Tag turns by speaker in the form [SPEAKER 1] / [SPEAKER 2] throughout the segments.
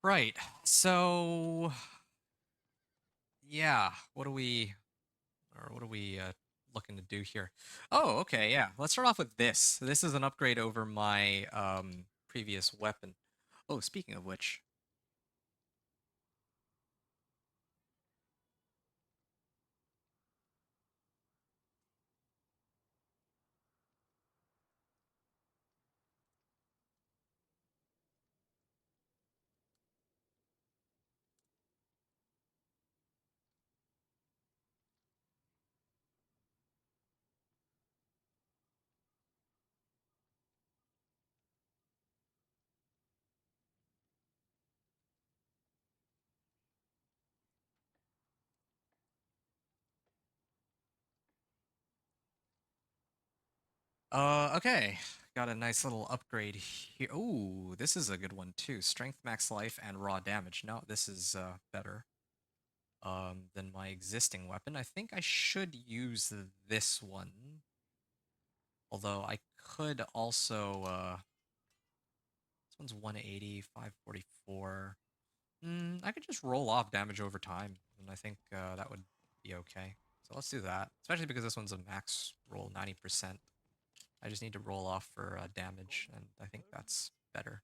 [SPEAKER 1] Right. So, yeah, what are we looking to do here? Oh, okay, yeah. Let's start off with this. This is an upgrade over my previous weapon. Oh, speaking of which, okay. Got a nice little upgrade here. Oh, this is a good one too. Strength, max life, and raw damage. No, this is better than my existing weapon. I think I should use this one. Although I could also this one's 180, 544. I could just roll off damage over time, and I think that would be okay. So let's do that, especially because this one's a max roll 90%. I just need to roll off for damage, and I think that's better.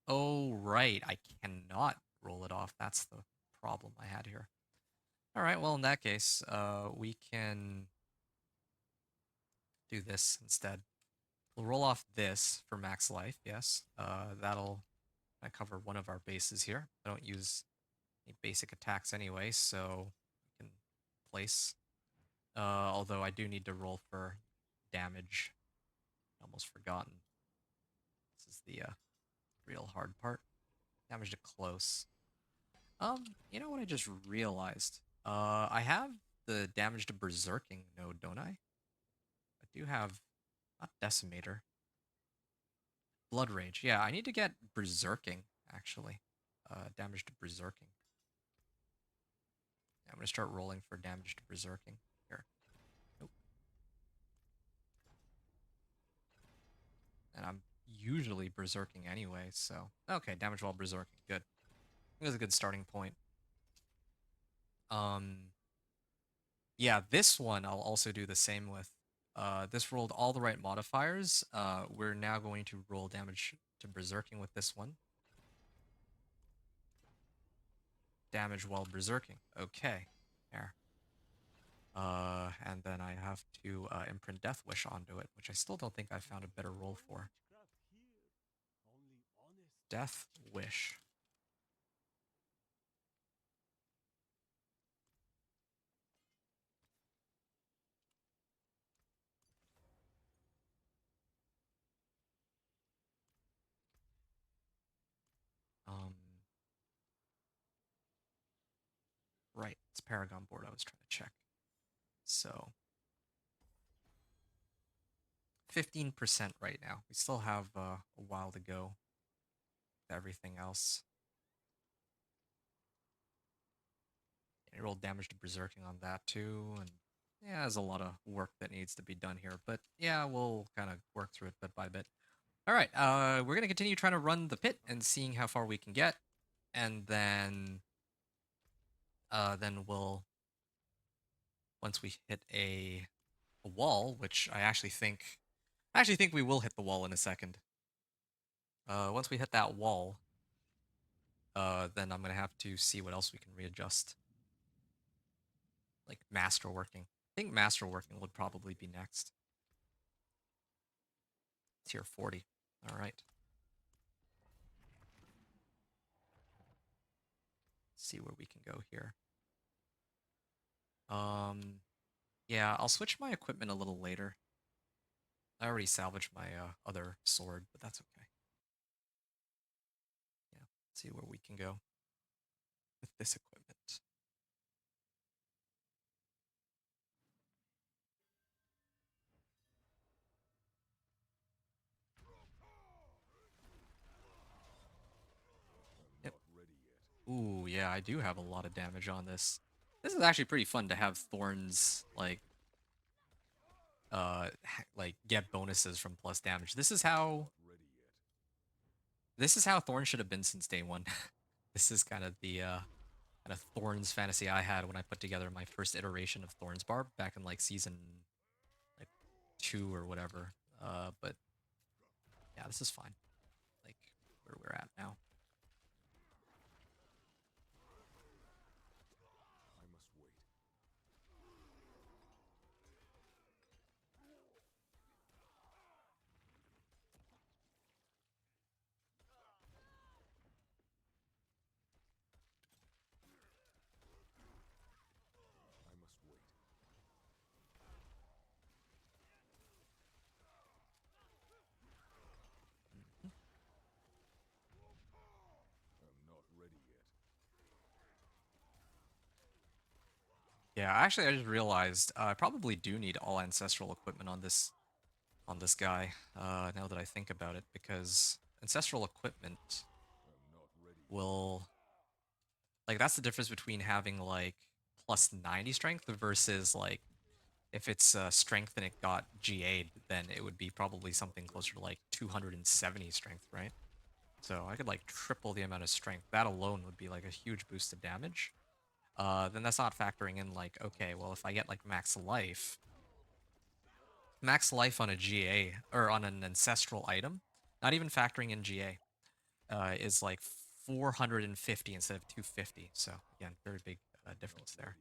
[SPEAKER 1] Oh, right, I cannot roll it off. That's the problem I had here. All right, well, in that case, we can do this instead. We'll roll off this for max life, yes. That'll cover one of our bases here. I don't use any basic attacks anyway, so we can place. Although I do need to roll for damage. Almost forgotten. This is the real hard part. Damage to close. You know what I just realized? I have the damage to berserking node, don't I? I do have not decimator. Blood rage. Yeah, I need to get berserking actually. Damage to berserking. Yeah, I'm gonna start rolling for damage to berserking here. Nope. And I'm usually berserking anyway, so okay, damage while berserking, good. It was a good starting point. Um, yeah, this one I'll also do the same with. This rolled all the right modifiers. We're now going to roll damage to berserking with this one. Damage while berserking. Okay, there. And then I have to imprint Death Wish onto it, which I still don't think I found a better roll for. Death Wish. Um, right, it's Paragon board I was trying to check. So 15% right now. We still have a while to go with everything else. I rolled damage to berserking on that too, and yeah, there's a lot of work that needs to be done here. But yeah, we'll kind of work through it bit by bit. All right, we're gonna continue trying to run the pit and seeing how far we can get, and then we'll once we hit a wall, which I actually think we will hit the wall in a second. Once we hit that wall, then I'm gonna have to see what else we can readjust, like masterworking. I think masterworking would probably be next. Tier 40. All right. See where we can go here. Um, yeah, I'll switch my equipment a little later. I already salvaged my other sword, but that's okay. Yeah, let's see where we can go with this equipment. Yep. Ooh, yeah, I do have a lot of damage on this. This is actually pretty fun to have Thorns, like get bonuses from plus damage. This is how This is how Thorns should have been since day one. This is kind of the kind of Thorns fantasy I had when I put together my first iteration of Thorns Barb back in like season like 2 or whatever. But yeah, this is fine. Like where we're at now.
[SPEAKER 2] I must wait. I must wait.
[SPEAKER 1] Mhm.
[SPEAKER 2] I'm not ready yet.
[SPEAKER 1] Yeah, actually, I just realized I probably do need all ancestral equipment on this guy. Now that I think about it, because ancestral equipment
[SPEAKER 2] I'm not ready yet.
[SPEAKER 1] will like that's the difference between having like plus 90 strength versus like if it's strength and it got GA'd, then it would be probably something closer to like 270 strength, right? So I could like triple the amount of strength. That alone would be like a huge boost to damage. Then that's not factoring in like, okay, well if I get like max life on a GA or on an ancestral item, not even factoring in GA, is like 450 instead of 250. So again, very big
[SPEAKER 2] I'm not
[SPEAKER 1] difference there.
[SPEAKER 2] ready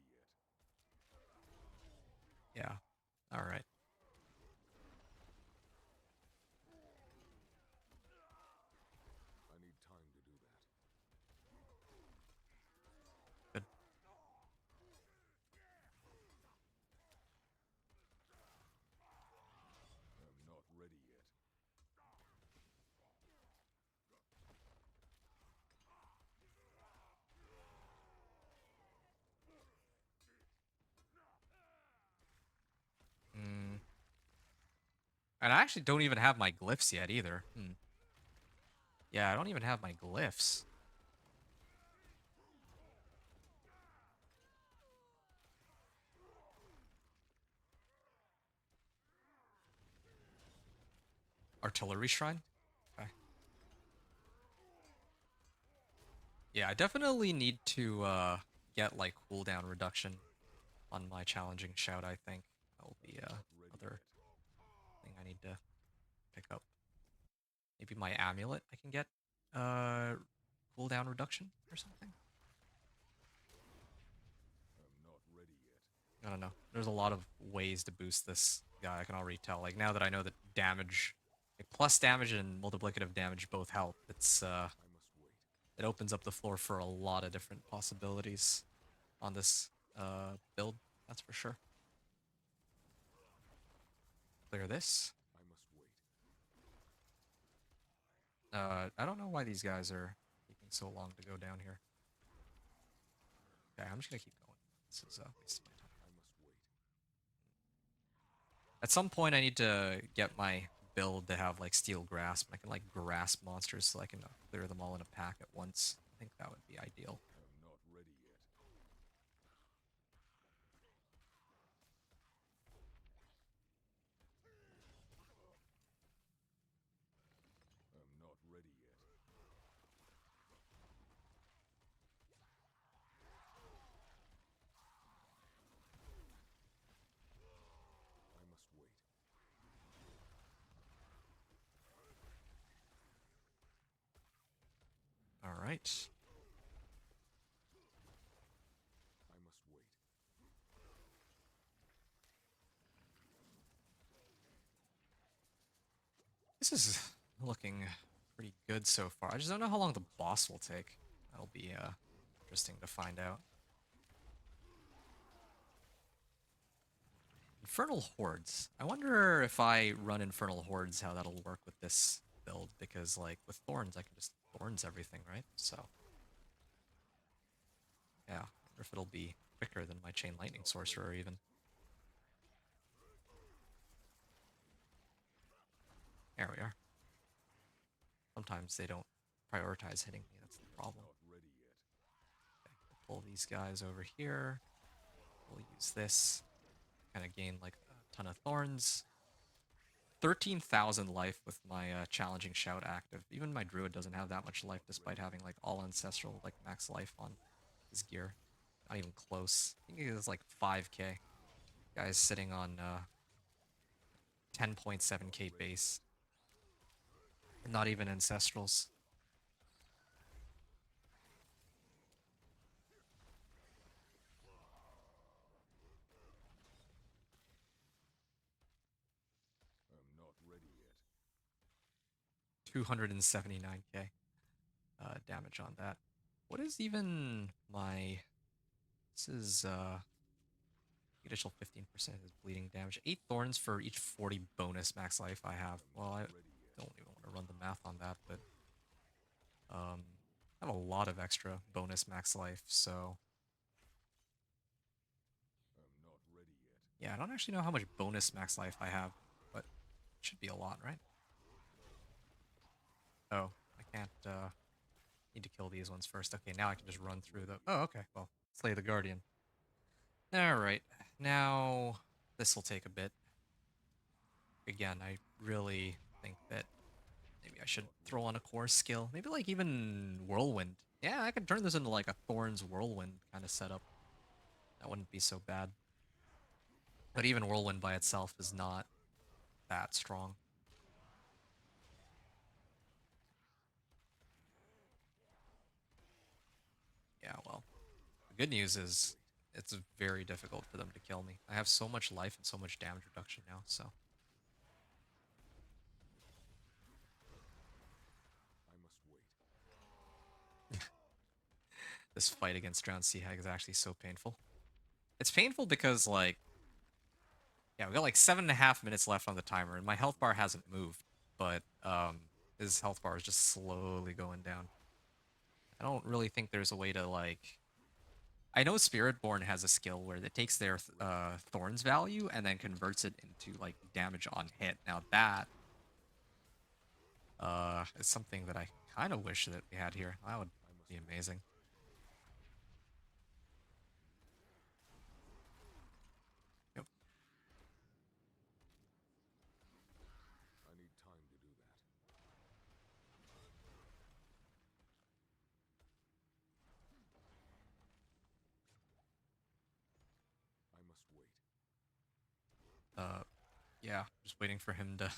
[SPEAKER 2] yet.
[SPEAKER 1] Yeah. All right.
[SPEAKER 2] I need time to do that.
[SPEAKER 1] Good.
[SPEAKER 2] I'm not ready yet.
[SPEAKER 1] Mm. And I actually don't even have my glyphs yet either. Hmm. Yeah, I don't even have my glyphs. Artillery Shrine? Okay. Yeah, I definitely need to get like cooldown reduction on my challenging shout, I think. That will be
[SPEAKER 2] I'm not ready
[SPEAKER 1] another
[SPEAKER 2] yet.
[SPEAKER 1] thing I need to pick up. Maybe my amulet I can get uh cooldown reduction or something.
[SPEAKER 2] I'm not ready yet.
[SPEAKER 1] I don't know. There's a lot of ways to boost this guy, I can already tell. Like now that I know that damage like plus damage and multiplicative damage both help,
[SPEAKER 2] I must wait.
[SPEAKER 1] it opens up the floor for a lot of different possibilities on this build, that's for sure. Clear this.
[SPEAKER 2] I must wait.
[SPEAKER 1] I don't know why these guys are taking so long to go down here. Okay, I'm just gonna keep going. This is a waste of my time.
[SPEAKER 2] I must wait.
[SPEAKER 1] At some point, I need to get my build to have like steel grasp. I can like grasp monsters so I can clear them all in a pack at once. I think that would be ideal.
[SPEAKER 2] I'm not ready yet. I'm not ready yet. I must wait.
[SPEAKER 1] All right.
[SPEAKER 2] I must wait.
[SPEAKER 1] This is looking pretty good so far. I just don't know how long the boss will take. That'll be interesting to find out. Infernal Hordes. I wonder if I run Infernal Hordes, how that'll work with this build, because like with Thorns, I can just Thorns everything, right? So yeah, I wonder if it'll be quicker than my Chain
[SPEAKER 2] I'm
[SPEAKER 1] Lightning
[SPEAKER 2] not ready
[SPEAKER 1] Sorcerer
[SPEAKER 2] yet.
[SPEAKER 1] even. There we are. Sometimes they don't prioritize hitting me, that's the
[SPEAKER 2] I'm
[SPEAKER 1] problem.
[SPEAKER 2] not ready yet.
[SPEAKER 1] Okay, we'll pull these guys over here. We'll use this. Kind of gain like a ton of thorns. 13,000 life with my challenging shout active. Even my druid doesn't have that much life despite having like all ancestral like max life on his gear. Not even close. I think it was like 5k. Guy's sitting on 10.7k base. Not even ancestrals.
[SPEAKER 2] I'm not ready yet.
[SPEAKER 1] 279k damage on that. What is even my... This is additional 15% is bleeding damage. 8 thorns for each 40 bonus max life I have. Well, I don't even want to run the math on that, but I have a lot of extra bonus max life, so
[SPEAKER 2] I'm not ready yet.
[SPEAKER 1] yeah, I don't actually know how much bonus max life I have, but it should be a lot, right? Oh, I can't, need to kill these ones first. Okay, now I can just run through the... Oh, okay, well, slay the Guardian. Alright, now this will take a bit. Again, I really think that maybe I should throw on a core skill. Maybe like even Whirlwind. Yeah, I could turn this into like a Thorns Whirlwind kind of setup. That wouldn't be so bad. But even Whirlwind by itself is not that strong. Yeah, well, the good news is it's very difficult for them to kill me. I have so much life and so much damage reduction now, so...
[SPEAKER 2] I must wait.
[SPEAKER 1] This fight against Drowned Sea Hag is actually so painful. It's painful because, like... Yeah, we got like 7.5 minutes left on the timer, and my health bar hasn't moved. But, his health bar is just slowly going down. I don't really think there's a way to, like... I know Spiritborn has a skill where it takes their Thorns value and then converts it into, like, damage on hit. Now that is something that I kind of wish that we had here. That would be amazing. Yep.
[SPEAKER 2] I need time to do that. I must wait.
[SPEAKER 1] Yeah, just waiting for him to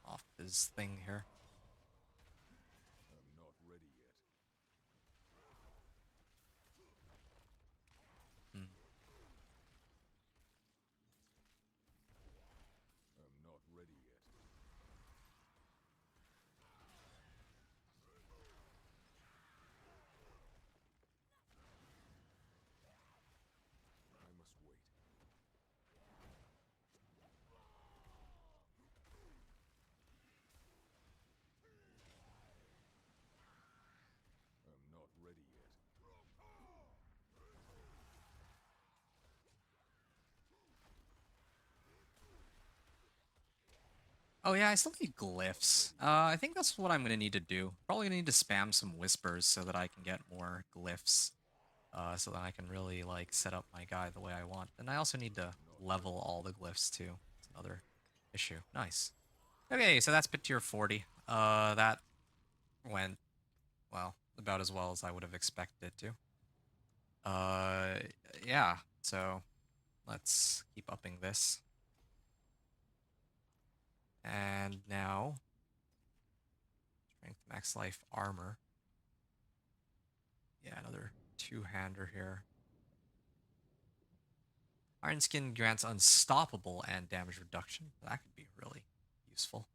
[SPEAKER 1] off his thing here.
[SPEAKER 2] I'm not ready yet.
[SPEAKER 1] Hmm.
[SPEAKER 2] I'm not ready yet. I must wait. I'm not ready yet.
[SPEAKER 1] Oh yeah, I still need glyphs. I think that's what I'm gonna need to do. Probably gonna need to spam some whispers so that I can get more glyphs. So that I can really like set up my guy the way I want. And I also need to level all the glyphs too. It's another issue. Nice. Okay, so that's pit tier 40. That went, well, about as well as I would have expected it to. Yeah, so let's keep upping this. And now, strength max life armor. Yeah, another two-hander here. Iron Skin grants unstoppable and damage reduction. That could be really useful.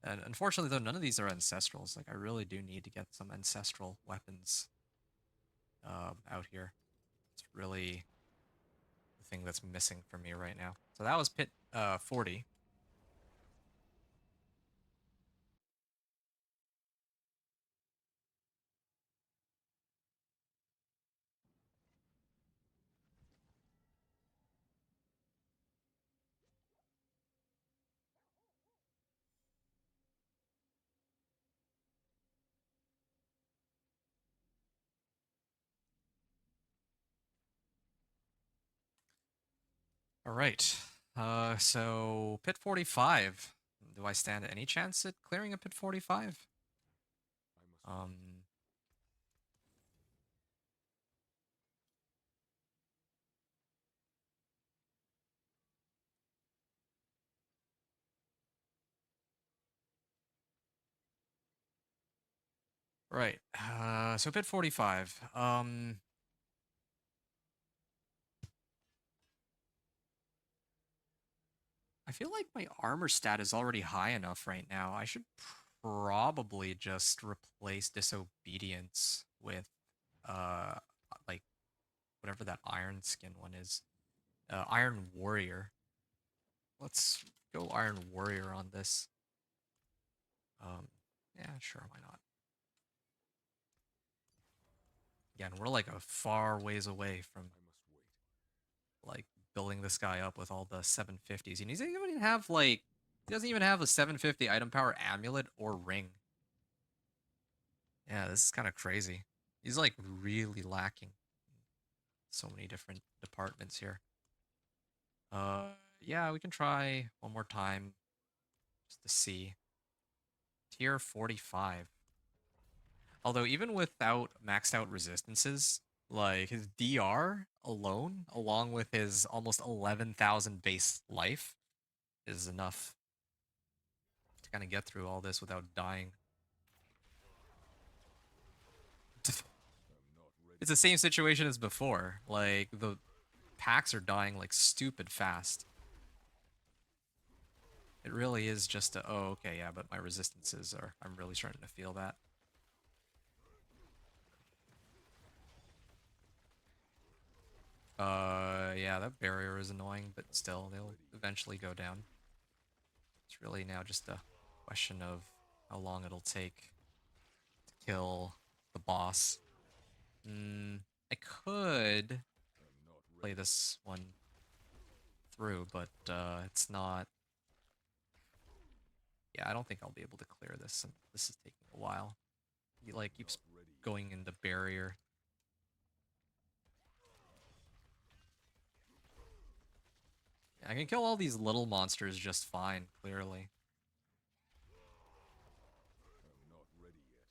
[SPEAKER 1] And unfortunately, though, none of these are ancestrals. Like, I really do need to get some ancestral weapons out here. It's really the thing that's missing for me right now. So that was pit 40. All right. So pit 45. Do I stand any chance at clearing a pit 45?
[SPEAKER 2] I must
[SPEAKER 1] Um, right. So pit 45. I feel like my armor stat is already high enough right now. I should probably just replace disobedience with uh like whatever that iron skin one is. Iron warrior. Let's go iron warrior on this. Um yeah, sure, why not? Again, we're like a far ways away from
[SPEAKER 2] I must wait.
[SPEAKER 1] like building this guy up with all the 750s. He doesn't even have like he doesn't even have a 750 item power amulet or ring. Yeah, this is kind of crazy. He's like really lacking so many different departments here. Uh yeah, we can try one more time just to see. Tier 45. Although even without maxed out resistances, like his DR alone, along with his almost 11,000 base life, is enough to kind of get through all this without dying.
[SPEAKER 2] I'm not ready
[SPEAKER 1] It's the
[SPEAKER 2] yet.
[SPEAKER 1] same situation as before. Like the packs are dying like stupid fast. It really is just a, oh, okay, yeah, but my resistances are, I'm really starting to feel that. Yeah, that barrier is annoying, but still, they'll
[SPEAKER 2] Ready yet.
[SPEAKER 1] eventually go down. It's really now just a question of how long it'll take to kill the boss. Mm, I could
[SPEAKER 2] I'm not
[SPEAKER 1] play
[SPEAKER 2] ready yet.
[SPEAKER 1] this one through, but it's not. Yeah, I don't think I'll be able to clear this, and this is taking a while. He like
[SPEAKER 2] I'm
[SPEAKER 1] keeps
[SPEAKER 2] not ready yet.
[SPEAKER 1] going into barrier. I can kill all these little monsters just fine, clearly.
[SPEAKER 2] I'm not ready yet.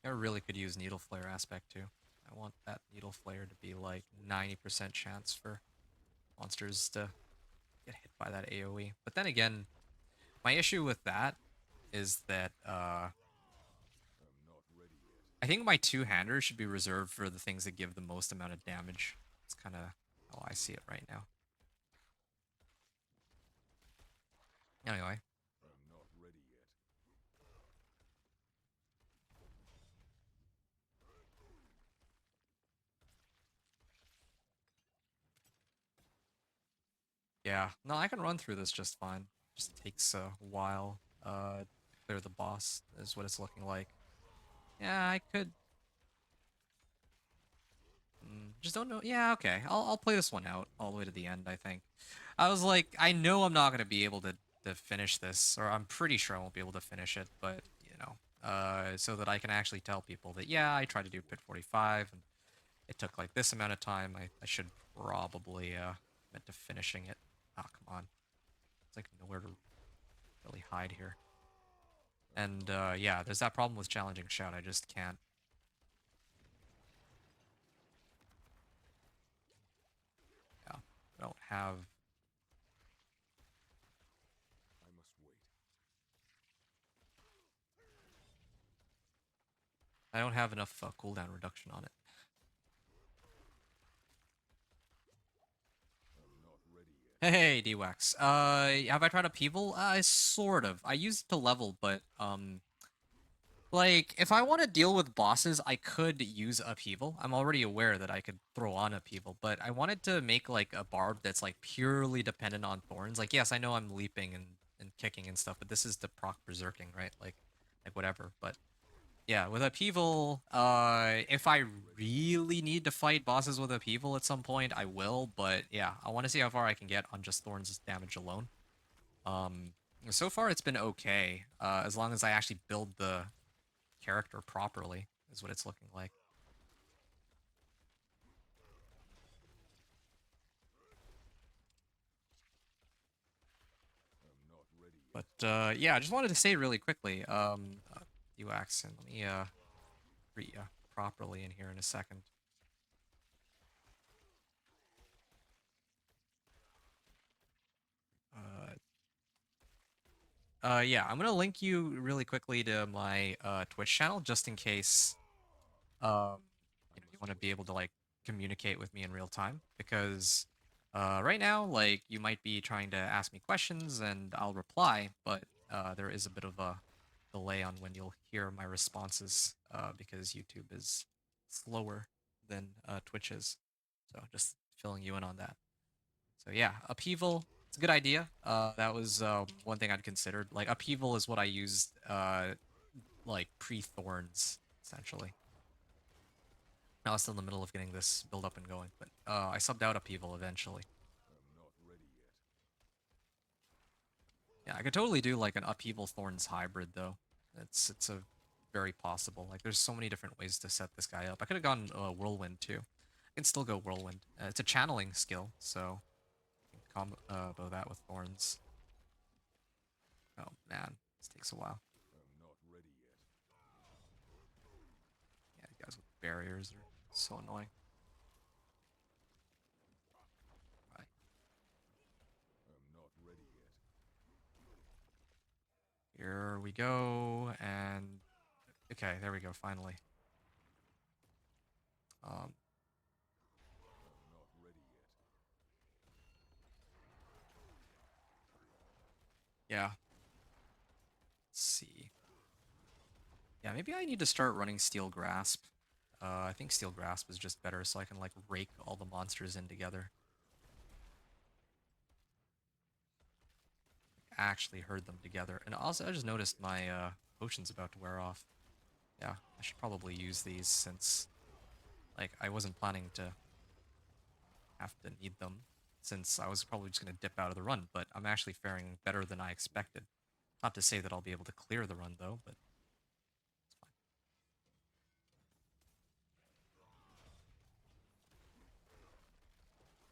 [SPEAKER 1] I really could use Needle Flare aspect too. I want that Needle Flare to be like 90% chance for monsters to get hit by that AoE. But then again, my issue with that is that
[SPEAKER 2] I'm not ready yet.
[SPEAKER 1] I think my two-hander should be reserved for the things that give the most amount of damage. It's kind of how I see it right now. Anyway,
[SPEAKER 2] I'm not ready yet.
[SPEAKER 1] yeah. No, I can run through this just fine. Just takes a while to clear the boss, is what it's looking like. Yeah, I could. Just don't know. Yeah, okay. I'll play this one out all the way to the end, I think. I was like, I know I'm not going to be able to finish this, or I'm pretty sure I won't be able to finish it, but, you know, so that I can actually tell people that, yeah, I tried to do Pit 45, and it took like this amount of time. I should probably commit to finishing it. Ah, come on. It's like nowhere to really hide here.
[SPEAKER 2] I'm
[SPEAKER 1] And
[SPEAKER 2] not ready
[SPEAKER 1] yeah,
[SPEAKER 2] yet.
[SPEAKER 1] there's that problem with challenging shout. I just can't. Yeah, I don't have.
[SPEAKER 2] I must wait.
[SPEAKER 1] I don't have enough cooldown reduction on it.
[SPEAKER 2] I'm not ready yet.
[SPEAKER 1] Hey, D-Wax. Have I tried Upheaval? Sort of. I used it to level, but, like, if I want to deal with bosses, I could use Upheaval. I'm already aware that I could throw on Upheaval, but I wanted to make, like, a Barb that's, like, purely dependent on Thorns. Like, yes, I know I'm leaping and kicking and stuff, but this is the proc berserking, right? Like, whatever, but yeah, with Upheaval, if I
[SPEAKER 2] Ready yet.
[SPEAKER 1] really need to fight bosses with Upheaval at some point, I will, but yeah, I want to see how far I can get on just Thorns' damage alone. Um, so far it's been okay, as long as I actually build the character properly, is what it's looking like. But yeah, I just wanted to say really quickly, you accent. Let me greet you properly in here in a second. Yeah, I'm gonna link you really quickly to my Twitch channel just in case you want to be able to like communicate with me in real time because right now like you might be trying to ask me questions and I'll reply, but there is a bit of a delay on when you'll hear my responses because YouTube is slower than Twitch is. So just filling you in on that. So yeah, upheaval. It's a good idea. That was one thing I'd considered. Like upheaval is what I used like pre-thorns essentially. I was still in the middle of getting this build up and going, but I subbed out upheaval eventually.
[SPEAKER 2] I'm not ready yet.
[SPEAKER 1] Yeah, I could totally do like an upheaval thorns hybrid though. It's a very possible. Like there's so many different ways to set this guy up. I could have gone whirlwind too. I can still go whirlwind. It's a channeling skill, so you can combo that with thorns. Oh man, this takes a while.
[SPEAKER 2] I'm not ready yet.
[SPEAKER 1] Yeah, you guys with barriers are so annoying. Right.
[SPEAKER 2] I'm not ready yet.
[SPEAKER 1] Here we go, and okay, there we go, finally. Um,
[SPEAKER 2] I'm not ready yet.
[SPEAKER 1] yeah, let's see. Yeah, maybe I need to start running Steel Grasp. I think Steel Grasp is just better so I can like rake all the monsters in together. Actually herd them together. And also I just noticed my potion's about to wear off. Yeah, I should probably use these since like I wasn't planning to have to need them since I was probably just going to dip out of the run, but I'm actually faring better than I expected. Not to say that I'll be able to clear the run though, but it's fine.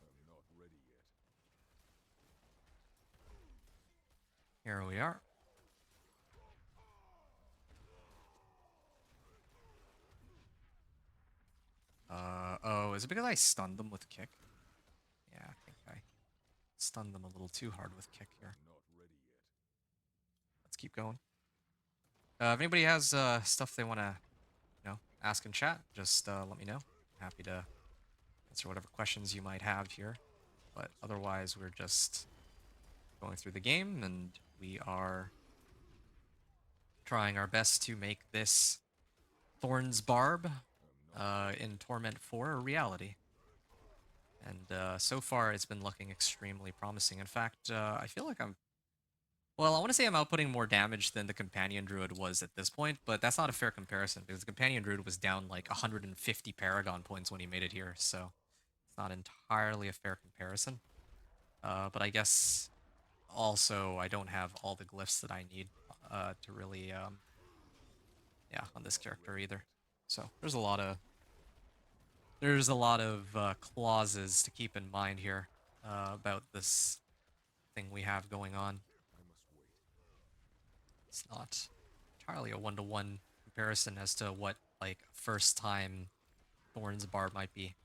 [SPEAKER 2] I'm not ready yet.
[SPEAKER 1] Here we are. Oh, is it because I stunned them with kick? Yeah, I think I stunned them a little too hard with kick here.
[SPEAKER 2] I'm not ready yet.
[SPEAKER 1] Let's keep going. If anybody has stuff they want to, ask in chat, just let me know. I'm happy to answer whatever questions you might have here. But otherwise, we're just going through the game, and we are trying our best to make this Thorns Barb
[SPEAKER 2] I'm not
[SPEAKER 1] in Torment 4 a reality. And so far, it's been looking extremely promising. In fact, I feel like well, I want to say I'm outputting more damage than the Companion Druid was at this point, but that's not a fair comparison because the Companion Druid was down like 150 Paragon points when he made it here, so it's not entirely a fair comparison. But I guess also I don't have all the glyphs that I need to really, yeah, on this character either. So there's a lot of clauses to keep in mind here about this thing we have going on.
[SPEAKER 2] I must wait.
[SPEAKER 1] It's not entirely a one-to-one comparison as to what like first time Thorns Barb might be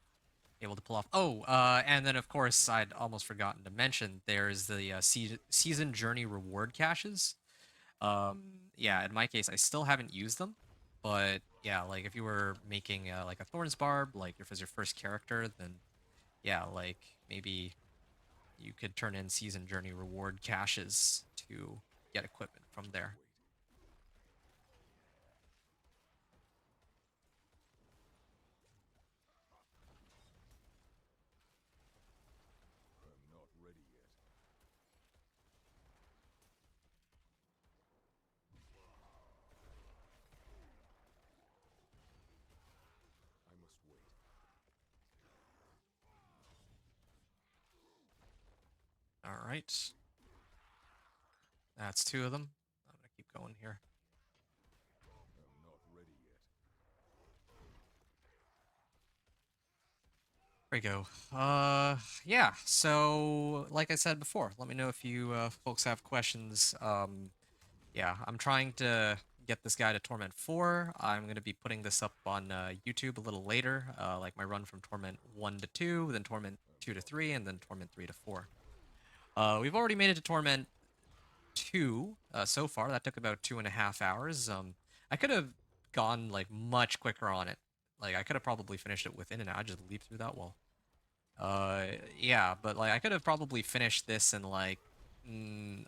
[SPEAKER 1] able to pull off. Oh, and then of course I'd almost forgotten to mention there's the season journey reward caches. Yeah, in my case I still haven't used them, but yeah, like if you were making like a Thorns Barb, like if it was your first character, then yeah, like maybe you could turn in season journey reward caches to get equipment from
[SPEAKER 2] I must
[SPEAKER 1] there.
[SPEAKER 2] wait. I'm not ready yet. I must wait.
[SPEAKER 1] All right. That's two of them. I'm gonna keep going here.
[SPEAKER 2] I'm not ready yet.
[SPEAKER 1] There we go. Yeah. So, like I said before, let me know if you folks have questions. Yeah, I'm trying to get this guy to Torment 4. I'm gonna be putting this up on YouTube a little later, like my run from Torment 1 to 2, then Torment 2 to 3, and then Torment 3 to 4. We've already made it to Torment 2 so far. That took about 2.5 hours. I could have gone like much quicker on it. Like I could have probably finished it within an hour. I just leap through that wall. Yeah, but like I could have probably finished this in like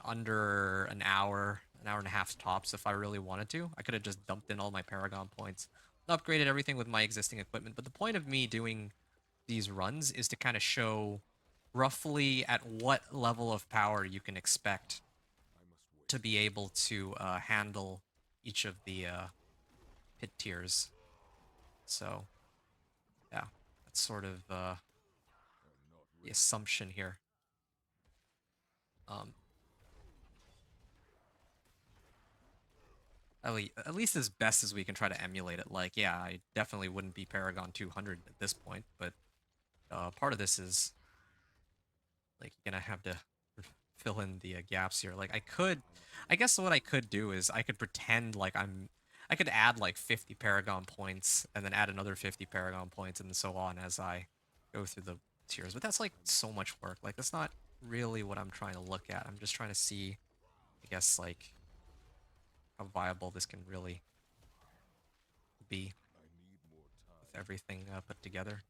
[SPEAKER 1] under an hour and a half tops if I really wanted to. I could have just dumped in all my Paragon points, upgraded everything with my existing equipment. But the point of me doing these runs is to kind of show roughly at what level of power you can expect
[SPEAKER 2] I must wait.
[SPEAKER 1] to be able to handle each of the pit tiers. So, yeah, that's sort of
[SPEAKER 2] I'm not
[SPEAKER 1] the
[SPEAKER 2] ready.
[SPEAKER 1] assumption here. Um, at least as best as we can try to emulate it. Like, yeah, I definitely wouldn't be Paragon 200 at this point, but part of this is like you're gonna have to fill in the gaps here. Like, I guess what I could do is I could pretend like I could add like 50 Paragon points and then add another 50 Paragon points and so on as I go through the tiers. But that's like so much work. Like, that's not really what I'm trying to look at. I'm just trying to see, I guess, like how viable this can really be
[SPEAKER 2] I need more time.
[SPEAKER 1] with everything put together.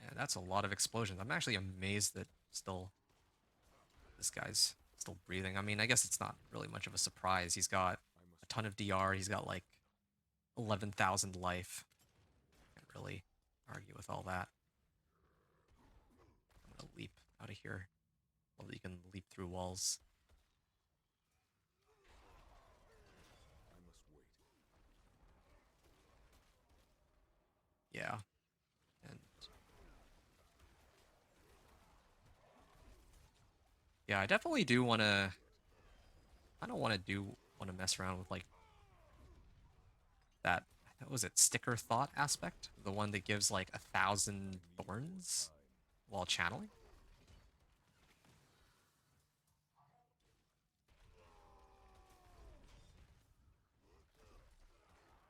[SPEAKER 1] And that's a lot of explosions. I'm actually amazed that still this guy's still breathing. I mean, I guess it's not really much of a surprise. He's got
[SPEAKER 2] I
[SPEAKER 1] a
[SPEAKER 2] must
[SPEAKER 1] ton of DR. He's got like 11,000 life. Can't really argue with all that. I'm gonna leap out of here. Love that you can leap through walls.
[SPEAKER 2] I must wait.
[SPEAKER 1] Yeah. And yeah, I definitely do want to. I don't want to mess around with like that. What was it? Sticker thought aspect, the one that gives like a
[SPEAKER 2] I
[SPEAKER 1] thousand
[SPEAKER 2] need more
[SPEAKER 1] thorns
[SPEAKER 2] time.
[SPEAKER 1] while channeling.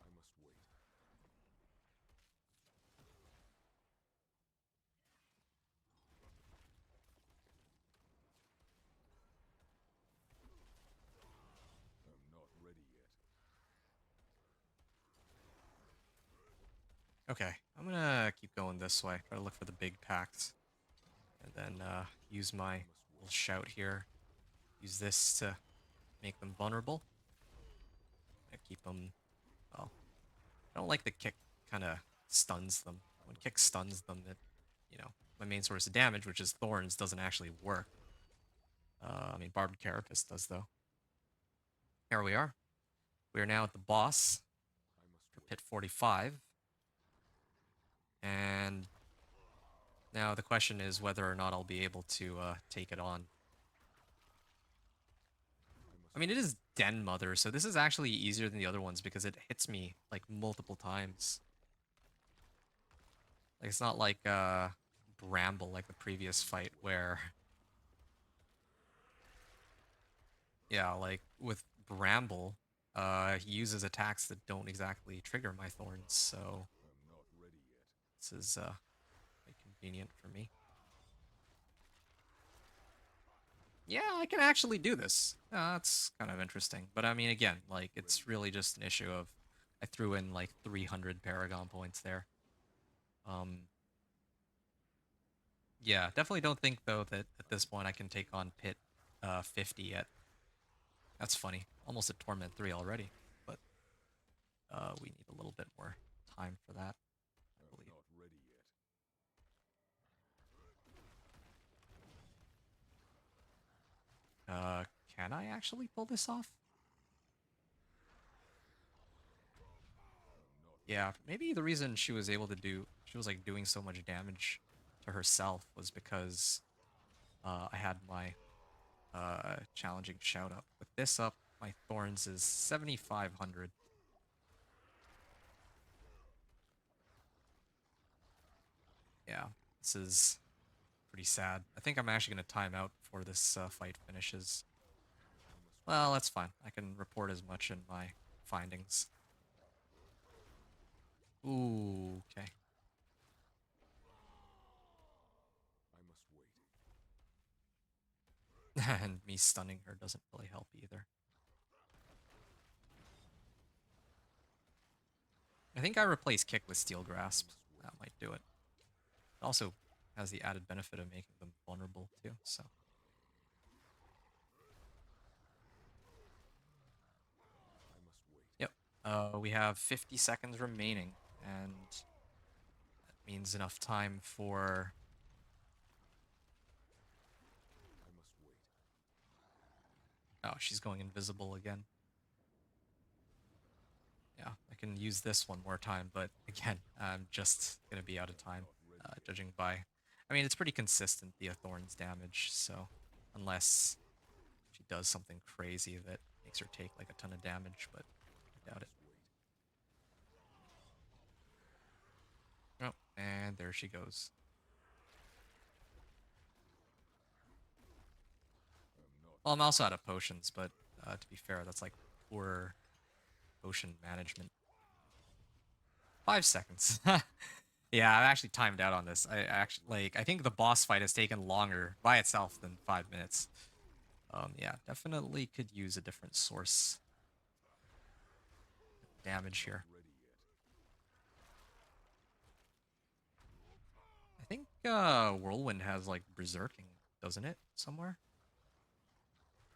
[SPEAKER 2] I must wait. I'm not ready yet.
[SPEAKER 1] Okay, I'm gonna keep going this way. Try to look for the big packs, and then use
[SPEAKER 2] I
[SPEAKER 1] my
[SPEAKER 2] must
[SPEAKER 1] little
[SPEAKER 2] wait.
[SPEAKER 1] shout here. Use this to make them vulnerable. I keep them. Well, I don't like the kick. Kind of stuns them.
[SPEAKER 2] I
[SPEAKER 1] When
[SPEAKER 2] must
[SPEAKER 1] kick
[SPEAKER 2] wait.
[SPEAKER 1] stuns them, my main source of damage, which is thorns, doesn't actually work. I mean, Barbed Carapace does though. Here we are. We are now at the boss
[SPEAKER 2] I must
[SPEAKER 1] for
[SPEAKER 2] wait.
[SPEAKER 1] Pit 45, and now the question is whether or not I'll be able to take it on.
[SPEAKER 2] I
[SPEAKER 1] I
[SPEAKER 2] must
[SPEAKER 1] mean, it
[SPEAKER 2] wait.
[SPEAKER 1] is Den Mother, so this is actually easier than the other ones because it hits me like multiple times. Like it's not like Bramble like the previous fight where yeah, like with Bramble, he uses attacks that don't exactly trigger my thorns, so
[SPEAKER 2] I'm not ready yet.
[SPEAKER 1] this is quite convenient for me. Yeah, I can actually do this. That's kind of interesting. But I mean, again, like,
[SPEAKER 2] Ready
[SPEAKER 1] it's
[SPEAKER 2] yet.
[SPEAKER 1] really just an issue of I threw in like 300 Paragon points there. Um, yeah, definitely don't think, though, that at this point I can take on Pit 50 yet. That's funny. Almost at Torment 3 already. But we need a little bit more time for that, I
[SPEAKER 2] I'm
[SPEAKER 1] believe.
[SPEAKER 2] not ready yet.
[SPEAKER 1] Uh, can I actually pull this off?
[SPEAKER 2] I'm not
[SPEAKER 1] Yeah,
[SPEAKER 2] ready yet.
[SPEAKER 1] maybe the reason she was like doing so much damage to herself was because I had my challenging shout up. With this up, my thorns is 7,500. Yeah. This is pretty sad. I think I'm actually going to time out before this fight finishes. Well, that's fine. I can report as much in my findings. Ooh, okay.
[SPEAKER 2] I must wait.
[SPEAKER 1] And me stunning her doesn't really help either. I think I replace kick with steel grasp. That might do it. It also has the added benefit of making them vulnerable too, so.
[SPEAKER 2] I must wait.
[SPEAKER 1] Yep. We have 50 seconds remaining, and that means enough time for...
[SPEAKER 2] I must wait.
[SPEAKER 1] Oh, she's going invisible again. Yeah, I can use this one more time, but again, I'm just gonna be out of time, judging by... I mean, it's pretty consistent, the Thorns damage, so unless she does something crazy that makes her take like a ton of damage, but I doubt it. Oh, and there she goes. Well, I'm also out of potions, but to be fair, that's like poor potion management. 5 seconds. Yeah, I actually timed out on this. I think the boss fight has taken longer by itself than 5 minutes. Yeah, definitely could use a different source of damage here.
[SPEAKER 2] Ready yet.
[SPEAKER 1] I think Whirlwind has like berserking, doesn't it? Somewhere?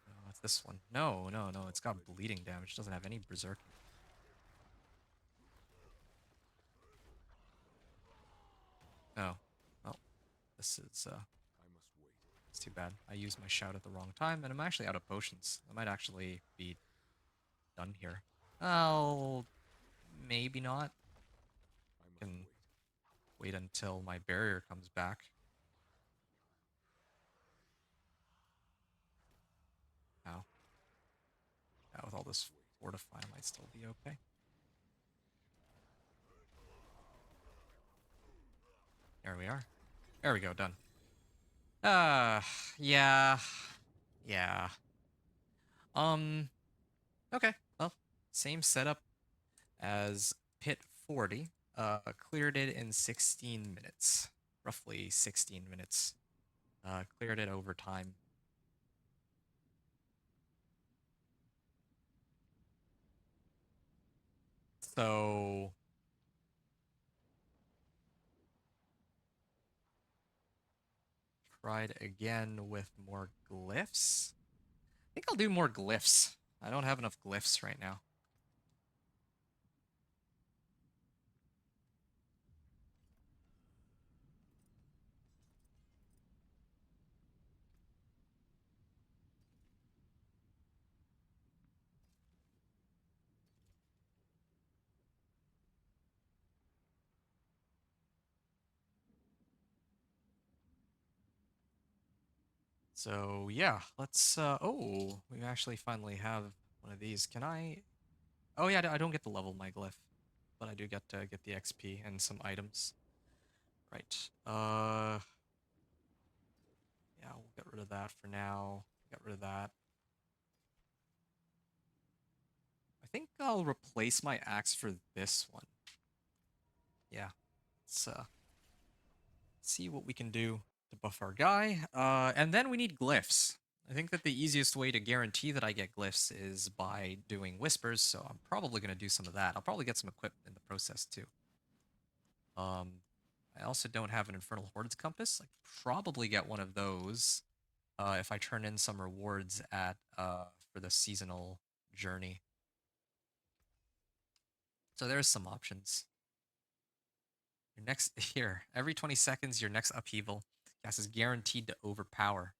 [SPEAKER 1] No, it's this one. No, no, no, it's got bleeding damage. It doesn't have any berserking. Oh, well, this is
[SPEAKER 2] I must wait.
[SPEAKER 1] it's too bad. I used my shout at the wrong time, and I'm actually out of potions. I might actually be done here. Oh, maybe not.
[SPEAKER 2] I must
[SPEAKER 1] Can
[SPEAKER 2] wait.
[SPEAKER 1] wait until my barrier comes back. Wow. Yeah, with all this fortify, I might still be okay. There we are. There we go, done. Yeah. Yeah. Um, okay. Well, same setup as Pit 40. Cleared it in 16 minutes. Roughly 16 minutes. Cleared it over time. So tried again with more glyphs. I think I'll do more glyphs. I don't have enough glyphs right now. So yeah, let's oh, we actually finally have one of these. Can I? Oh yeah, I don't get to level my glyph, but I do get to get the XP and some items. Right. Yeah, we'll get rid of that for now. Get rid of that. I think I'll replace my axe for this one. Yeah. Let's see what we can do to buff our guy. And then we need glyphs. I think that the easiest way to guarantee that I get glyphs is by doing whispers, so I'm probably going to do some of that. I'll probably get some equipment in the process too. I also don't have an Infernal Hordes compass. I could probably get one of those if I turn in some rewards at for the seasonal journey. So there's some options. Your next here, every 20 seconds, your next upheaval cast is guaranteed to overpower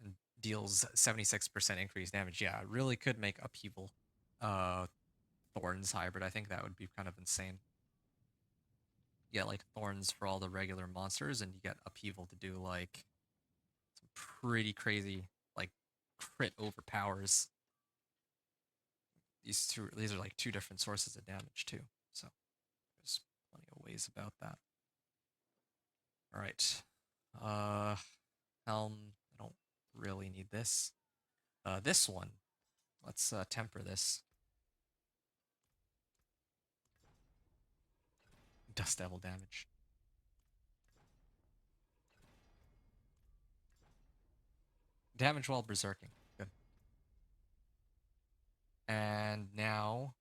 [SPEAKER 1] and deals 76% increased damage. Yeah, it really could make upheaval uh Thorns hybrid. I think that would be kind of insane. You get like Thorns for all the regular monsters, and you get upheaval to do like some pretty crazy like crit overpowers. These are like two different sources of damage too. So there's plenty of ways about that. Alright. Helm. I don't really need this. This one. Let's temper this. Dust Devil damage. Damage while berserking. Good. And now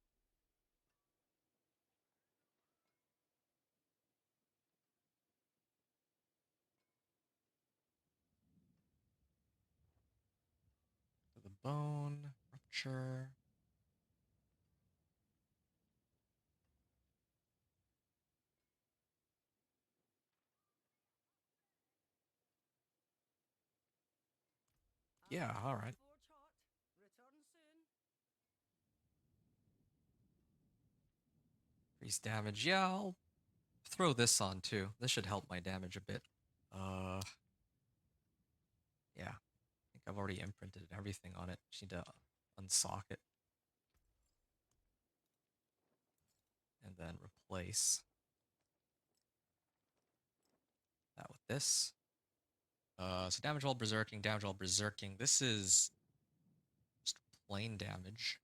[SPEAKER 1] to the bone, rupture. Yeah, alright. Increase damage. Yeah, I'll throw this on too. This should help my damage a bit. Yeah. I think I've already imprinted everything on it. Just need to unsock it. And then replace that with this. So damage while berserking, damage while berserking. This is just plain damage.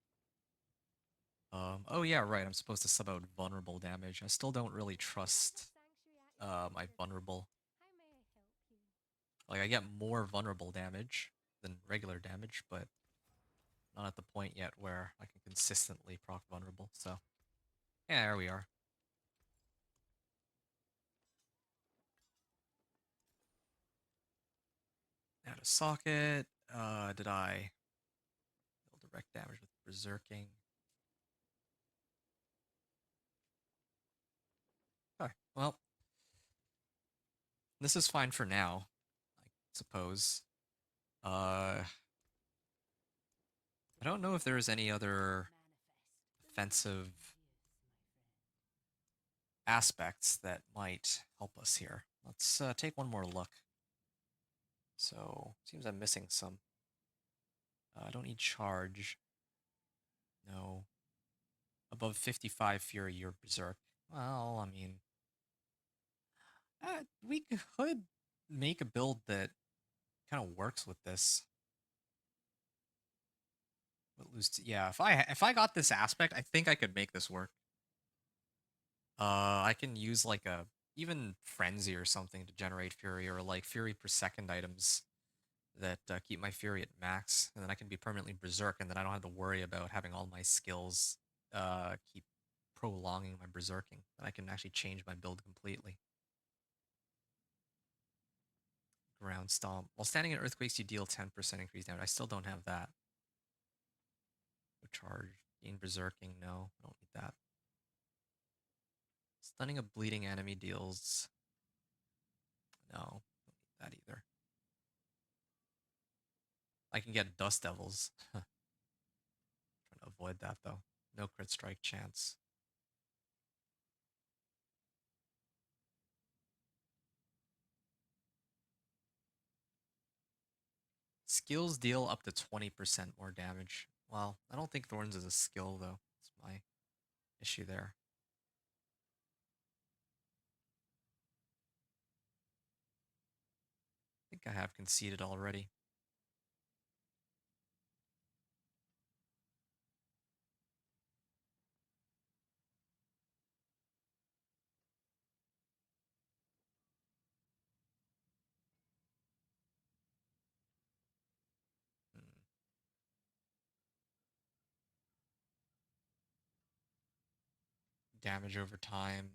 [SPEAKER 1] Oh yeah, right. I'm supposed to sub out vulnerable damage. I still don't really trust my vulnerable. Like I get more vulnerable damage than regular damage, but not at the point yet where I can consistently proc vulnerable. So yeah, there we are. Now to socket. Did I deal direct damage with berserking? Okay, well, this is fine for now, I suppose. I don't know if there's any other offensive aspects that might help us here. Let's take one more look. So, seems I'm missing some. I don't need charge. No. Above 55 Fury, you're Berserk. Well, I mean, we could make a build that kind of works with this. But yeah, if I got this aspect, I think I could make this work. I can use like a even frenzy or something to generate fury, or like fury per second items that keep my fury at max, and then I can be permanently berserk, and then I don't have to worry about having all my skills keep prolonging my berserking. And I can actually change my build completely. Ground stomp. While standing in earthquakes, you deal 10% increased damage. I still don't have that. No charge. Gain berserking. No, I don't need that. Stunning a bleeding enemy deals. No, don't need that either. I can get Dust Devils. Trying to avoid that though. No crit strike chance. Skills deal up to 20% more damage. Well, I don't think Thorns is a skill though. That's my issue there. I think I have conceded already. Hmm. Damage over time.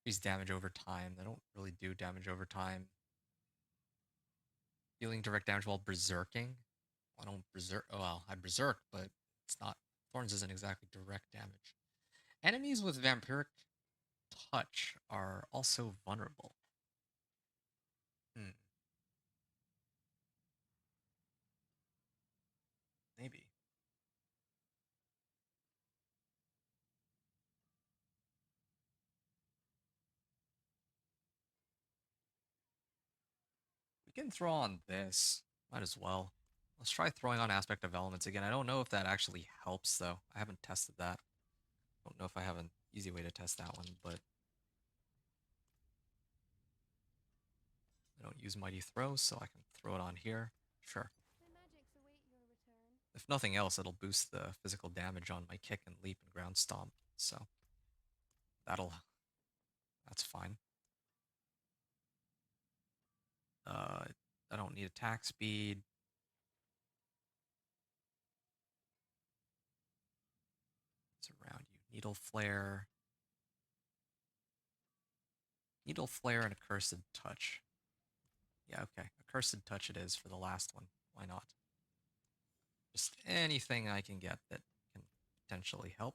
[SPEAKER 1] Increase damage over time. They don't really do damage over time. Dealing direct damage while berserking. I don't berserk. Oh, well, I berserk, but it's not. Thorns isn't exactly direct damage. Enemies with vampiric touch are also vulnerable. Hmm. Maybe. We can throw on this. Might as well. Let's try throwing on Aspect of Elements again. I don't know if that actually helps, though. I haven't tested that. I don't know if I have an easy way to test that one, but use Mighty Throw, so I can throw it on here. Sure. If nothing else, it'll boost the physical damage on my kick and leap and ground stomp, so that's fine. I don't need attack speed. It's around you. Needle Flare. Needle Flare and Accursed Touch. Yeah, okay. Accursed Touch it is for the last one. Why not? Just anything I can get that can potentially help.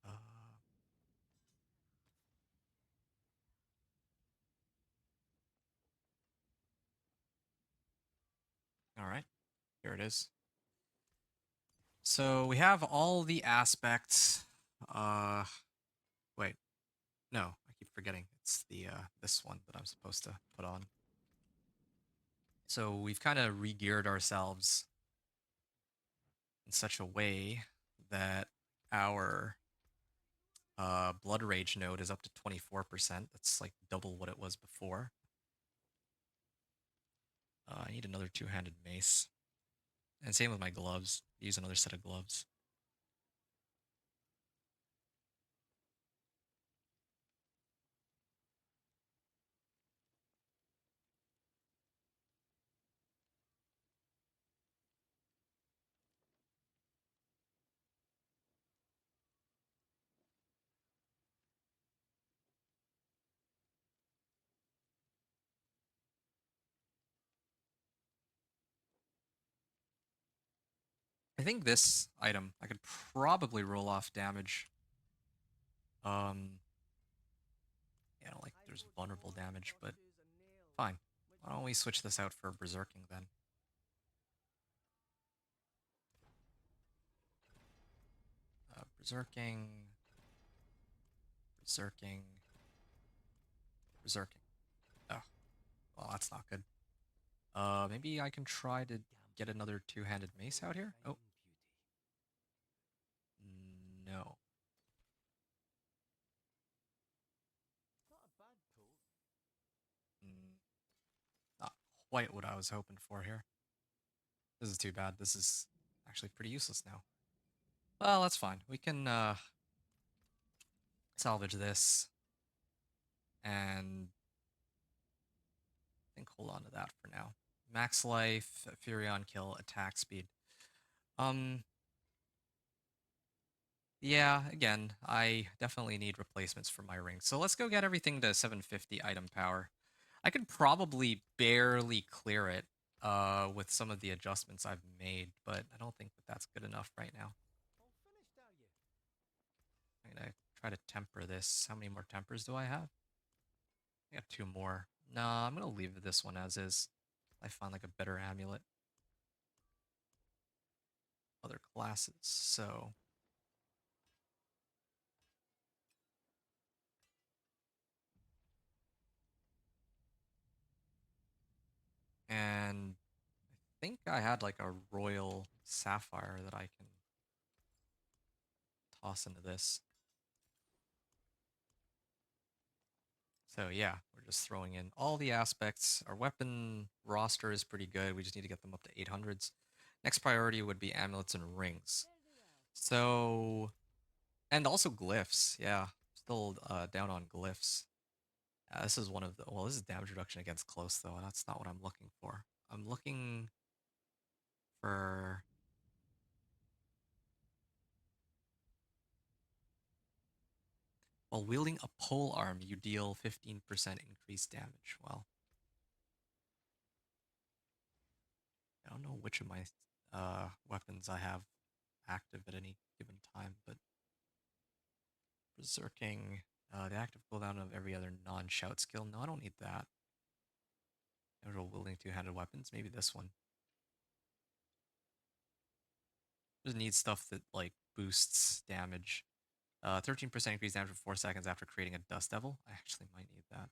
[SPEAKER 1] Uh, all right, here it is. So we have all the aspects. Wait, no, I keep forgetting. It's the this one that I'm supposed to put on. So we've kind of re-geared ourselves in such a way that our Blood Rage node is up to 24%. That's like double what it was before. I need another two-handed mace. And same with my gloves. Use another set of gloves. I think this item, I could probably roll off damage. Yeah, I don't like there's vulnerable damage, but fine. Why don't we switch this out for Berserking then? Berserking, Berserking, Berserking. Oh, well, that's not good. Maybe I can try to get another two-handed mace out here? Oh. No. Mm, Not quite what I was hoping for here. This is too bad. This is actually pretty useless now. Well, that's fine. We can salvage this and I think hold on to that for now. Max life, Furion kill, attack speed. Yeah, again, I definitely need replacements for my ring. So let's go get everything to 750 item power. I could probably barely clear it with some of the adjustments I've made, but I don't think that that's good enough right now. I'm gonna try to temper this. How many more tempers do I have? I got two more. No, I'm gonna leave this one as is. I find like a better amulet. Other classes, so and I think I had like a royal sapphire that I can toss into this. So yeah, we're just throwing in all the aspects. Our weapon roster is pretty good. We just need to get them up to 800s. Next priority would be amulets and rings. So, and also glyphs. Yeah, still down on glyphs. This is one of the, well, this is damage reduction against close though. That's not what I'm looking for. I'm looking for, while wielding a pole arm, you deal 15% increased damage. Well, I don't know which of my weapons I have active at any given time, but Berserking, the active cooldown of every other non-shout skill. No, I don't need that. Neutral wielding two-handed weapons. Maybe this one. Just need stuff that like boosts damage. 13% increased damage for 4 seconds after creating a Dust Devil. I actually might need that.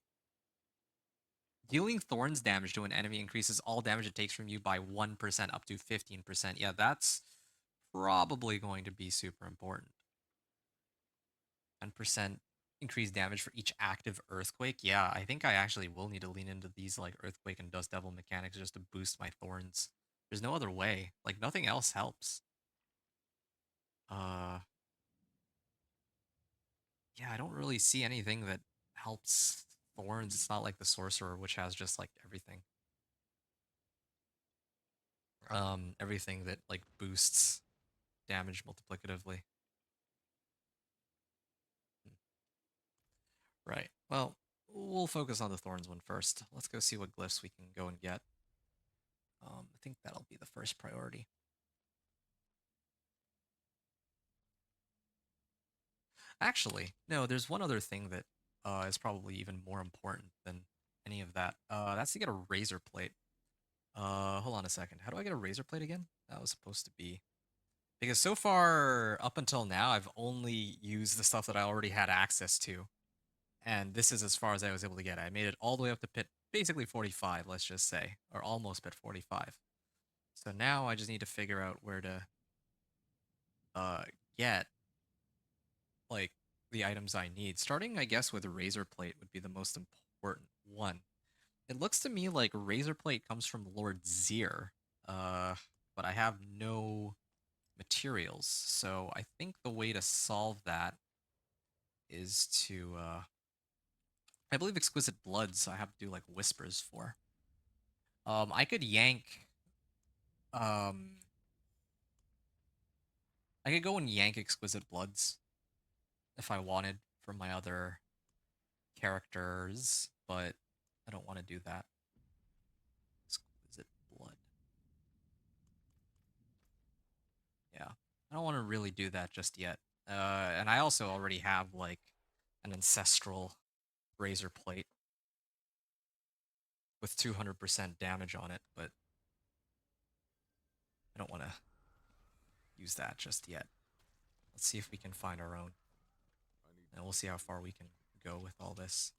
[SPEAKER 1] Dealing Thorns damage to an enemy increases all damage it takes from you by 1% up to 15%. Yeah, that's probably going to be super important. 10% increased damage for each active earthquake. Yeah, I think I actually will need to lean into these like earthquake and dust devil mechanics just to boost my thorns. There's no other way. Like nothing else helps. Uh yeah, I don't really see anything that helps thorns. It's not like the sorcerer, which has just like everything. Everything that like boosts damage multiplicatively. Hmm. Right. Well, we'll focus on the thorns one first. Let's go see what glyphs we can go and get. I think that'll be the first priority. Actually, no, there's one other thing that is probably even more important than any of that. That's to get a razor plate. Hold on a second. How do I get a razor plate again? That was supposed to be because so far up until now I've only used the stuff that I already had access to, and this is as far as I was able to get. I made it all the way up to pit basically 45, let's just say, or almost pit 45. So now I just need to figure out where to uh get like the items I need. Starting, I guess, with a razor plate would be the most important one. It looks to me like razor plate comes from Lord Zir, uh, but I have no materials. So I think the way to solve that is to, I believe Exquisite Bloods I have to do like whispers for. I could yank, um, I could go and yank Exquisite Bloods if I wanted from my other characters, but I don't want to do that. Exquisite Blood. Yeah. I don't want to really do that just yet. And I also already have like an ancestral razor plate with 200% damage on it, but I don't want to use that just yet. Let's see if we can find our own,
[SPEAKER 2] I need
[SPEAKER 1] and we'll see how far we can go with all this.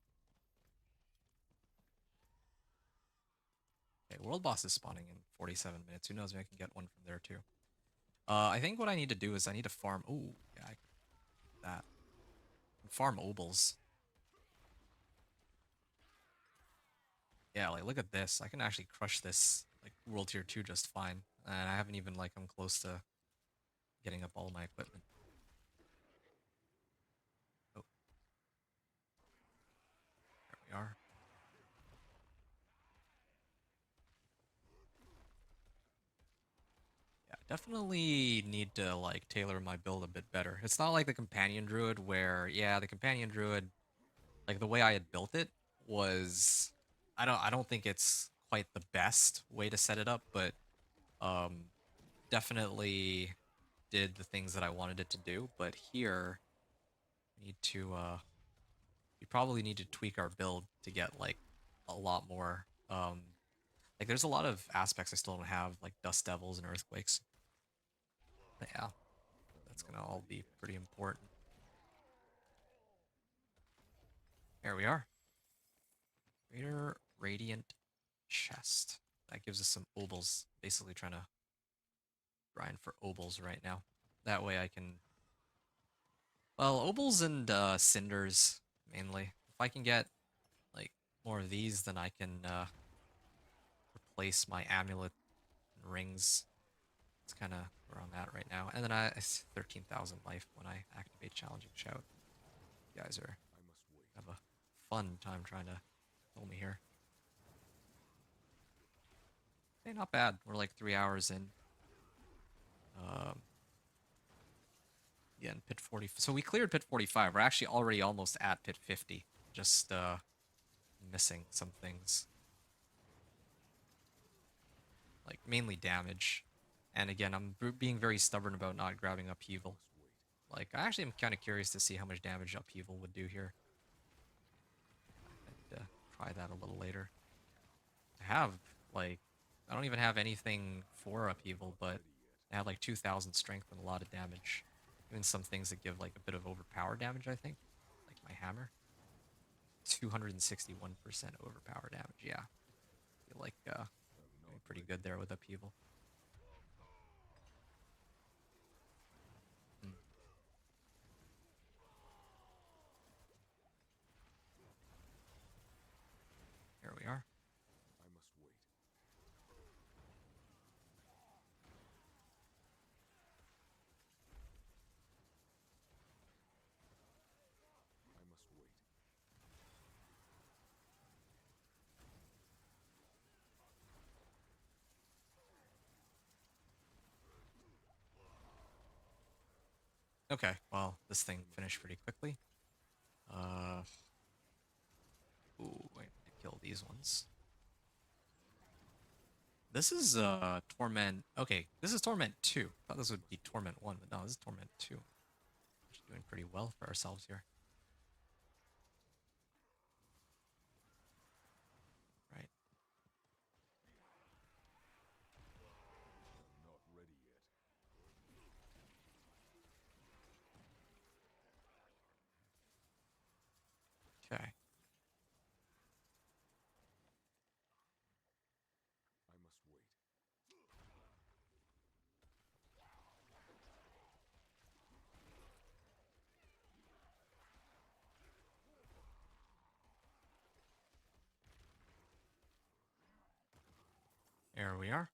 [SPEAKER 1] Okay, world boss is spawning in 47 minutes. Who knows? Maybe I can get one from there too. I think what I need to do is I need to farm. Oh, yeah, I can do that. Farm obols. Yeah, like look at this. I can actually crush this like world tier 2 just fine. And I haven't even like come close to getting up all my equipment. Oh, there we are. Yeah, definitely need to like tailor my build a bit better. It's not like the companion druid where yeah, the companion druid like the way I had built it was I don't think it's quite the best way to set it up, but um definitely did the things that I wanted it to do. But here we need to we probably need to tweak our build to get like a lot more like there's a lot of aspects I still don't have like dust devils and earthquakes. But yeah, that's gonna all be pretty important. There we are. Greater Radiant Chest. That gives us some obols. Basically trying to grind for obols right now. That way I can well, obols and cinders mainly. If I can get like more of these, then I can replace my amulet and rings. It's kind of where I'm at right now. And then it's 13,000 life when I activate Challenging Shout. You guys are
[SPEAKER 2] I must wait.
[SPEAKER 1] have a fun time trying to kill me here. Hey, not bad. We're like 3 hours in. Um, yeah, in pit 40. So we cleared pit 45. We're actually already almost at pit 50. Just missing some things. Like mainly damage. And again, I'm being very stubborn about not grabbing
[SPEAKER 2] I
[SPEAKER 1] upheaval.
[SPEAKER 2] must wait.
[SPEAKER 1] Like, I actually am kind of curious to see how much damage upheaval would do here. I need to try that a little later. I have, like, I don't even have anything for upheaval,
[SPEAKER 2] Not
[SPEAKER 1] but
[SPEAKER 2] ready yet.
[SPEAKER 1] I have like 2,000 strength and a lot of damage. Even some things that give like a bit of overpower damage, I think. Like my hammer. 261% overpower damage, yeah. I feel like
[SPEAKER 2] I'm
[SPEAKER 1] doing
[SPEAKER 2] not
[SPEAKER 1] pretty
[SPEAKER 2] ready
[SPEAKER 1] good there
[SPEAKER 2] yet.
[SPEAKER 1] with upheaval. Hmm. Okay, well, this thing finished pretty quickly. Uh, ooh, I need to kill these ones. This is Torment. Okay, this is Torment 2. Thought this would be Torment 1, but no, this is Torment 2. Actually doing pretty well for ourselves here. Right.
[SPEAKER 2] I'm not ready yet.
[SPEAKER 1] Okay.
[SPEAKER 2] I must wait.
[SPEAKER 1] There we are.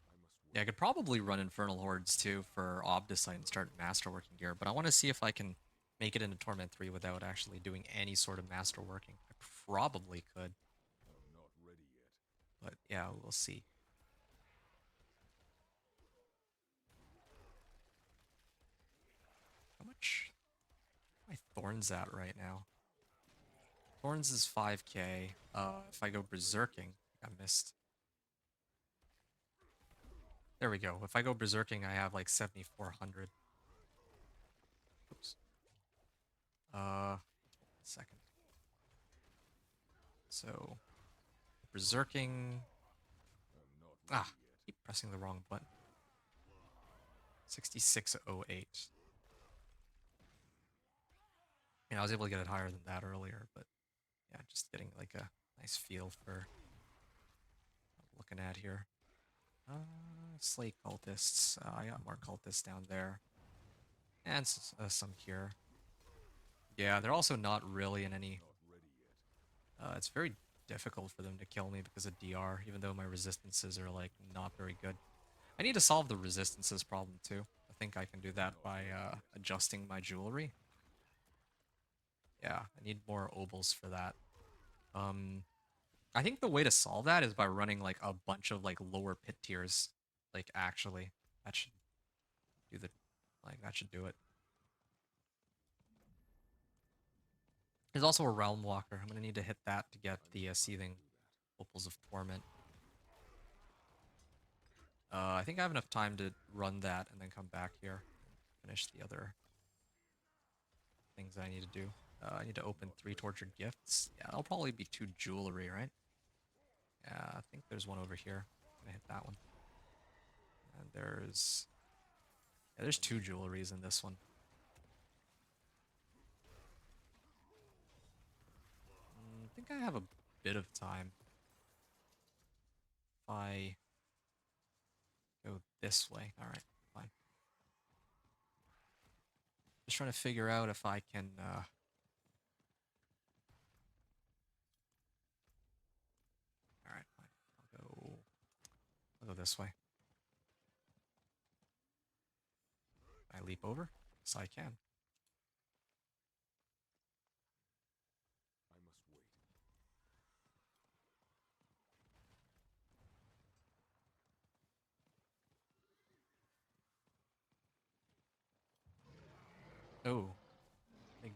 [SPEAKER 2] I must
[SPEAKER 1] Yeah, I
[SPEAKER 2] wait.
[SPEAKER 1] could probably run Infernal Hordes too for Obdicite and start masterworking gear, but I want to see if I can make it into Torment 3 without actually doing any sort of masterworking. I probably could,
[SPEAKER 2] I'm not ready yet.
[SPEAKER 1] but yeah, we'll see. How much are my Thorns at right now? Thorns is 5k. If I go Berserking, I missed. There we go. If I go Berserking, I have like 7,400. Oops. One second. So, Berserking.
[SPEAKER 2] I'm not ready
[SPEAKER 1] Ah,
[SPEAKER 2] yet.
[SPEAKER 1] keep pressing the wrong button. 6608. I was able to get it higher than that earlier, but yeah, just getting like a nice feel for what I'm looking at here. Slay cultists. I got more cultists down there. And some here. Yeah, they're also not really in any.
[SPEAKER 2] Not ready yet.
[SPEAKER 1] It's very difficult for them to kill me because of DR, even though my resistances are like not very good. I need to solve the resistances problem too. I think I can do that
[SPEAKER 2] Not
[SPEAKER 1] by
[SPEAKER 2] ready yet.
[SPEAKER 1] adjusting my jewelry. Yeah, I need more obols for that. Um, I think the way to solve that is by running like a bunch of like lower pit tiers. Like actually, that should do the that should do it. There's also a Realm Walker. I'm gonna need to hit that to get
[SPEAKER 2] I
[SPEAKER 1] the
[SPEAKER 2] know how to
[SPEAKER 1] Seething
[SPEAKER 2] do that.
[SPEAKER 1] Opals of Torment. I think I have enough time to run that and then come back here and finish the other things that I need to do. I need to open
[SPEAKER 2] Not
[SPEAKER 1] 3
[SPEAKER 2] ready
[SPEAKER 1] tortured
[SPEAKER 2] yet.
[SPEAKER 1] gifts. Yeah, that'll probably be 2 jewelry, right? Yeah, I think there's one over here. I'm gonna hit that one. And there's
[SPEAKER 2] I
[SPEAKER 1] 2
[SPEAKER 2] must wait.
[SPEAKER 1] jewelries in this one. I think I have a bit of time. If I go this way. Alright, fine. Just trying to figure out if I can alright, fine. I'll go this way. Can I leap over? Yes, I can.
[SPEAKER 2] I must wait.
[SPEAKER 1] Oh, big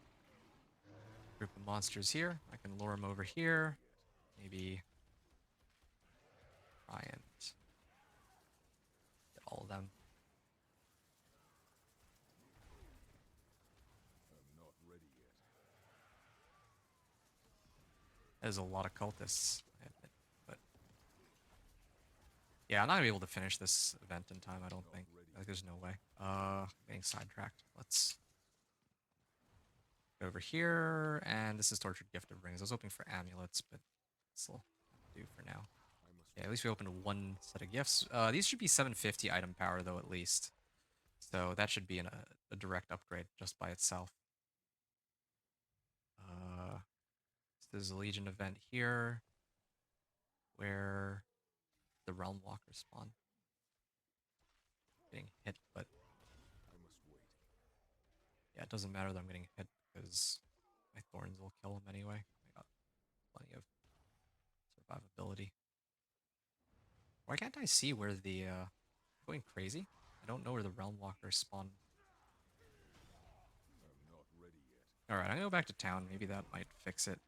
[SPEAKER 1] group of monsters here. I can lure them over here.
[SPEAKER 2] Yet.
[SPEAKER 1] Maybe try and get all of them.
[SPEAKER 2] I'm not ready yet.
[SPEAKER 1] There's a lot of cultists, I admit. But yeah, I'm not gonna be able to finish this event in time, I don't
[SPEAKER 2] Not
[SPEAKER 1] think.
[SPEAKER 2] ready
[SPEAKER 1] Like,
[SPEAKER 2] yet.
[SPEAKER 1] there's no way. Getting sidetracked. Let's go over here, and this is Tortured Gift of Rings. I was hoping for amulets, but this will do for now.
[SPEAKER 2] I must
[SPEAKER 1] Yeah, at
[SPEAKER 2] wait.
[SPEAKER 1] least we opened 1 set of gifts. These should be 750 item power, though, at least. So that should be a direct upgrade just by itself. Uh, so there's a Legion event here where the Realm Walkers spawn. Getting hit, but
[SPEAKER 2] I must wait.
[SPEAKER 1] yeah, it doesn't matter that I'm getting hit because my Thorns will kill him anyway. I got plenty of survivability. Why can't I see where the going crazy? I don't know where the Realm Walkers spawn.
[SPEAKER 2] I'm not ready yet.
[SPEAKER 1] Alright, I'm gonna go back to town. Maybe that might fix it.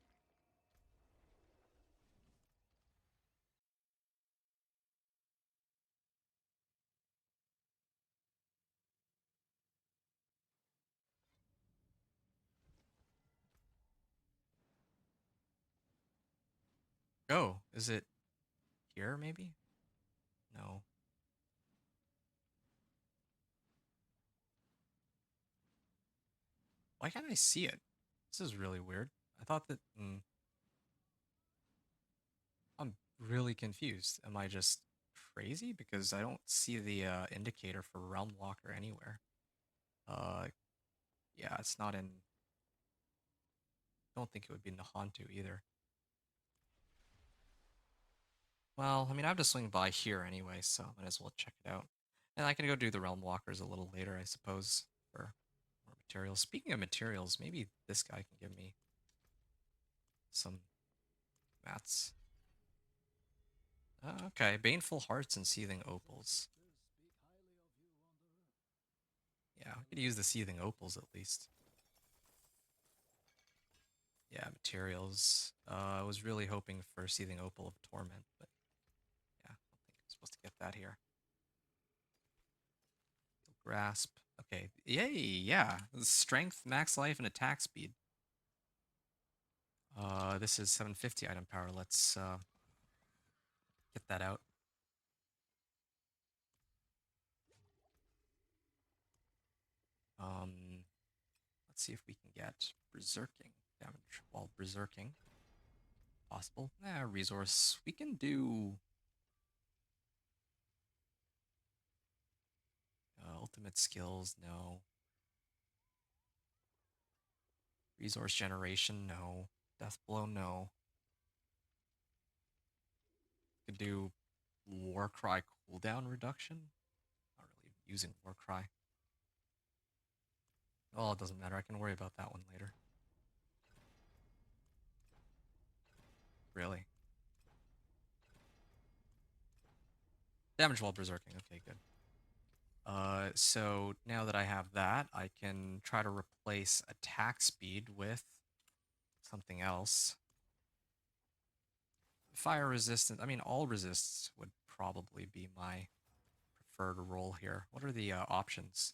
[SPEAKER 1] Oh, is it here maybe? No. Why can't I see it? This is really weird. I thought that... I'm really confused. Am I just crazy? Because I don't see the indicator for Realm Walker anywhere. Uh, yeah, it's not in... Don't think it would be in the Hantu either. Well, I mean, I have to swing by here anyway, so I might as well check it out. And I can go do the Realm Walkers a little later, I suppose, for more materials. Speaking of materials, maybe this guy can give me some mats. Okay, Baneful Hearts and Seething Opals. Yeah, we could use the Seething Opals at least. Yeah, materials. I was really hoping for Seething Opal of Torment, but yeah, I don't think I'm supposed to get that here. Grasp. Okay, yay, yeah. Strength, max life, and attack speed. This is 750 item power. Let's get that out. Let's see if we can get berserking damage while berserking. Possible. Resource. We can do ultimate skills. No. Resource generation. No. Death blow. No. Could do Warcry cooldown reduction. Not really using Warcry. Oh, it doesn't matter. I can worry about that one later. Really. Damage while berserking. Okay, good. So now that I have that, I can try to replace attack speed with something else. Fire resistance. I mean, all resists would probably be my preferred role here. What are the options?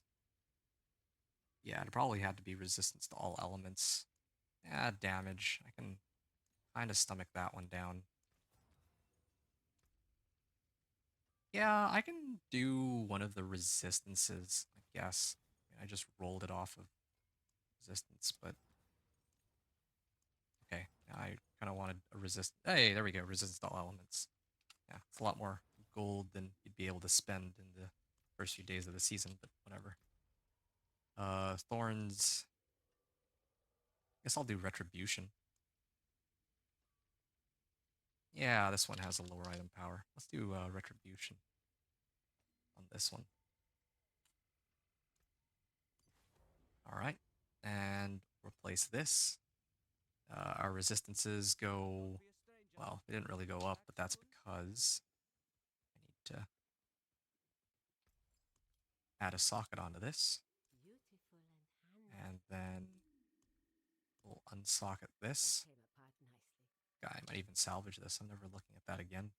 [SPEAKER 1] Yeah, it probably had to be resistance to all elements. Yeah, damage. I can kind of stomach that one down. Yeah, I can do one of the resistances, I guess. I just rolled it off of resistance, but okay. I kind of wanted a resist. Hey, there we go. Resistance to all elements. Yeah, it's a lot more gold than you'd be able to spend in the first few days of the season, but whatever. Thorns. Guess I'll do retribution. Yeah, this one has a lower item power. Let's do retribution on this one. All right, and replace this. Our resistances go, well, they didn't really go up, but that's because I need to add a socket onto this. And then we'll unsocket this. I might even salvage this. I'm never looking at that again.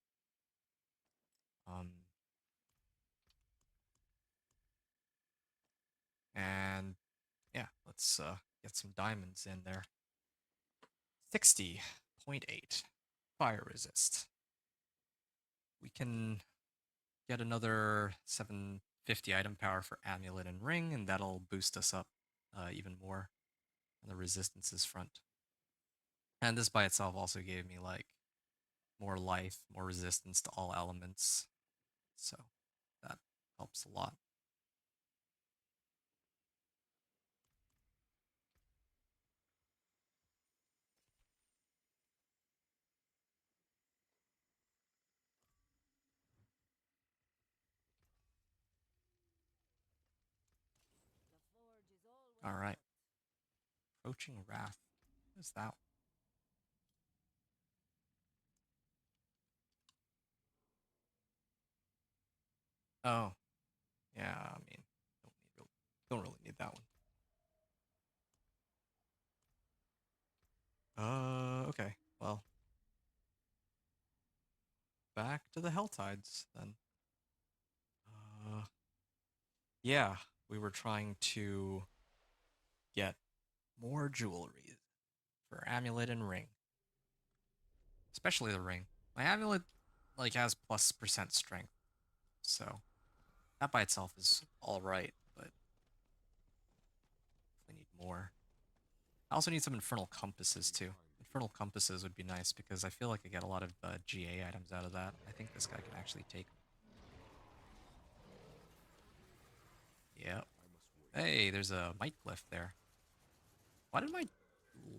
[SPEAKER 1] And yeah, let's get some diamonds in there. 60.8 fire resist. We can get another 750 item power for amulet and ring, and that'll boost us up even more on the resistances front. And this by itself also gave me like more life, more resistance to all elements. So that helps a lot. All right. Approaching Wrath. What is that? Oh, yeah. to the Hell Tides then. Uh, yeah, we were trying to get more jewelry for amulet and ring, especially the ring. My amulet like has plus percent strength, so that by itself is all right, but we need more. I also need some infernal compasses too. Infernal compasses would be nice because I feel like I get a lot of GA items out of that. I think this guy can actually take them. Yep. Hey, there's a might glyph there. Why did my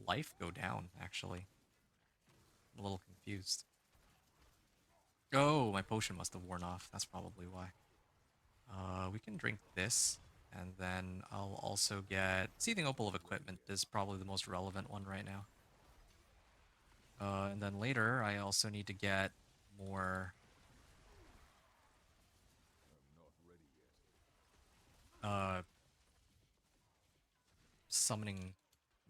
[SPEAKER 1] life go down, actually? I'm a little confused. Oh, my potion must have worn off. That's probably why. We can drink this, and then I'll also get... Seething Opal of Equipment is probably the most relevant one right now. And then later, I also need to get more... summoning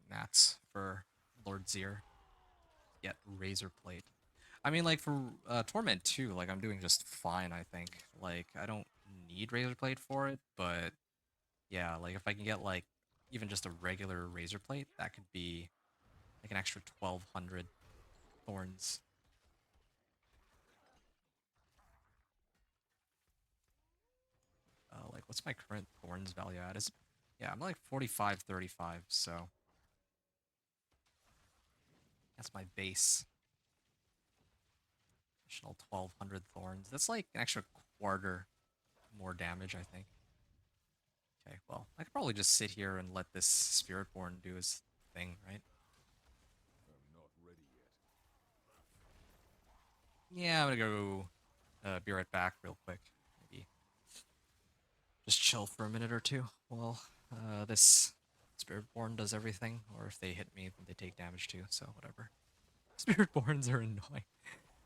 [SPEAKER 1] mats for Lord Zir. Get Razor Plate. I mean, like, for Torment 2, like, I'm doing just fine, I think. Like, I don't need Razor Plate for it, but yeah, like, if I can get, like, even just a regular Razor Plate, that could be, like, an extra 1,200 Thorns. Like, what's my current Thorns value at? Yeah, I'm like 45-35, so that's my base. Additional 1,200 Thorns. That's like an extra quarter more damage, I think. Okay, well, I could probably just sit here and let this Spiritborn do his thing, right? Yeah, I'm gonna go be right back real quick. Maybe just chill for a minute or two while this Spiritborn does everything, or if they hit me, then they take damage too, so whatever. Spiritborns are annoying.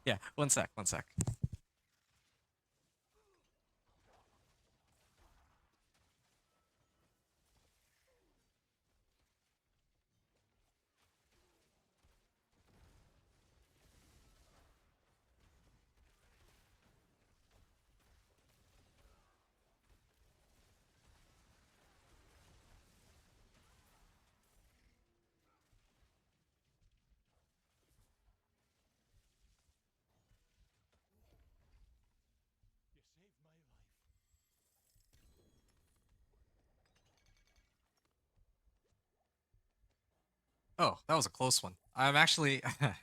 [SPEAKER 1] Yeah, one sec, one sec. Oh, that was a close one. I'm actually, I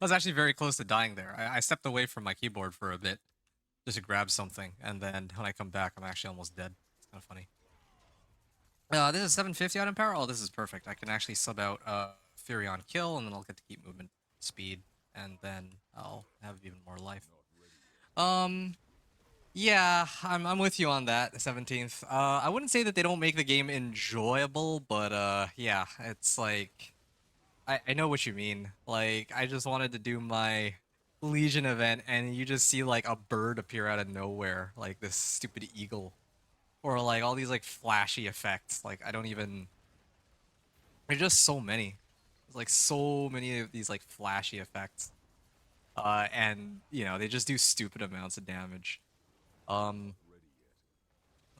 [SPEAKER 1] was actually very close to dying there. I stepped away from my keyboard for a bit just to grab something, and then when I come back, I'm actually almost dead. It's kind of funny. This is 750 item power. Oh, this is perfect. I can actually sub out Fury on kill, and then I'll get to keep movement speed, and then I'll have even more life. Um, yeah, I'm with you on that. 17th. I wouldn't say that they don't make the game enjoyable, but yeah, it's like I know what you mean. Like I just wanted to do my Legion event, and you just see like a bird appear out of nowhere, like this stupid eagle. Or like all these like flashy effects. Like I don't even there's just so many. There's like so many of these like flashy effects. And you know, they just do stupid amounts of damage. Um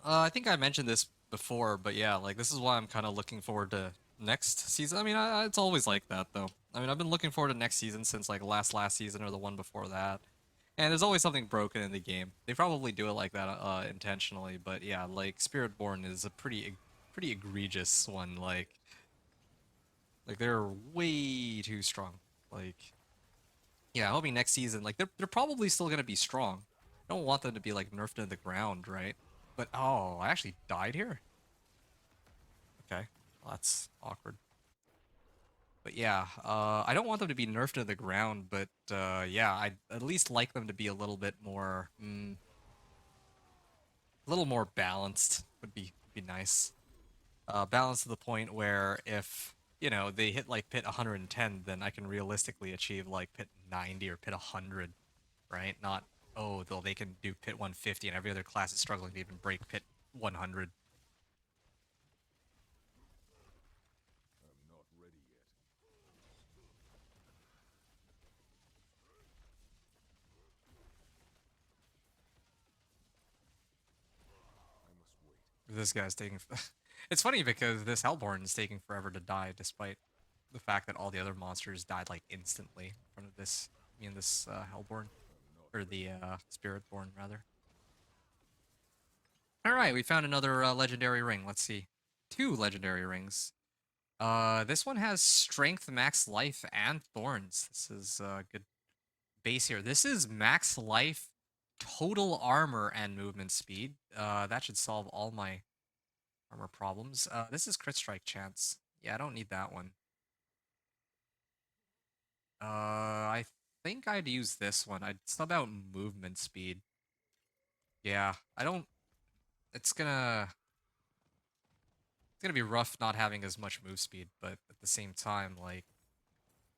[SPEAKER 1] I think I mentioned this before, but yeah, like this is why I'm kind of looking forward to next season. I mean, it's always like that though. I mean, I've been looking forward to next season since like last season or the one before that. And there's always something broken in the game. They probably do it like that intentionally, but yeah, like Spiritborn is a pretty egregious one. Like they're way too strong. Like yeah, hoping next season like they're probably still gonna be strong. I don't want them to be like nerfed into the ground, right? But oh, I actually died here. Okay, well, that's awkward. But yeah, I don't want them to be nerfed into the ground, but yeah, I'd at least like them to be a little bit more. A little more balanced would be nice. Balanced to the point where if you know they hit like pit 110, then I can realistically achieve like pit 90 or pit 100, right? Not oh, though they can do pit 150 and every other class is struggling to even break pit 100. This guy's taking. It's funny because this Hellborn is taking forever to die, despite the fact that all the other monsters died like instantly in front of this. Me and this Hellborn, or the Spiritborn rather. All right, we found another legendary ring. Let's see, two legendary rings. This one has strength, max life, and thorns. This is a good base here. This is max life, total armor, and movement speed. That should solve all my armor problems. This is crit strike chance. Yeah, I don't need that one. I think I'd use this one. I'd sub out movement speed. Yeah, I don't. It's gonna be rough not having as much move speed, but at the same time, like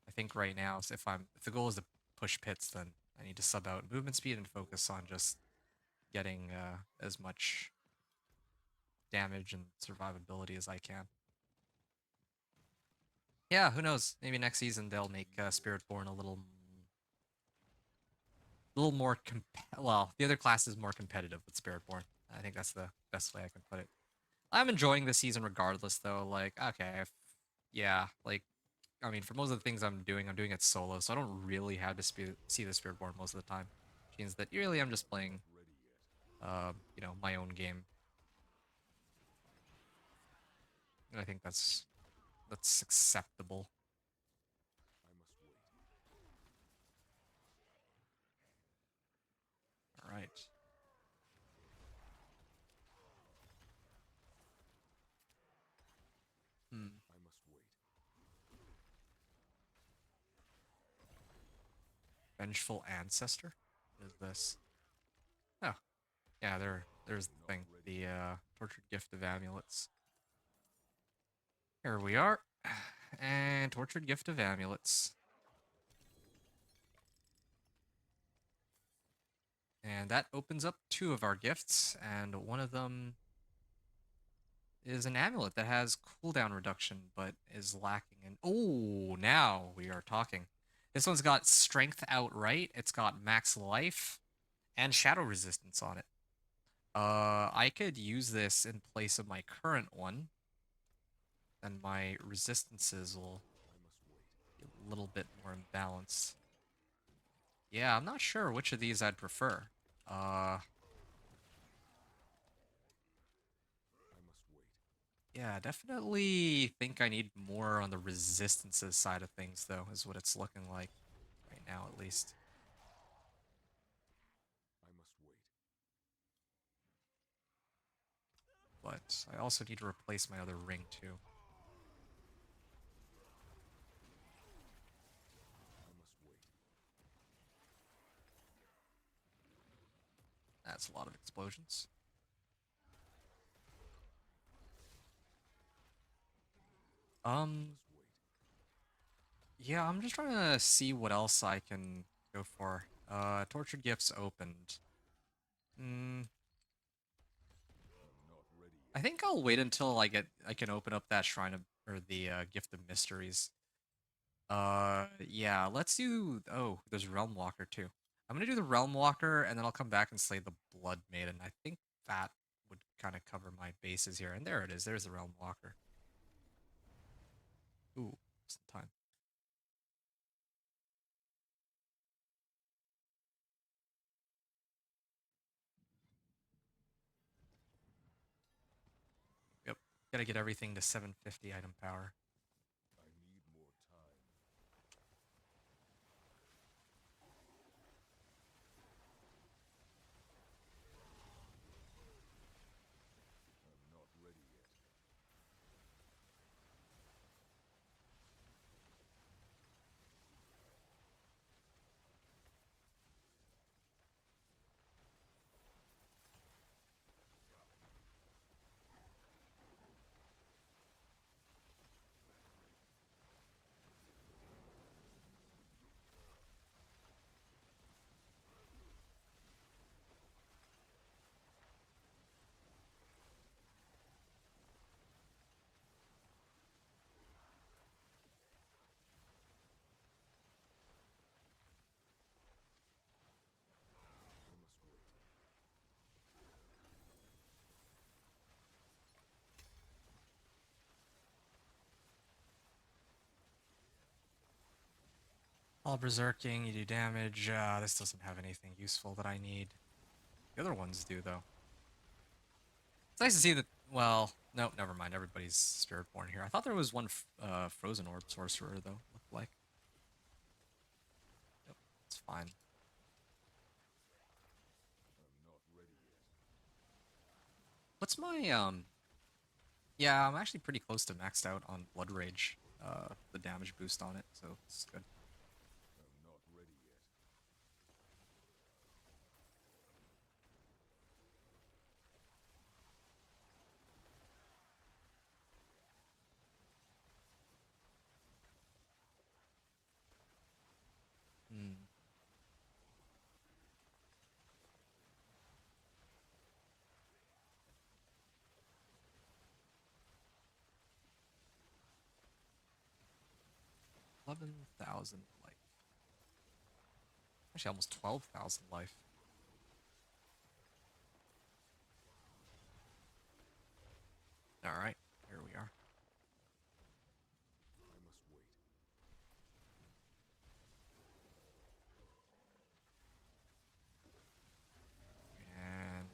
[SPEAKER 1] I think right now, if the goal is to push pits, then I need to sub out movement speed and focus on just getting as much damage and survivability as I can. Yeah, who knows? Maybe next season they'll make Spiritborn a little more well, the other class is more competitive with Spiritborn. I think that's the best way I can put it. I'm enjoying the season regardless, though. Like, okay, yeah, like, I mean, for most of the things I'm doing it solo, so I don't really have to see the Spiritborn most of the time. Which means that really I'm just playing, my own game. And I think that's acceptable.
[SPEAKER 2] I must wait.
[SPEAKER 1] All right. Hmm.
[SPEAKER 2] I must wait.
[SPEAKER 1] Vengeful Ancestor? What is this? Oh, yeah, there's the thing. The Tortured Gift of Amulets. Here we are. And Tortured Gift of Amulets. And that opens up two of our gifts, and one of them is an amulet that has cooldown reduction, but is lacking in. Oh, now we are talking. This one's got strength outright, it's got max life, and shadow resistance on it. I could use this in place of my current one, then my resistances will
[SPEAKER 2] I must wait.
[SPEAKER 1] be a little bit more imbalanced. Yeah, I'm not sure which of these I'd prefer. Uh,
[SPEAKER 2] I must wait.
[SPEAKER 1] yeah, definitely think I need more on the resistances side of things, though, is what it's looking like right now, at least.
[SPEAKER 2] I must wait.
[SPEAKER 1] But I also need to replace my other ring, too.
[SPEAKER 2] I must wait.
[SPEAKER 1] That's a lot of explosions.
[SPEAKER 2] I
[SPEAKER 1] Um,
[SPEAKER 2] must wait.
[SPEAKER 1] yeah, I'm just trying to see what else I can go for. Tortured Gifts opened. Hmm,
[SPEAKER 2] I'm not ready
[SPEAKER 1] I
[SPEAKER 2] yet.
[SPEAKER 1] think I'll wait until I can open up that Shrine of, or the Gift of Mysteries. Yeah, let's do. Oh, there's Realm Walker too. I'm gonna do the Realm Walker, and then I'll come back and slay the Blood Maiden. I think that would kind of cover my bases here. And there it is. There's the Realm Walker. Ooh, some time. Yep. Gotta get everything to 750 item power.
[SPEAKER 2] I need more time. I'm not ready yet.
[SPEAKER 1] While berserking, you do damage. This doesn't have anything useful that I need. The other ones do, though. It's nice to see that. Well, no, never mind. Everybody's Spiritborn here. I thought there was one Frozen Orb Sorcerer, though, looked like. Yep, it's fine.
[SPEAKER 2] I'm not ready yet.
[SPEAKER 1] What's my. Yeah, I'm actually pretty close to maxed out on Blood Rage. The damage boost on it, so it's good.
[SPEAKER 2] I'm not ready yet.
[SPEAKER 1] 11,000 life. Actually, almost 12,000 life. Alright, here we are.
[SPEAKER 2] I must wait.
[SPEAKER 1] And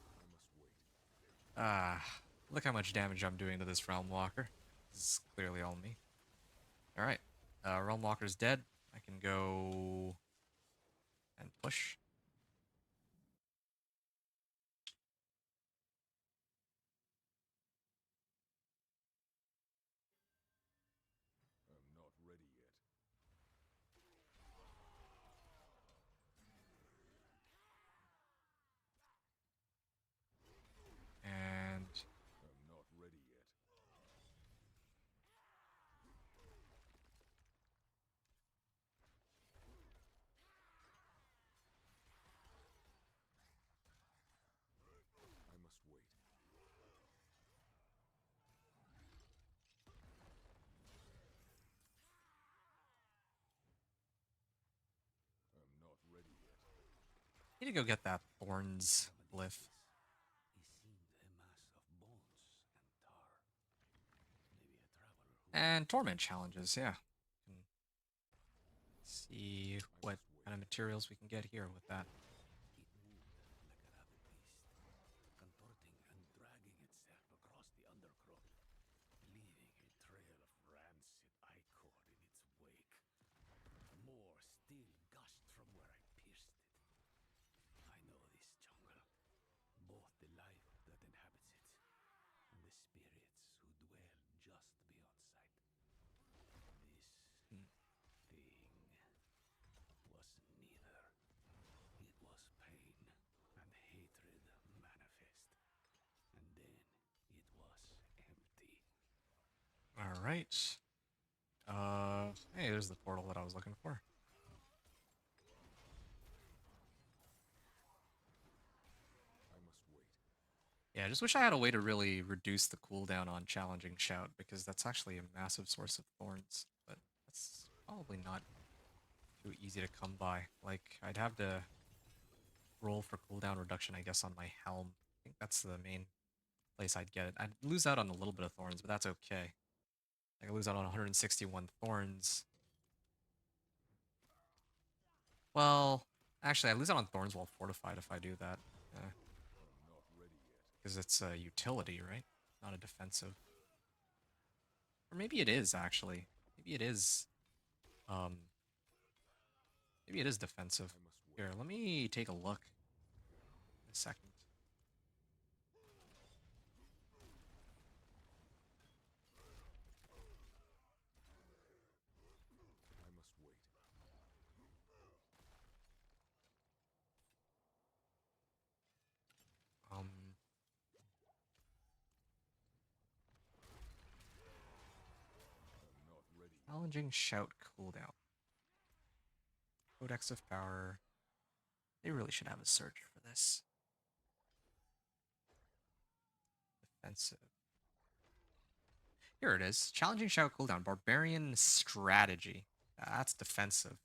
[SPEAKER 2] I must wait.
[SPEAKER 1] look how much damage I'm doing to this Realm Walker. This is clearly all me. Alright, Realm Walker's dead. I can go and push.
[SPEAKER 2] I'm not ready yet.
[SPEAKER 1] And
[SPEAKER 2] I'm not ready yet. I must wait. I'm not ready yet.
[SPEAKER 1] need to go get that Thorns glyph.
[SPEAKER 3] He seemed a mass of bones and tar. Maybe a traveler who
[SPEAKER 1] And Torment challenges, yeah. Can see
[SPEAKER 2] I
[SPEAKER 1] what
[SPEAKER 2] must wait.
[SPEAKER 1] kind of materials we can get here with that.
[SPEAKER 3] it moved like a rabid beast, contorting and dragging itself across the undergrowth, leaving a trail of rancid ichor in its wake. More still gushed from where I pierced it. I know this jungle, both the life that inhabits it and the spirits who dwell just beyond sight. This
[SPEAKER 1] Hmm.
[SPEAKER 3] thing was neither. It was pain and hatred manifest. And then it was empty.
[SPEAKER 1] Alright. Hey, there's the portal that I was looking for.
[SPEAKER 2] I must wait.
[SPEAKER 1] Yeah, I just wish I had a way to really reduce the cooldown on Challenging Shout, because that's actually a massive source of thorns, but that's probably not too easy to come by. Like, I'd have to roll for cooldown reduction, I guess, on my helm. I think that's the main place I'd get it. I'd lose out on a little bit of thorns, but that's okay. I could lose out on 161 thorns. Well, actually, I lose out on thorns while fortified if I do that.
[SPEAKER 2] I'm not ready yet.
[SPEAKER 1] Because it's a utility, right? Not a defensive. Or maybe it is, actually. Maybe it is, um... maybe it is defensive.
[SPEAKER 2] I must wait.
[SPEAKER 1] Here, let me take a look. In a second.
[SPEAKER 2] I must wait.
[SPEAKER 1] Um...
[SPEAKER 2] I'm not ready yet.
[SPEAKER 1] Challenging Shout cooldown. Codex of Power. They really should have a search for this. Defensive. Here it is. Challenging Shout cooldown. Barbarian Strategy. That's defensive.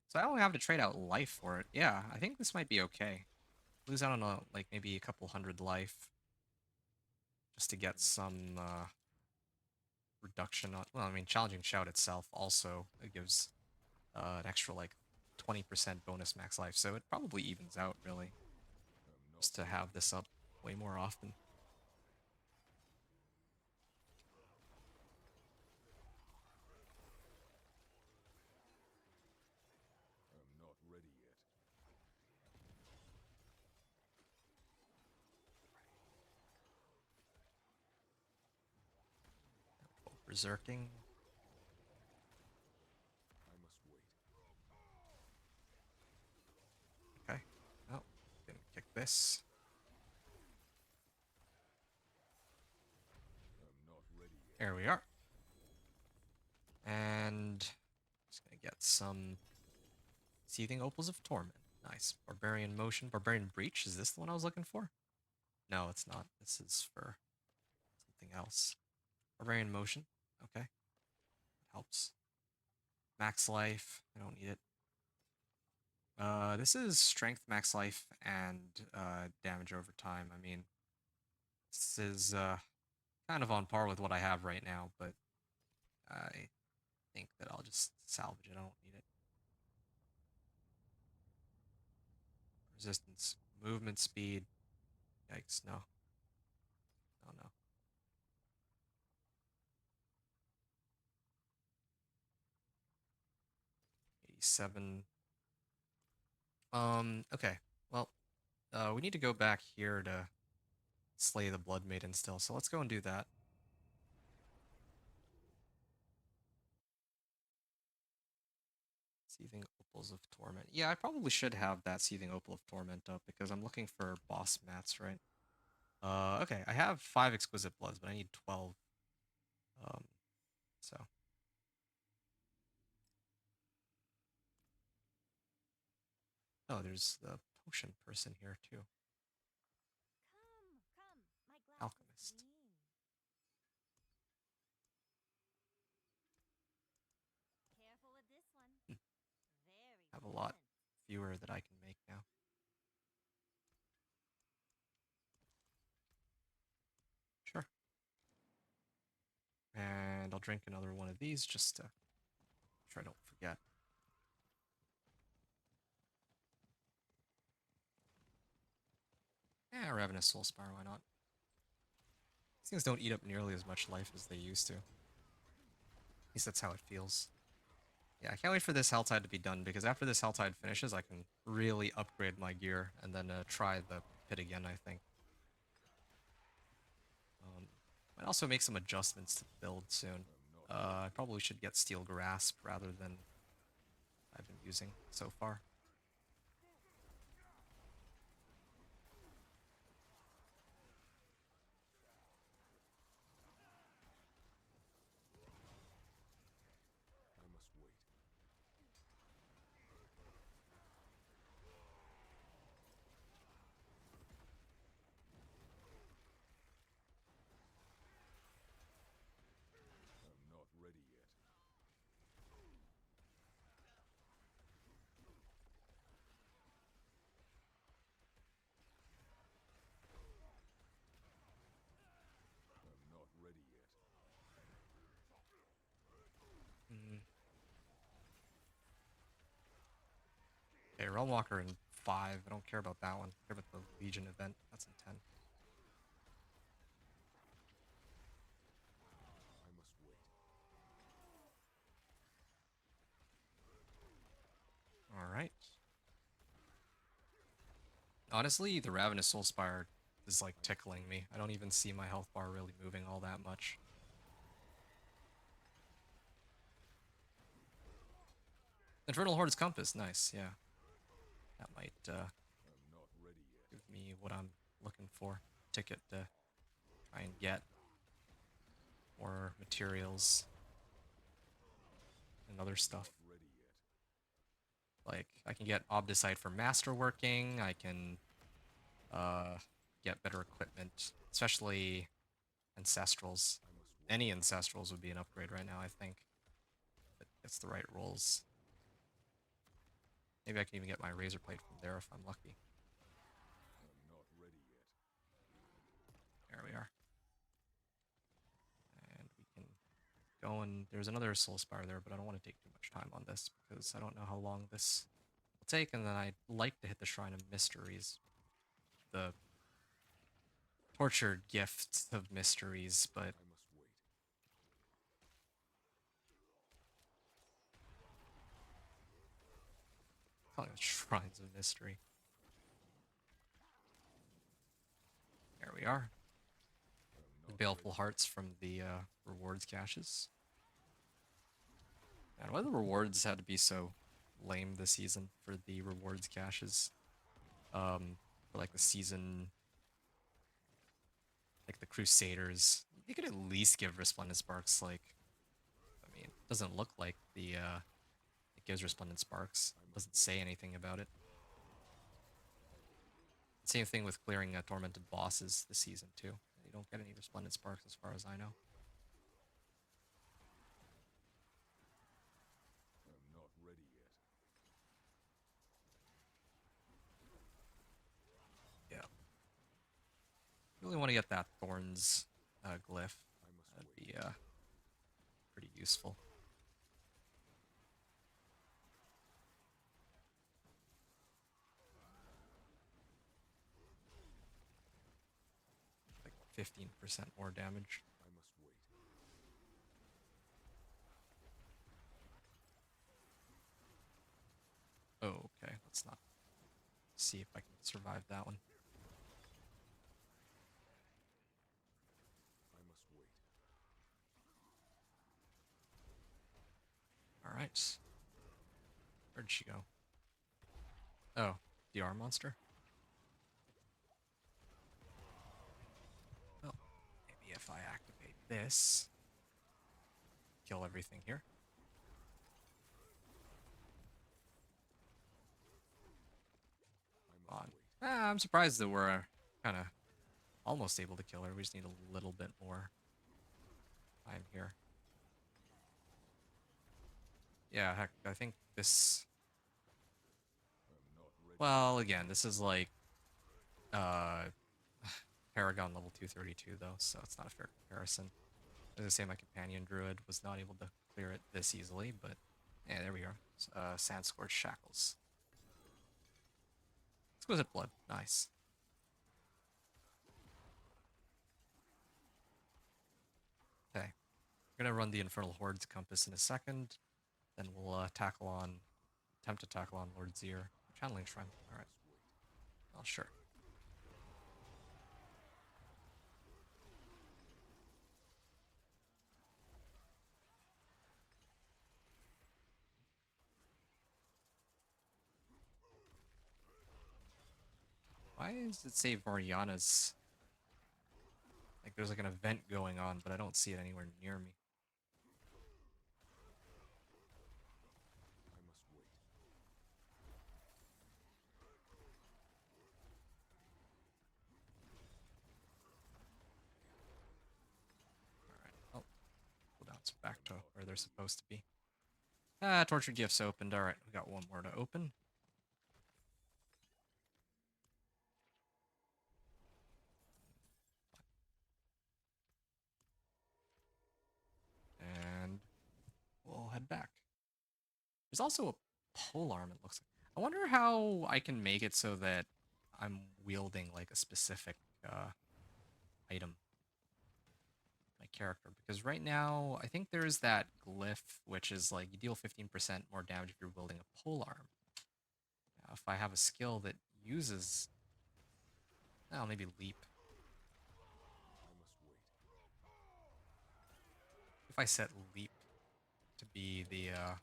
[SPEAKER 1] So I only have to trade out life for it. Yeah, I think this might be okay. Lose out on like maybe a couple hundred life. Just to get some reduction on. Well, I mean, challenging shout itself also it gives an extra like 20% bonus max life, so it probably evens out really, just to have this up way more often.
[SPEAKER 2] I'm not ready yet.
[SPEAKER 1] Berserking.
[SPEAKER 2] I must wait.
[SPEAKER 1] Okay. Oh, gonna kick this.
[SPEAKER 2] I'm not ready yet.
[SPEAKER 1] There we are. And just gonna get some Seething Opals of Torment. Nice. Barbarian Motion. Barbarian Breach. Is this the one I was looking for? No, it's not. This is for something else. Barbarian Motion. Okay. Helps. Max Life. I don't need it. This is Strength, Max Life, and damage over time. I mean, this is kind of on par with what I have right now, but I think that I'll just salvage it. I don't need it. Resistance. Movement speed. Yikes, no. Oh no. 87. Okay. Well, we need to go back here to slay the Blood Maiden still, so let's go and do that. Seething Opals of Torment. Yeah, I probably should have that Seething Opal of Torment up because I'm looking for boss mats, right? Okay, I have 5 Exquisite Bloods, but I need 12. Um, so. Oh, there's the potion person here too.
[SPEAKER 4] Come, come, my glass
[SPEAKER 1] Alchemist.
[SPEAKER 4] is clean. Careful with this one.
[SPEAKER 1] Hmm.
[SPEAKER 4] Very
[SPEAKER 1] I have a lot
[SPEAKER 4] potent.
[SPEAKER 1] fewer that I can make now. Sure. And I'll drink another one of these just to make sure I don't forget. Yeah, Ravenous Soul Spire, why not? These things don't eat up nearly as much life as they used to. At least that's how it feels. Yeah, I can't wait for this Helltide to be done, because after this Helltide finishes, I can really upgrade my gear, and then try the pit again, I think. Might also make some adjustments to the build soon. I probably should get Steel Grasp rather than I've been using so far.
[SPEAKER 2] I must wait. I'm not ready yet. I'm not ready yet.
[SPEAKER 1] Mm. Okay, Realm Walker in 5. I don't care about that one. I care about the Legion event. That's in 10.
[SPEAKER 2] I must wait.
[SPEAKER 1] Alright. Honestly, the Ravenous Soul Spire is like tickling me. I don't even see my health bar really moving all that much. Infernal Horde's Compass, nice, yeah. That might
[SPEAKER 2] I'm not ready yet.
[SPEAKER 1] give me what I'm looking for. Ticket to try and get more materials and other stuff.
[SPEAKER 2] Not ready yet.
[SPEAKER 1] Like, I can get Obdicite for masterworking, I can get better equipment, especially Ancestrals.
[SPEAKER 2] I must wait.
[SPEAKER 1] Any Ancestrals would be an upgrade right now, I think. If it gets the right rolls. Maybe I can even get my Razor Plate from there if I'm lucky.
[SPEAKER 2] I'm not ready yet.
[SPEAKER 1] There we are. And we can going. There's another Soul Spire there, but I don't want to take too much time on this because I don't know how long this will take. And then I'd like to hit the Shrine of Mysteries, the tortured gift of mysteries, but
[SPEAKER 2] I must wait.
[SPEAKER 1] calling it Shrines of Mystery. There we are.
[SPEAKER 2] I'm
[SPEAKER 1] The
[SPEAKER 2] not
[SPEAKER 1] Baleful
[SPEAKER 2] ready.
[SPEAKER 1] Hearts from the rewards caches. And why the rewards had to be so lame this season for the rewards caches. For like the season, like the Crusaders, you could at least give Resplendent Sparks. Like, I mean, it doesn't look like the it gives Resplendent Sparks. It doesn't say anything about it. Same thing with clearing tormented bosses this season too. You don't get any Resplendent Sparks as far as I know.
[SPEAKER 2] I'm not ready yet.
[SPEAKER 1] Yeah. Really want to get that Thorns glyph.
[SPEAKER 2] I must
[SPEAKER 1] That'd
[SPEAKER 2] wait.
[SPEAKER 1] be pretty useful. Like 15% more damage.
[SPEAKER 2] I must wait.
[SPEAKER 1] Oh, okay. Let's not see if I can survive that one.
[SPEAKER 2] I must wait.
[SPEAKER 1] All right. Where'd she go? Oh, the R monster. Well, maybe if I activate this, kill everything here.
[SPEAKER 2] I must
[SPEAKER 1] On.
[SPEAKER 2] wait.
[SPEAKER 1] I'm surprised that we're kind of almost able to kill her. We just need a little bit more time here. Yeah, heck, I think this.
[SPEAKER 2] I'm not ready.
[SPEAKER 1] Well, again, this is like uh Paragon level 232 though, so it's not a fair comparison. As I say, my companion druid was not able to clear it this easily, but yeah, there we are. Sand Scourge Shackles. Exquisite Blood, nice. Okay, we're gonna run the Infernal Horde's Compass in a second, then we'll attempt to tackle on Lord Zir. Channeling Shrine, alright.
[SPEAKER 2] Must wait.
[SPEAKER 1] Oh, sure. Why does it say Mariana's? Like there's like an event going on, but I don't see it anywhere near me.
[SPEAKER 2] I must wait.
[SPEAKER 1] Alright, well, cooldowns back to where they're supposed to be. Ah, Tortured Gifts opened. Alright, we got one more to open. And we'll head back. There's also a pole arm, it looks like. I wonder how I can make it so that I'm wielding like a specific item, my character. Because right now, I think there's that glyph, which is like you deal 15% more damage if you're wielding a pole arm. Now, if I have a skill that uses, oh, maybe leap.
[SPEAKER 2] I must wait.
[SPEAKER 1] If I set leap to be the
[SPEAKER 2] I'm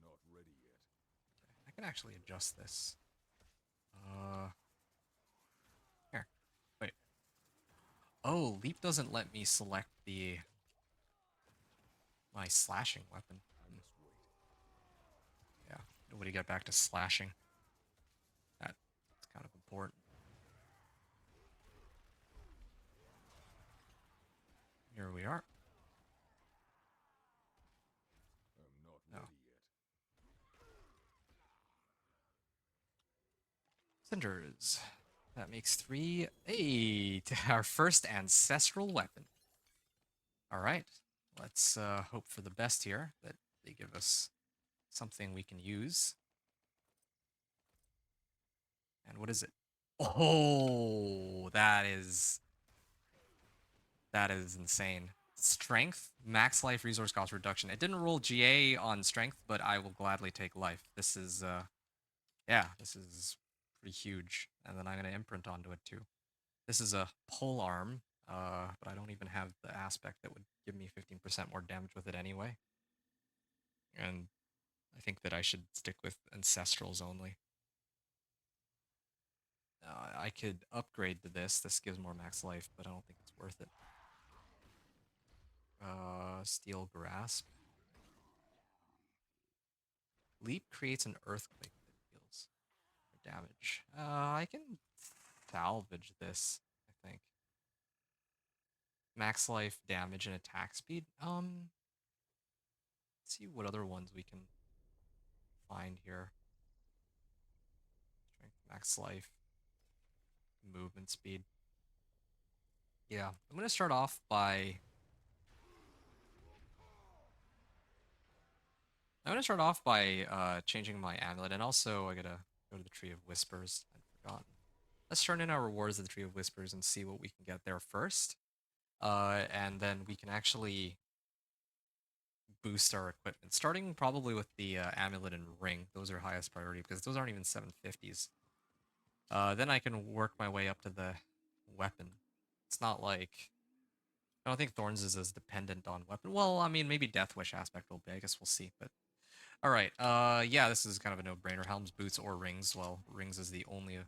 [SPEAKER 2] not ready yet.
[SPEAKER 1] I can actually adjust this. Here. Wait. Oh, leap doesn't let me select the my slashing weapon.
[SPEAKER 2] I must wait.
[SPEAKER 1] Yeah. Nobody get back to slashing. That's kind of important. Here we are.
[SPEAKER 2] I'm not
[SPEAKER 1] No.
[SPEAKER 2] ready yet.
[SPEAKER 1] Cinders. That makes 3. Hey, to our first ancestral weapon. All right, let's hope for the best here, that they give us something we can use. And what is it? Oh, that is insane. Strength, max life resource cost reduction. It didn't roll GA on strength, but I will gladly take life. This is yeah, this is pretty huge. And then I'm gonna imprint onto it too. This is a pole arm, but I don't even have the aspect that would give me 15% more damage with it anyway. And I think that I should stick with ancestrals only. I could upgrade to this. This gives more max life, but I don't think it's worth it. Steel grasp. Leap creates an earthquake that deals damage. I can salvage this, I think. Max life, damage, and attack speed. Let's see what other ones we can find here. Strength, max life, movement speed. Yeah, I'm gonna start off by changing my amulet, and also I gotta go to the Tree of Whispers. I'd forgotten. Let's turn in our rewards of the Tree of Whispers and see what we can get there first. And then we can actually boost our equipment, starting probably with the amulet and ring. Those are highest priority because those aren't even 750s. Then I can work my way up to the weapon. It's not like I don't think Thorns is as dependent on weapon. Well, I mean, maybe Death Wish aspect will be. I guess we'll see. But all right. Yeah, this is kind of a no-brainer. Helms, boots, or rings. Well, rings is the only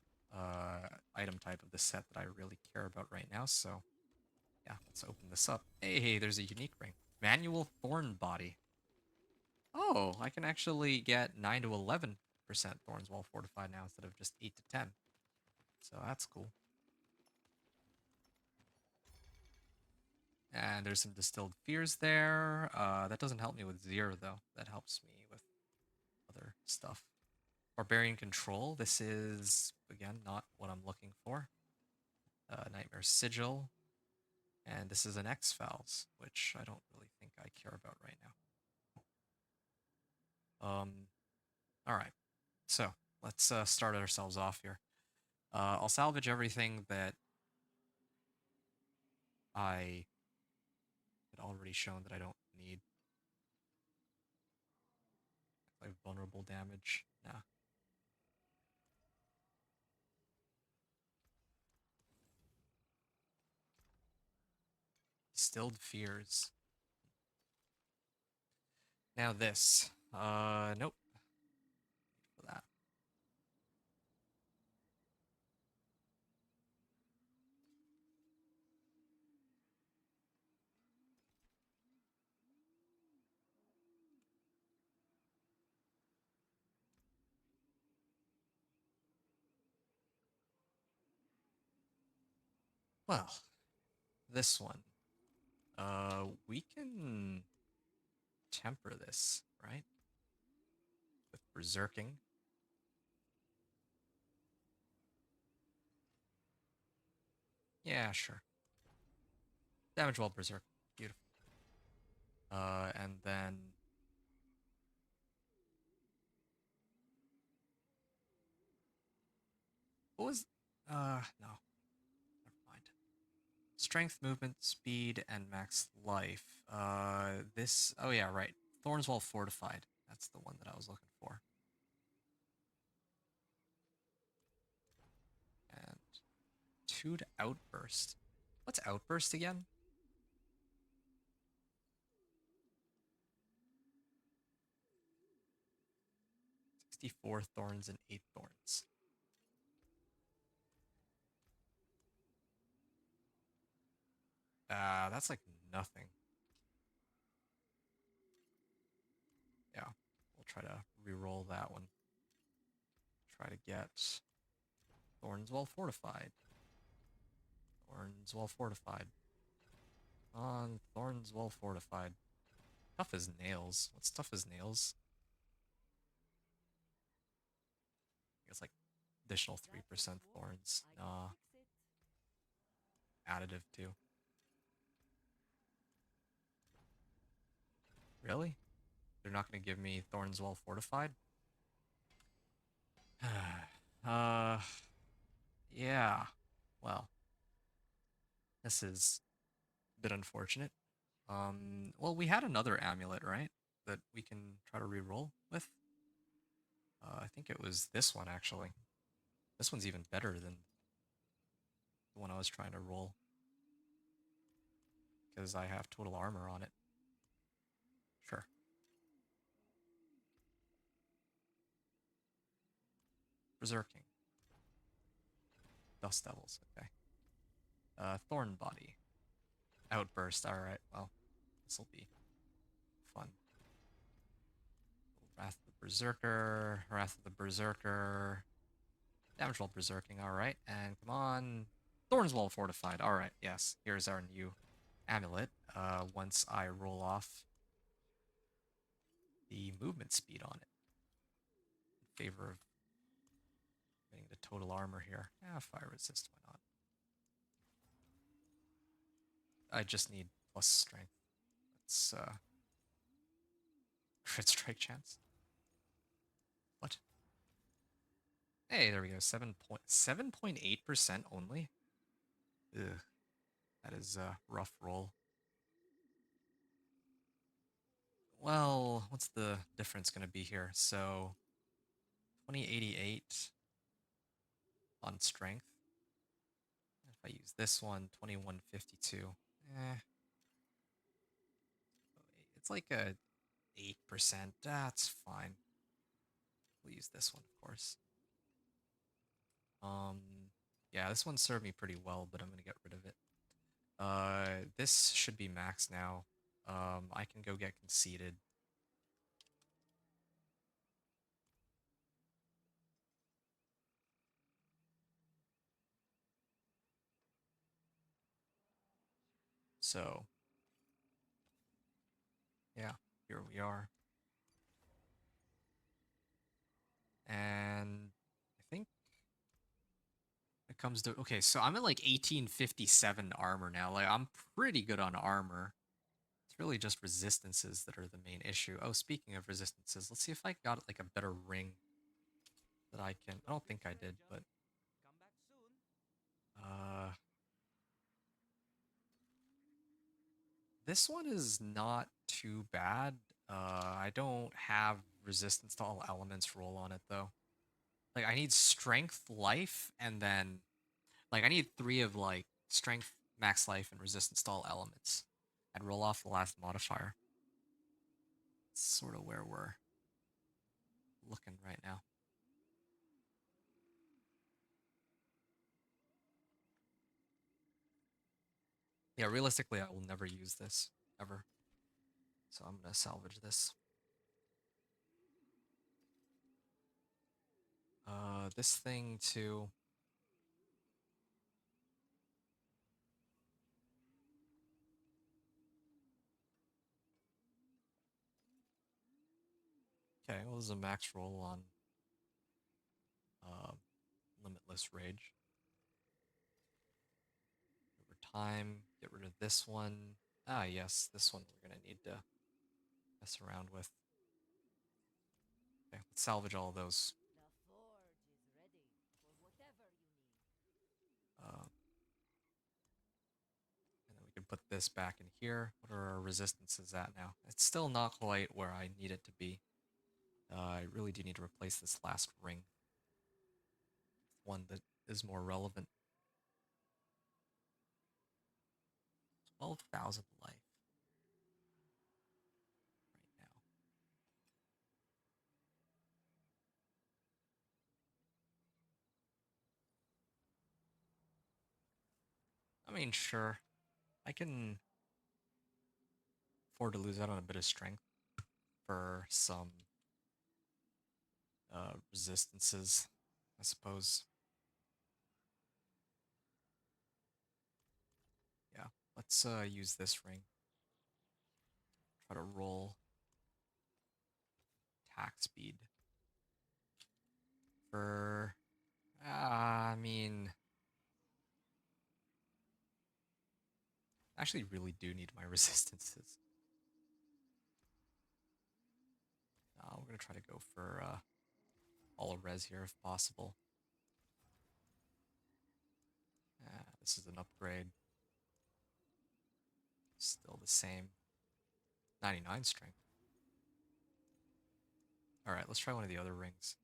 [SPEAKER 1] item type of the set that I really care about right now. So yeah, let's open this up. Hey, there's a unique ring. Manual Thorn Body. Oh, I can actually get 9 to 11% Thorns while fortified now instead of just 8 to 10. So that's cool. And there's some Distilled Fears there. That doesn't help me with Zero, though. That helps me with other stuff. Barbarian Control. This is, again, not what I'm looking for. Nightmare Sigil. And this is an X-Files, which I don't really think I care about right now. All right. So let's start ourselves off here. I'll salvage everything that I had already shown that I don't need. Like vulnerable damage. Nah. Distilled Fears. Now this. Nope. For that. Well, this one. We can temper this, right? With berserking. Yeah, sure. Damage while berserk. Beautiful. And then what was no. Never mind. Strength, movement, speed, and max life. This oh yeah, right. Thorns while fortified. That's the one that I was looking for. And 2 to outburst. What's outburst again? 64 thorns and 8 thorns. That's like nothing. Yeah, we'll try to re-roll that one. Try to get thorns well fortified. Thorns well fortified. On thorns well fortified. Tough as nails. What's tough as nails? I guess like additional 3% thorns. Nah, additive too. Really? They're not going to give me thorns well fortified? uh, yeah. Well, this is a bit unfortunate. Well, we had another amulet, right? That we can try to reroll with. I think it was this one, actually. This one's even better than the one I was trying to roll. Because I have total armor on it. Sure. Berserking. Dust Devils, okay. Thorn Body. Outburst, alright, well, this'll be fun. Wrath of the Berserker, Wrath of the Berserker. Damage while berserking, alright. And come on. Thorns well fortified, alright, yes. Here's our new amulet. Once I roll off the movement speed on it. In favor of getting the total armor here. Fire resist, why not? I just need plus strength. That's crit strike chance. What? Hey, there we go. 7.8% only. Ugh, that is a rough roll. Well, what's the difference going to be here? So 2088 on strength. If I use this one, 2152. It's like a 8%. That's fine. We'll use this one, of course. Yeah, this one served me pretty well, but I'm gonna get rid of it. This should be max now. I can go get conceited. So, yeah, here we are. And I think it comes to, okay, so I'm at like 1857 armor now. Like, I'm pretty good on armor. It's really just resistances that are the main issue. Oh, speaking of resistances, let's see if I got like a better ring that I can, I don't think I did, but this one is not too bad. I don't have resistance to all elements roll on it though. Like I need strength, life, and then like I need 3 of like strength, max life, and resistance to all elements. I'd roll off the last modifier. It's sort of where we're looking right now. Yeah, realistically, I will never use this ever. So I'm gonna salvage this. This thing too. Okay, well, this is a max roll on uh, Limitless Rage. Over time, get rid of this one. Ah, yes, this one we're gonna need to mess around with. Okay, let's salvage all of those.
[SPEAKER 4] The forge is ready for whatever you need.
[SPEAKER 1] And then we can put this back in here. What are our resistances at now? It's still not quite where I need it to be. I really do need to replace this last ring. One that is more relevant. 12,000 life right now. I mean, sure. I can afford to lose out on a bit of strength for some resistances, I suppose. Yeah, let's use this ring. Try to roll attack speed for actually really do need my resistances. We're gonna try to go for all res here if possible. This is an upgrade. Still the same. 99 strength. Alright, let's try one of the other rings.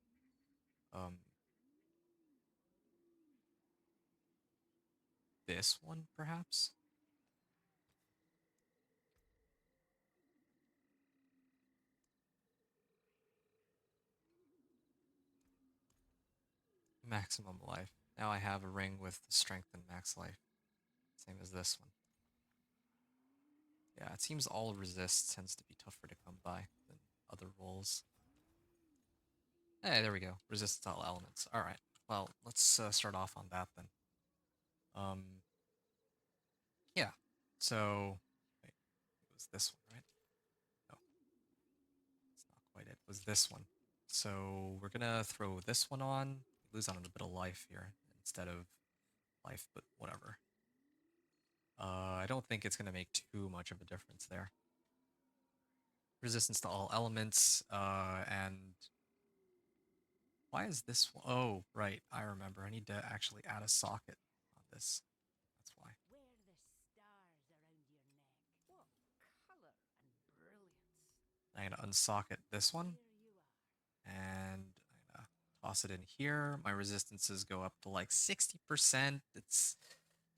[SPEAKER 1] This one, perhaps? Maximum life. Now I have a ring with strength and max life. Same as this one. Yeah, it seems all resist tends to be tougher to come by than other rolls. Hey, there we go. Resist to all elements. Alright, well, let's start off on that then. Yeah, so... Wait, it was this one, right? No, it's not quite it. It was this one. So we're gonna throw this one on. Lose on a bit of life here instead of life, but whatever. I don't think it's gonna make too much of a difference there. Resistance to all elements, and why is this one? Oh, right, I remember. I need to actually add a socket on this. That's why.
[SPEAKER 4] Wear the stars around your neck. What color and brilliance.
[SPEAKER 1] I'm gonna unsocket this one,
[SPEAKER 4] Here you are.
[SPEAKER 1] and I'm gonna toss it in here. My resistances go up to like 60%. It's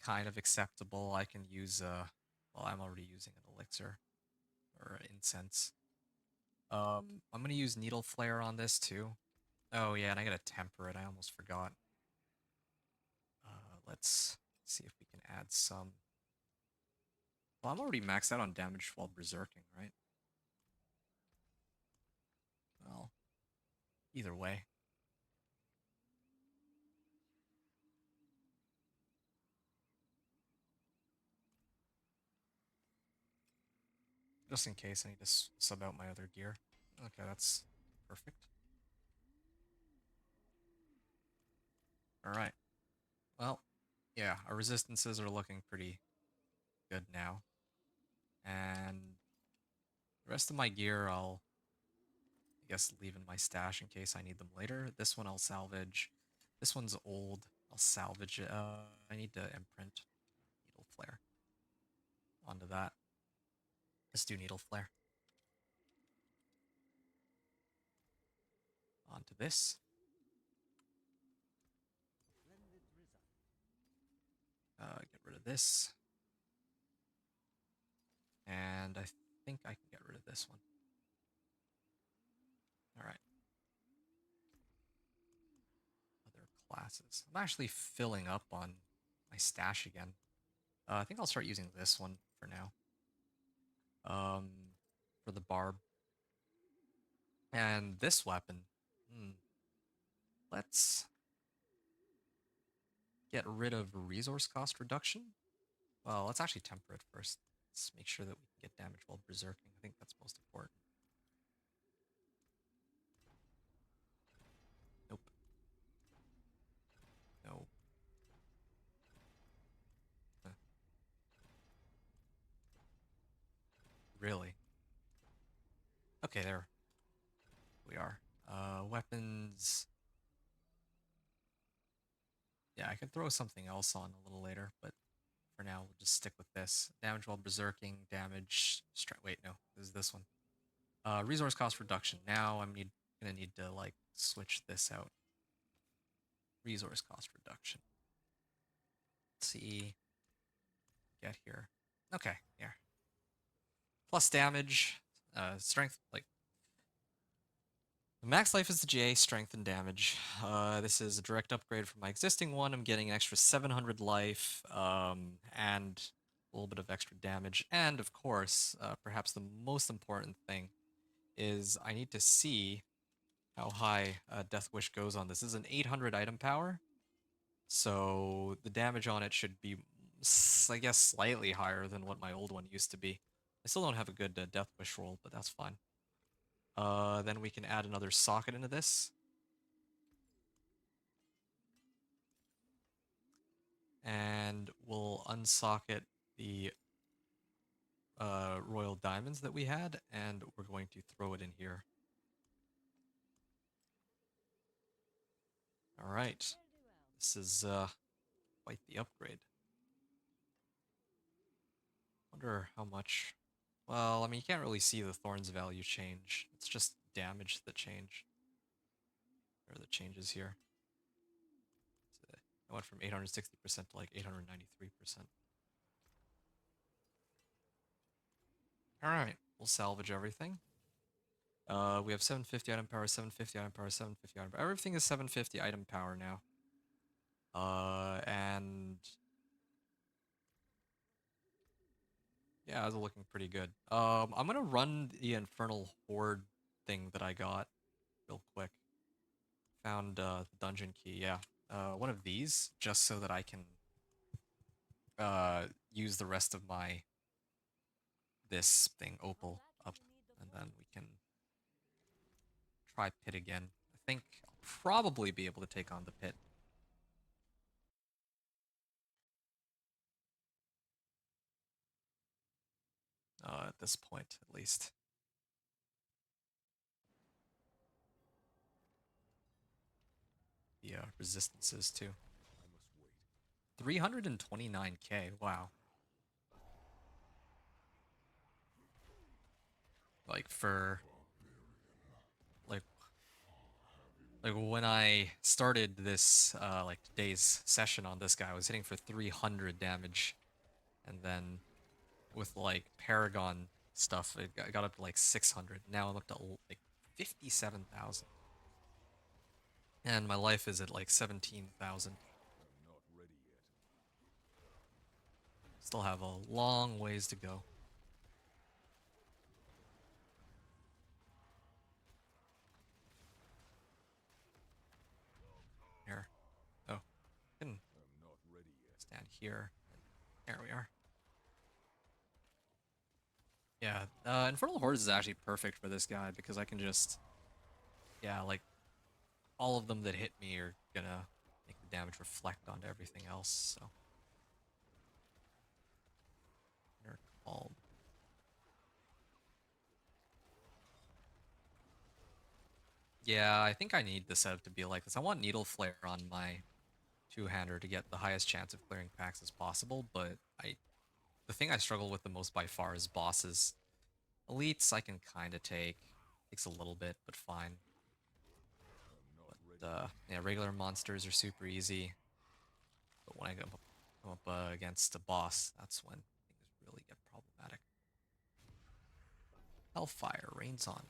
[SPEAKER 1] kind of acceptable. I can use well, I'm already using an elixir or incense. I'm gonna use needle flare on this too. Oh yeah, and I gotta temper it. I almost forgot. Let's see if we can add some. Well, I'm already maxed out on damage while berserking, right? Well, either way. Just in case I need to sub out my other gear. Okay, that's perfect. Alright. Well, yeah, our resistances are looking pretty good now. And the rest of my gear I'll, I guess, leave in my stash in case I need them later. This one I'll salvage. This one's old. I'll salvage it. I need to imprint needle flare onto that. Let's do needle flare. Onto this. Get rid of this. And I think I can get rid of this one. Alright. Other classes. I'm actually filling up on my stash again. I think I'll start using this one for now. For the Barb. And this weapon. Let's get rid of resource cost reduction. Well, let's actually temper it first. Let's make sure that we can get damage while berserking. I think that's most important. Nope. No. Really? Okay, there we are. Weapons. Yeah, I could throw something else on a little later, but for now we'll just stick with this. Damage while berserking, damage. Wait, no, this is this one. Resource cost reduction. Now I'm gonna need to like switch this out. Resource cost reduction. Let's see. Get here. Okay, here. Plus damage, strength. Like the max life is the GA, strength and damage. This is a direct upgrade from my existing one. I'm getting an extra 700 life, and a little bit of extra damage. And of course, perhaps the most important thing is I need to see how high Death Wish goes on this. This is an 800 item power, so the damage on it should be, I guess, slightly higher than what my old one used to be. I still don't have a good Death Wish roll, but that's fine. Then we can add another socket into this. And we'll unsocket the royal diamonds that we had, and we're going to throw it in here. All right, this is quite the upgrade. Wonder how much. Well, I mean, you can't really see the thorns value change. It's just damage that change. Or the changes here. I went from 860% to like 893%. All right, we'll salvage everything. We have 750 item power, 750 item power, 750 item power. Everything is 750 item power now. And yeah, that's looking pretty good. I'm gonna run the Infernal Horde thing that I got real quick. Found the dungeon key. Yeah, one of these just so that I can use the rest of my this thing opal up, and then we can try pit again. I think I'll probably be able to take on the pit. At this point, at least. The resistances too.
[SPEAKER 2] I must wait.
[SPEAKER 1] 329k. Wow. Like for like like when I started this like today's session on this guy, I was hitting for 300 damage, and then with like Paragon stuff, it got up to like 600. Now I'm up to like 57,000. And my life is at like 17,000.
[SPEAKER 2] I'm not ready yet.
[SPEAKER 1] Still have a long ways to go. Here. Oh, can
[SPEAKER 2] I'm not ready yet.
[SPEAKER 1] stand here. There we are. Yeah, Infernal Hordes is actually perfect for this guy because I can just, yeah, like, all of them that hit me are gonna make the damage reflect onto everything else, so. Inner Calm. Yeah, I think I need the setup to be like this. I want Needle Flare on my two-hander to get the highest chance of clearing packs as possible, but the thing I struggle with the most by far is bosses. Elites I can kind of take. Takes a little bit, but fine.
[SPEAKER 2] I'm not ready.
[SPEAKER 1] But yeah, regular monsters are super easy. But when I come up against a boss, that's when things really get problematic. Hellfire rains on me.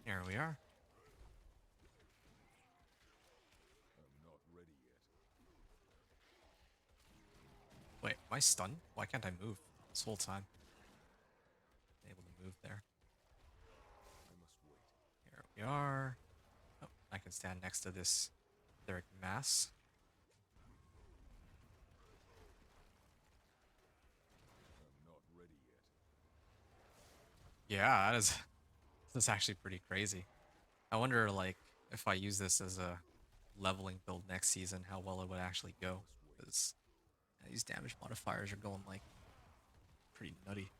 [SPEAKER 1] Here we are.
[SPEAKER 2] I'm not ready yet.
[SPEAKER 1] Wait, am I stunned? Why can't I move this whole time? Able to move there.
[SPEAKER 2] I must wait.
[SPEAKER 1] Here we are. Oh, I can stand next to this etheric mass.
[SPEAKER 2] I'm not ready yet.
[SPEAKER 1] Yeah, that is this is actually pretty crazy. I wonder like if I use this as a leveling build next season, how well it would actually go. Because these damage modifiers are going like pretty nutty.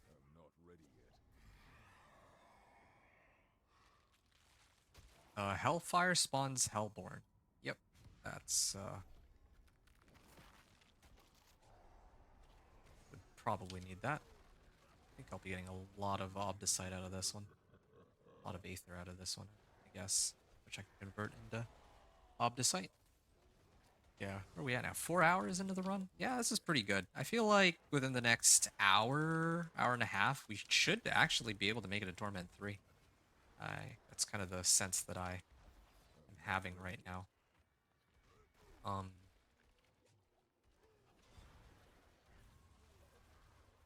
[SPEAKER 2] I'm not ready yet.
[SPEAKER 1] Hellfire spawns Hellborn. Yep, that's would probably need that. I think I'll be getting a lot of Obdicite out of this one. A lot of Aether out of this one, I guess, which I can convert into Obdicite. Yeah, where are we at now? 4 hours into the run? Yeah, this is pretty good. I feel like within the next hour, hour and a half, we should actually be able to make it a Torment 3. That's kind of the sense that I am having right now. Um,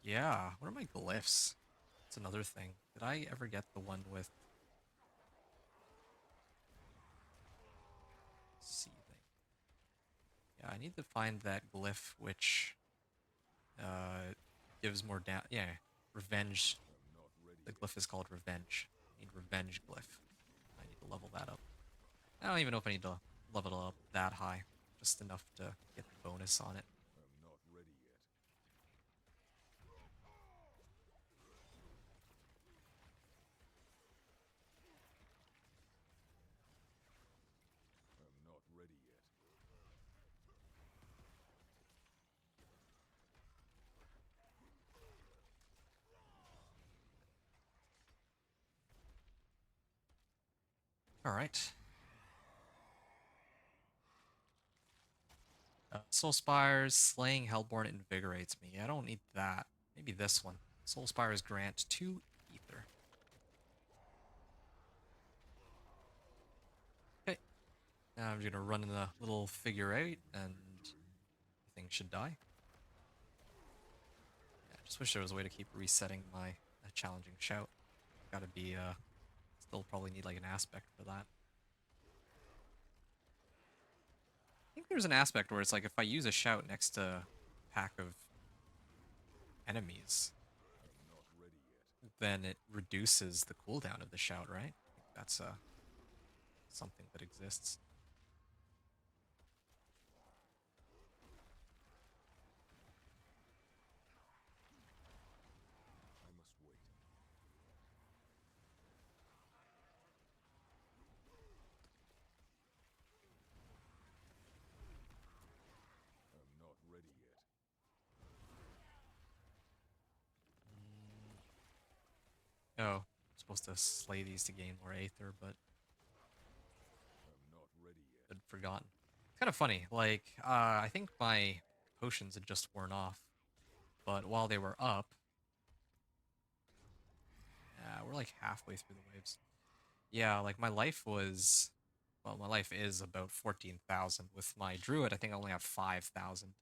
[SPEAKER 1] yeah, what are my glyphs? That's another thing. Did I ever get the one with I need to find that glyph which gives more down. Yeah, revenge.
[SPEAKER 2] I'm not ready
[SPEAKER 1] The
[SPEAKER 2] yet.
[SPEAKER 1] glyph is called revenge. I need revenge glyph. I need to level that up. I don't even know if I need to level it up that high. Just enough to get the bonus on it.
[SPEAKER 2] I'm not ready yet. I'm not ready yet.
[SPEAKER 1] All right. Soul Spires, slaying Hellborn invigorates me. I don't need that. Maybe this one. Soul Spires grant 2 ether. Okay. Now I'm gonna run in the little figure 8 and the thing should die. Yeah, I just wish there was a way to keep resetting my challenging shout. Gotta be still probably need like an aspect for that. I think there's an aspect where it's like if I use a shout next to a pack of enemies,
[SPEAKER 2] I'm not ready yet.
[SPEAKER 1] then it reduces the cooldown of the shout, right? I think that's something that exists.
[SPEAKER 2] I must wait. I'm not ready yet.
[SPEAKER 1] Oh, I'm supposed to slay these to gain more aether, but
[SPEAKER 2] I'm not ready yet.
[SPEAKER 1] I'd forgotten. It's kind of funny. Like, I think my potions had just worn off, but while they were up, we're like halfway through the waves. Yeah, like my life was, well, my life is about 14,000. With my druid, I think I only have 5,000.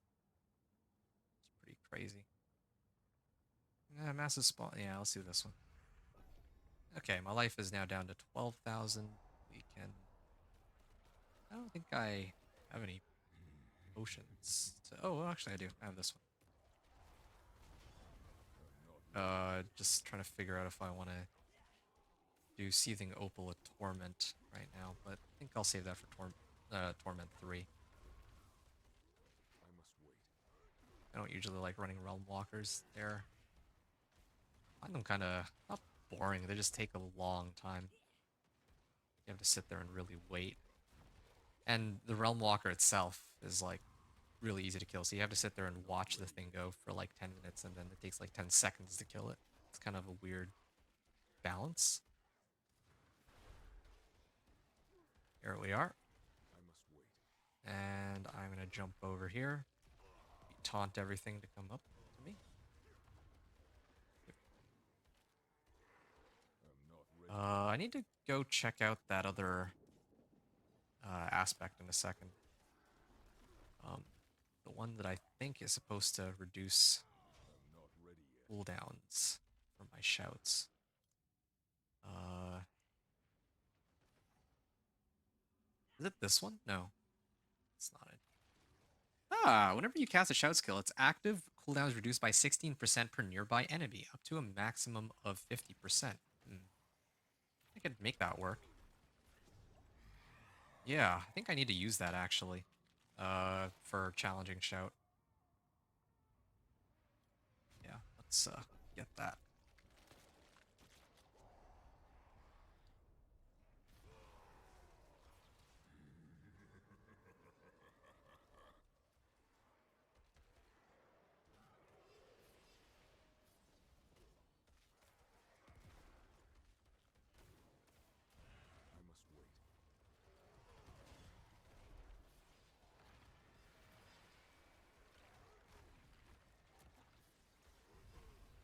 [SPEAKER 1] It's pretty crazy. Massive spawn. Yeah, let's do this one. Okay, my life is now down to 12,000. We can. I don't think I have any potions. Oh, well, actually, I do. I have this one.
[SPEAKER 2] I'm not ready.
[SPEAKER 1] Just trying to figure out if I want to do Seething Opal with Torment right now, but I think I'll save that for Torment 3.
[SPEAKER 2] I must wait.
[SPEAKER 1] I don't usually like running Realm Walkers. I find them kind of not boring. They just take a long time. You have to sit there and really wait. And the Realm Walker itself is like really easy to kill. So you have to sit there and watch the thing go for like 10 minutes and then it takes like 10 seconds to kill it. It's kind of a weird balance. Here we are.
[SPEAKER 2] I must wait.
[SPEAKER 1] And I'm going to jump over here. Taunt everything to come up to me.
[SPEAKER 2] I'm not ready.
[SPEAKER 1] I need to go check out that other aspect in a second. The one that I think is supposed to reduce
[SPEAKER 2] I'm not ready yet.
[SPEAKER 1] cooldowns for my shouts. Is it this one? No, it's not it. Ah, whenever you cast a shout skill, its active cooldown is reduced by 16% per nearby enemy, up to a maximum of 50%. I could make that work. Yeah, I think I need to use that actually. For challenging shout. Yeah, let's get that.
[SPEAKER 2] I must wait.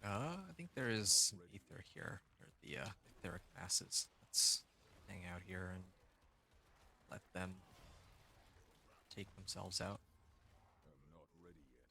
[SPEAKER 1] I think there is some ether here, or the etheric masses. Let's hang out here and let them take themselves out.
[SPEAKER 2] I'm not ready yet.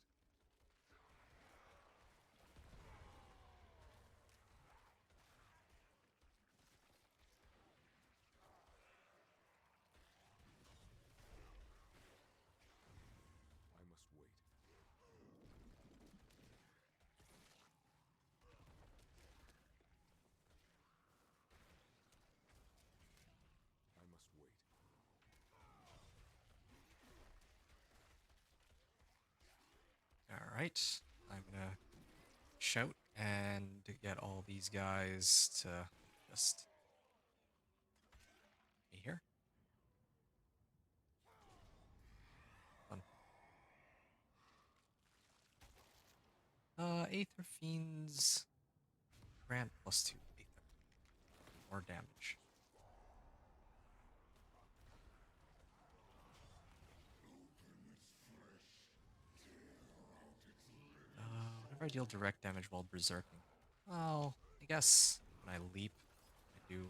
[SPEAKER 1] Alright, I'm gonna shout and get all these guys to just be here. Fun. Aether Fiends grant +2 Aether. More damage. Whenever I deal direct damage while berserking. Well, I guess when I leap, I do,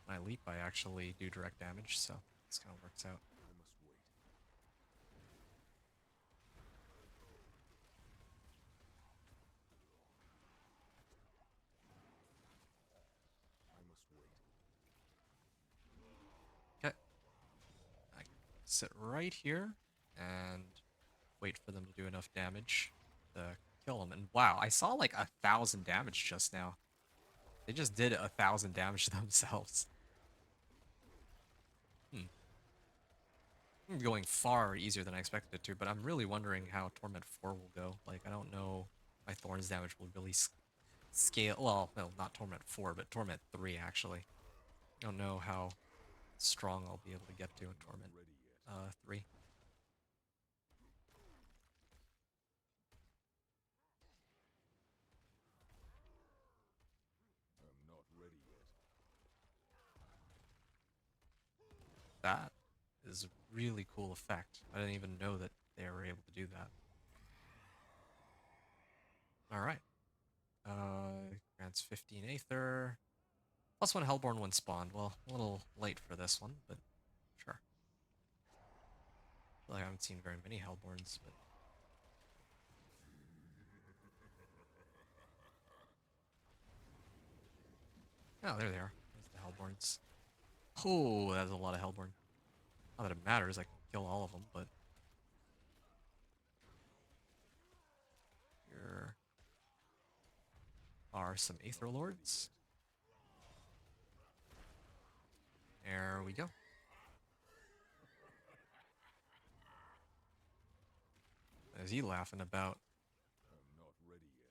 [SPEAKER 1] when I leap, I actually do direct damage, so this kind of works out.
[SPEAKER 2] I must wait. I must wait.
[SPEAKER 1] Okay. I sit right here and wait for them to do enough damage to kill them. And wow, I saw like 1,000 damage just now. They just did 1,000 damage to themselves. Going far easier than I expected it to, but I'm really wondering how Torment 4 will go. Like, I don't know if my Thorns damage will really scale. Well, no, not Torment 4, but Torment 3, actually. I don't know how strong I'll be able to get to in Torment
[SPEAKER 2] Ready yet.
[SPEAKER 1] 3.
[SPEAKER 2] I'm not ready yet.
[SPEAKER 1] That is a really cool effect. I didn't even know that they were able to do that. Alright. Grants 15 Aether. +1 Hellborn when spawned. Well, a little late for this one, but sure. I feel like I haven't seen very many Hellborns, but... Oh, there they are. There's the Hellborns. Oh, that's a lot of Hellborn. Not that it matters, I can kill all of them, but... Here are some Aether Lords. There we go. What is he laughing about?
[SPEAKER 2] I'm not ready yet.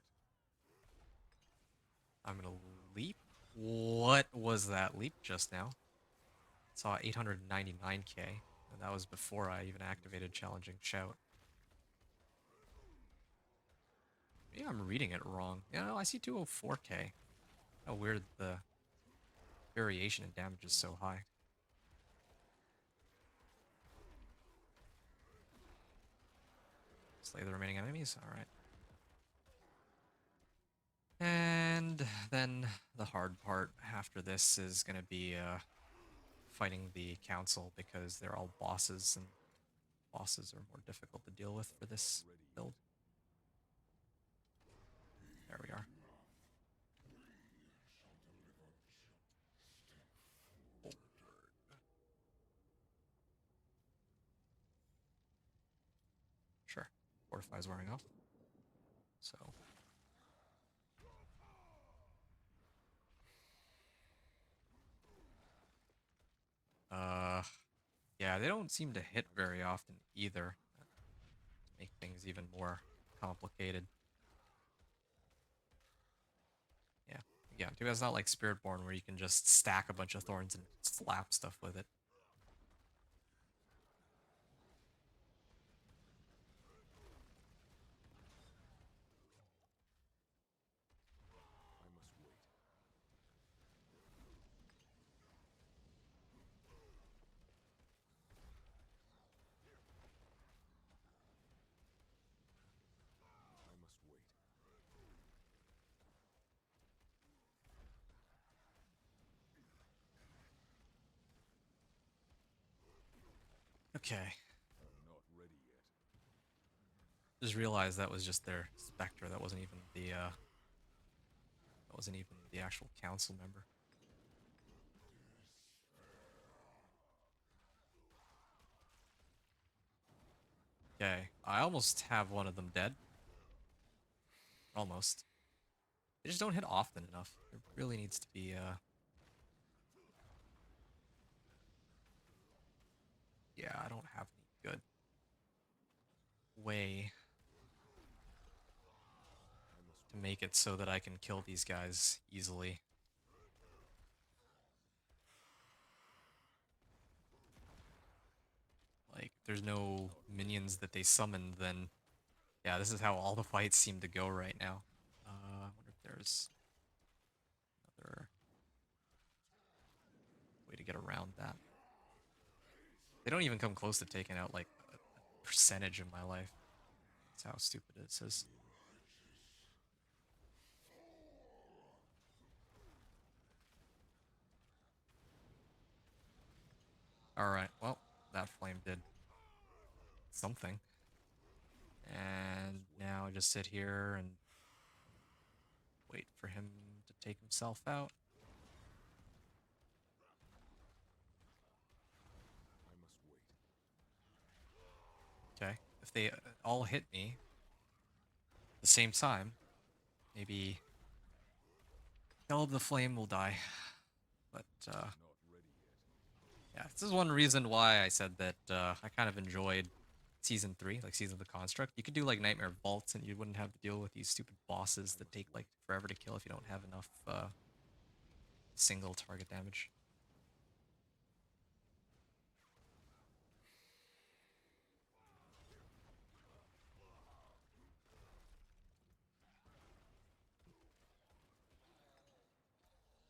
[SPEAKER 1] I'm gonna leap. What was that leap just now? Saw 899k, and that was before I even activated Challenging Shout. Maybe I'm reading it wrong. Yeah, no, I see 204k. How weird the variation in damage is so high. Slay the remaining enemies? Alright. And then the hard part after this is going to be fighting the council, because they're all bosses, and bosses are more difficult to deal with for this build. There we are. Sure. Fortify's wearing off. So. Yeah, they don't seem to hit very often either. Make things even more complicated. Yeah. Yeah, too bad it's not like Spiritborn where you can just stack a bunch of thorns and slap stuff with it.
[SPEAKER 2] I must wait. I must wait.
[SPEAKER 1] Okay.
[SPEAKER 2] I'm not ready yet.
[SPEAKER 1] Just realized that was just their specter. That wasn't even the actual council member. Okay, I almost have one of them dead. Almost. They just don't hit often enough. There really needs to be yeah, I don't have any good way to make it so that I can kill these guys easily. Like, if there's no minions that they summon, then yeah, this is how all the fights seem to go right now. I wonder if there's another way to get around that. They don't even come close to taking out like a percentage of my life. That's how stupid this is. Alright, well, that flame did something. And now I just sit here and wait for him to take himself out.
[SPEAKER 2] I must wait.
[SPEAKER 1] Okay, if they all hit me at the same time, maybe Hell of the Flame will die. But,
[SPEAKER 2] Not ready yet.
[SPEAKER 1] yeah, this is one reason why I said that I kind of enjoyed Season 3, like Season of the Construct. You could do, like, Nightmare Vaults, and you wouldn't have to deal with these stupid bosses that take, like, forever to kill if you don't have enough single target damage.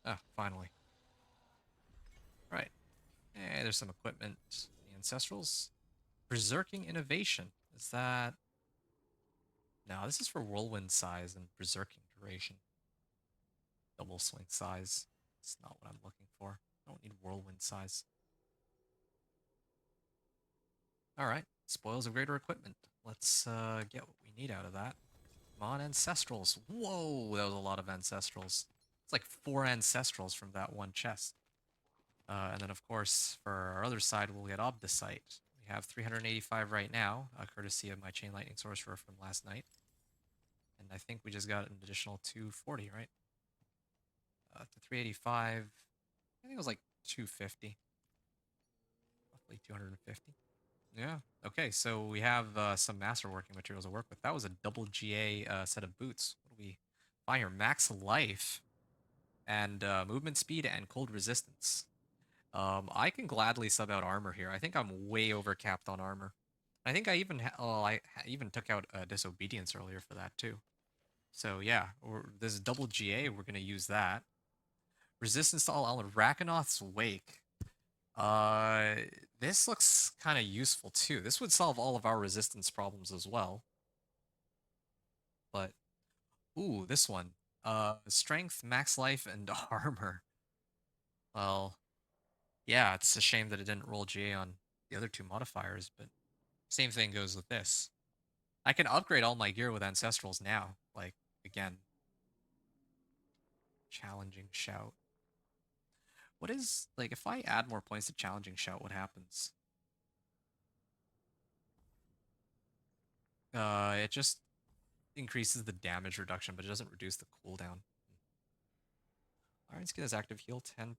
[SPEAKER 1] Ah, finally. Right. Eh, there's some equipment. The Ancestrals. Berserking Innovation. Is that... No, this is for Whirlwind size and Berserking duration. Double swing size. It's not what I'm looking for. I don't need Whirlwind size. Alright. Spoils of greater equipment. Let's get what we need out of that. Come on, Ancestrals. Whoa, that was a lot of Ancestrals. It's like 4 Ancestrals from that one chest. And then, of course, for our other side, we'll get Obdicite. We have 385 right now, courtesy of my Chain Lightning Sorcerer from last night. And I think we just got an additional 240, right? To 385, I think it was like 250. Roughly 250. Yeah. Okay, so we have some masterworking materials to work with. That was a double GA set of boots. What do we find here? Max life and movement speed and cold resistance. I can gladly sub out armor here. I think I'm way overcapped on armor. I think I even even took out disobedience earlier for that too. So yeah, this double GA, we're gonna use that. Resistance to all elements. Rakanoth's Wake. Uh, this looks kind of useful too. This would solve all of our resistance problems as well. But ooh, this one. Strength, max life, and armor. Well, yeah, it's a shame that it didn't roll GA on the other two modifiers, but same thing goes with this. I can upgrade all my gear with Ancestrals now. Like, again. Challenging Shout. What is, like, if I add more points to Challenging Shout, what happens? It just increases the damage reduction, but it doesn't reduce the cooldown. Iron Skin is active, heal 10%.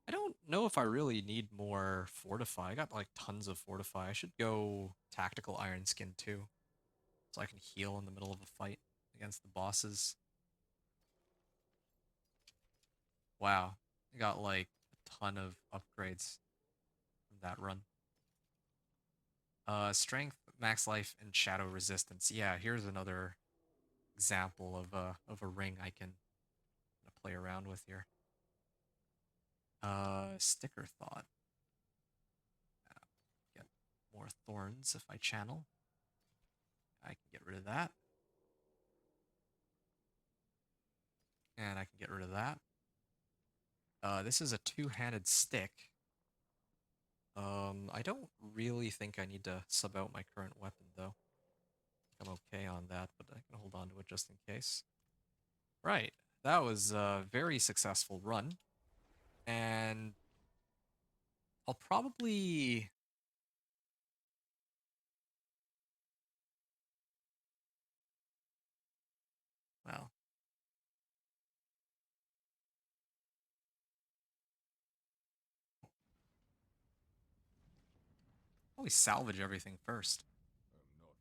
[SPEAKER 1] I don't know if I really need more Fortify. I got like tons of Fortify. I should go Tactical Iron Skin too, so I can heal in the middle of a fight against the bosses. Wow, I got like a ton of upgrades from that run. Strength, max life, and shadow resistance. Yeah, here's another example of a ring I can play around with here. Sticker Thought. Get more thorns if I channel. I can get rid of that. And I can get rid of that. This is a two-handed stick. I don't really think I need to sub out my current weapon, though. I'm okay on that, but I can hold on to it just in case. Right. That was a very successful run. And I'll probably... Well... Probably salvage everything first.
[SPEAKER 2] I'm not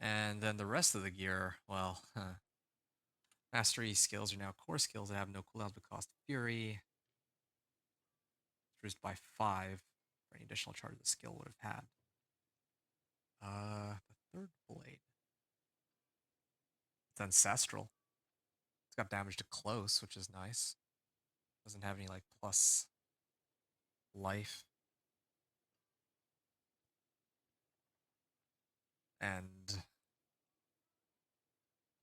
[SPEAKER 1] And then the rest of the gear, well, mastery skills are now core skills that have no cooldowns but cost fury. Reduced by 5 for any additional charge the skill would have had. The third blade. It's ancestral. It's got damage to close, which is nice. Doesn't have any like plus life. And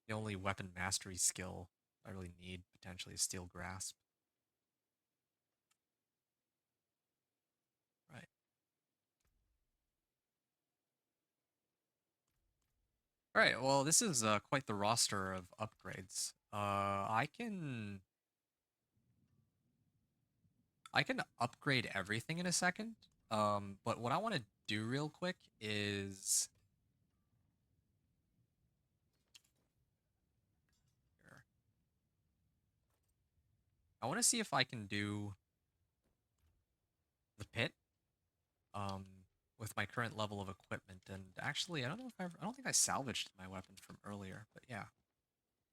[SPEAKER 1] the only weapon mastery skill I really need potentially is Steel Grasp. Right. Alright, well this is quite the roster of upgrades. I can upgrade everything in a second. But what I want to do real quick is here. I want to see if I can do the pit with my current level of equipment. And actually, I don't know if I don't think I salvaged my weapon from earlier, but yeah.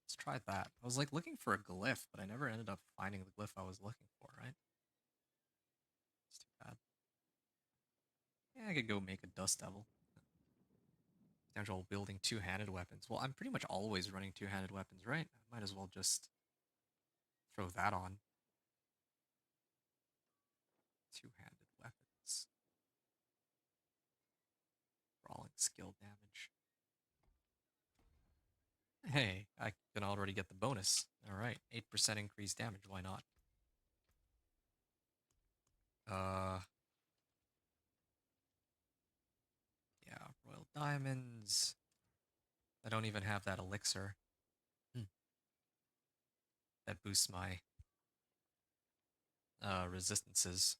[SPEAKER 1] Let's try that. I was like looking for a glyph, but I never ended up finding the glyph I was looking for, right? It's too bad. Yeah, I could go make a Dust Devil. Potential building two-handed weapons. Well, I'm pretty much always running two-handed weapons, right? I might as well just throw that on. Two-handed weapons. Brawling skill damage. Hey, I can already get the bonus. Alright, 8% increased damage, why not? Yeah, Royal Diamonds. I don't even have that elixir. That boosts my resistances.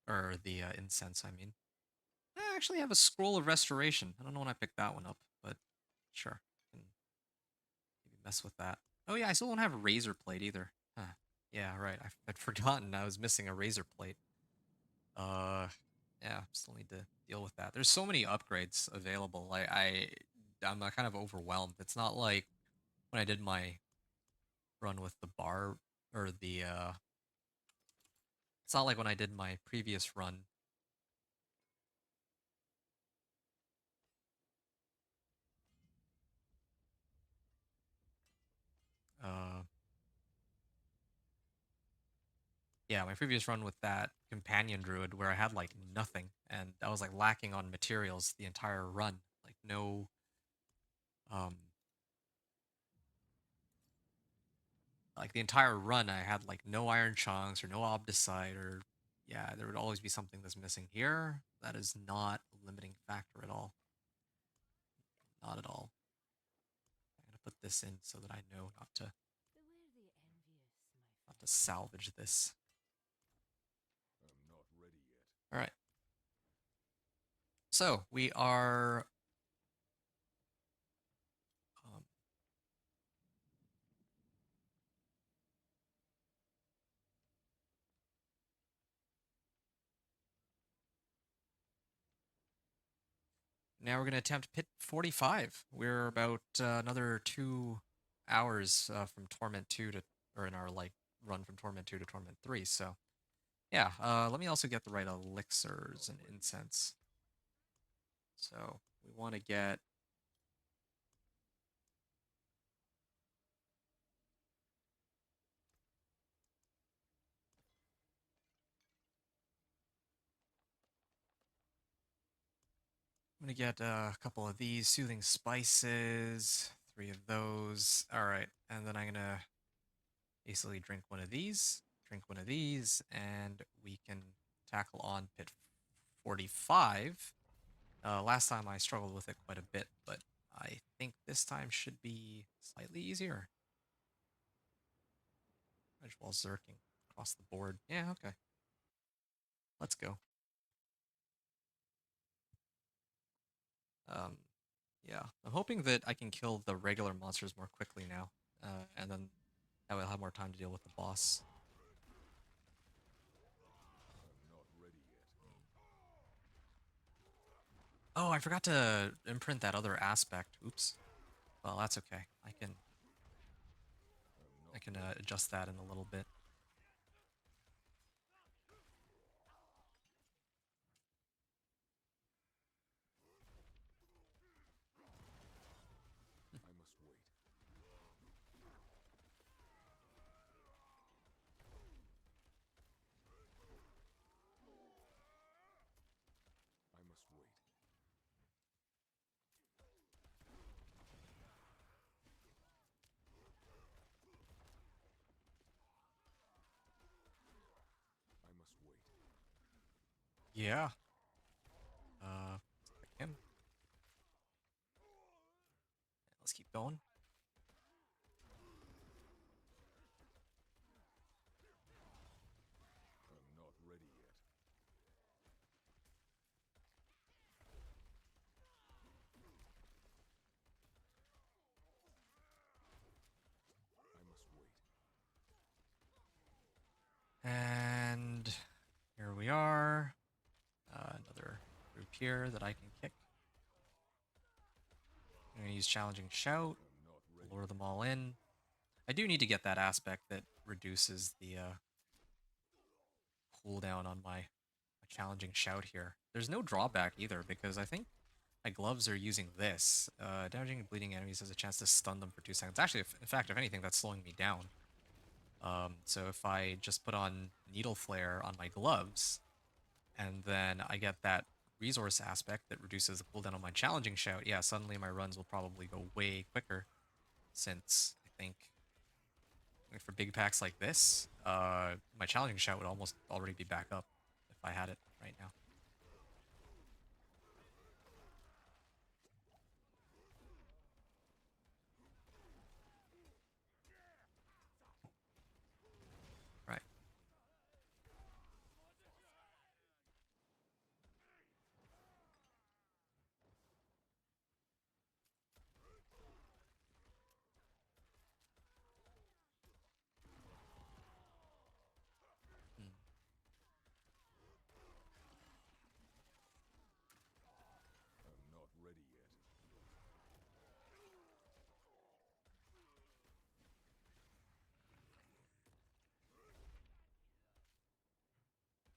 [SPEAKER 1] Or the incense, I mean. I actually have a Scroll of Restoration. I don't know when I picked that one up, but sure. Can maybe mess with that. Oh yeah, I still don't have a Razor Plate either. Huh. Yeah, right. I'd forgotten I was missing a Razor Plate. Yeah, still need to deal with that. There's so many upgrades available. I'm kind of overwhelmed. It's not like when I did my run with the Barb, or the it's not like when I did my previous run. Uh, yeah, my previous run with that companion druid where I had like nothing and I was like lacking on materials the entire run. Like no um like the entire run I had like no iron chunks or no obdicite, or yeah, there would always be something that's missing here. That is not a limiting factor at all. Not at all. I'm gonna put this in so that I know
[SPEAKER 4] Beware the envious, my
[SPEAKER 1] not to salvage this.
[SPEAKER 2] I'm not ready yet.
[SPEAKER 1] All right. So we are um, now we're going to attempt pit 45. We're about another 2 hours from Torment 2 to, or in our like run from Torment 2 to Torment 3. So yeah, let me also get the right elixirs and incense. So we want to get I'm gonna get a couple of these soothing spices, 3 of those. All right, and then I'm gonna basically drink one of these, and we can tackle on pit 45. Last time I struggled with it quite a bit, but I think this time should be slightly easier. Might as well zerking across the board. Yeah, okay. Let's go. Yeah, I'm hoping that I can kill the regular monsters more quickly now, and then I will have more time to deal with the boss.
[SPEAKER 2] I'm not
[SPEAKER 1] Oh, I forgot to imprint that other aspect. Oops. Well, that's okay. I can adjust that in a little bit.
[SPEAKER 2] I must wait. I must wait. I must wait.
[SPEAKER 1] Yeah. Click him. Let's keep going.
[SPEAKER 2] I'm not ready yet. I must wait.
[SPEAKER 1] And here we are. Another group here that I can kick. I'm gonna use Challenging Shout,
[SPEAKER 2] I'm not ready.
[SPEAKER 1] lure them all in. I do need to get that aspect that reduces the cooldown on my Challenging Shout here. There's no drawback either because I think my gloves are using this. Damaging and bleeding enemies has a chance to stun them for 2 seconds. Actually, in fact, if anything, that's slowing me down. So if I just put on Needle Flare on my gloves, and then I get that resource aspect that reduces the cooldown on my Challenging Shout, yeah, suddenly my runs will probably go way quicker, since I think for big packs like this, my Challenging Shout would almost already be back up if I had it right now. Right. Hmm.
[SPEAKER 2] I'm not ready yet.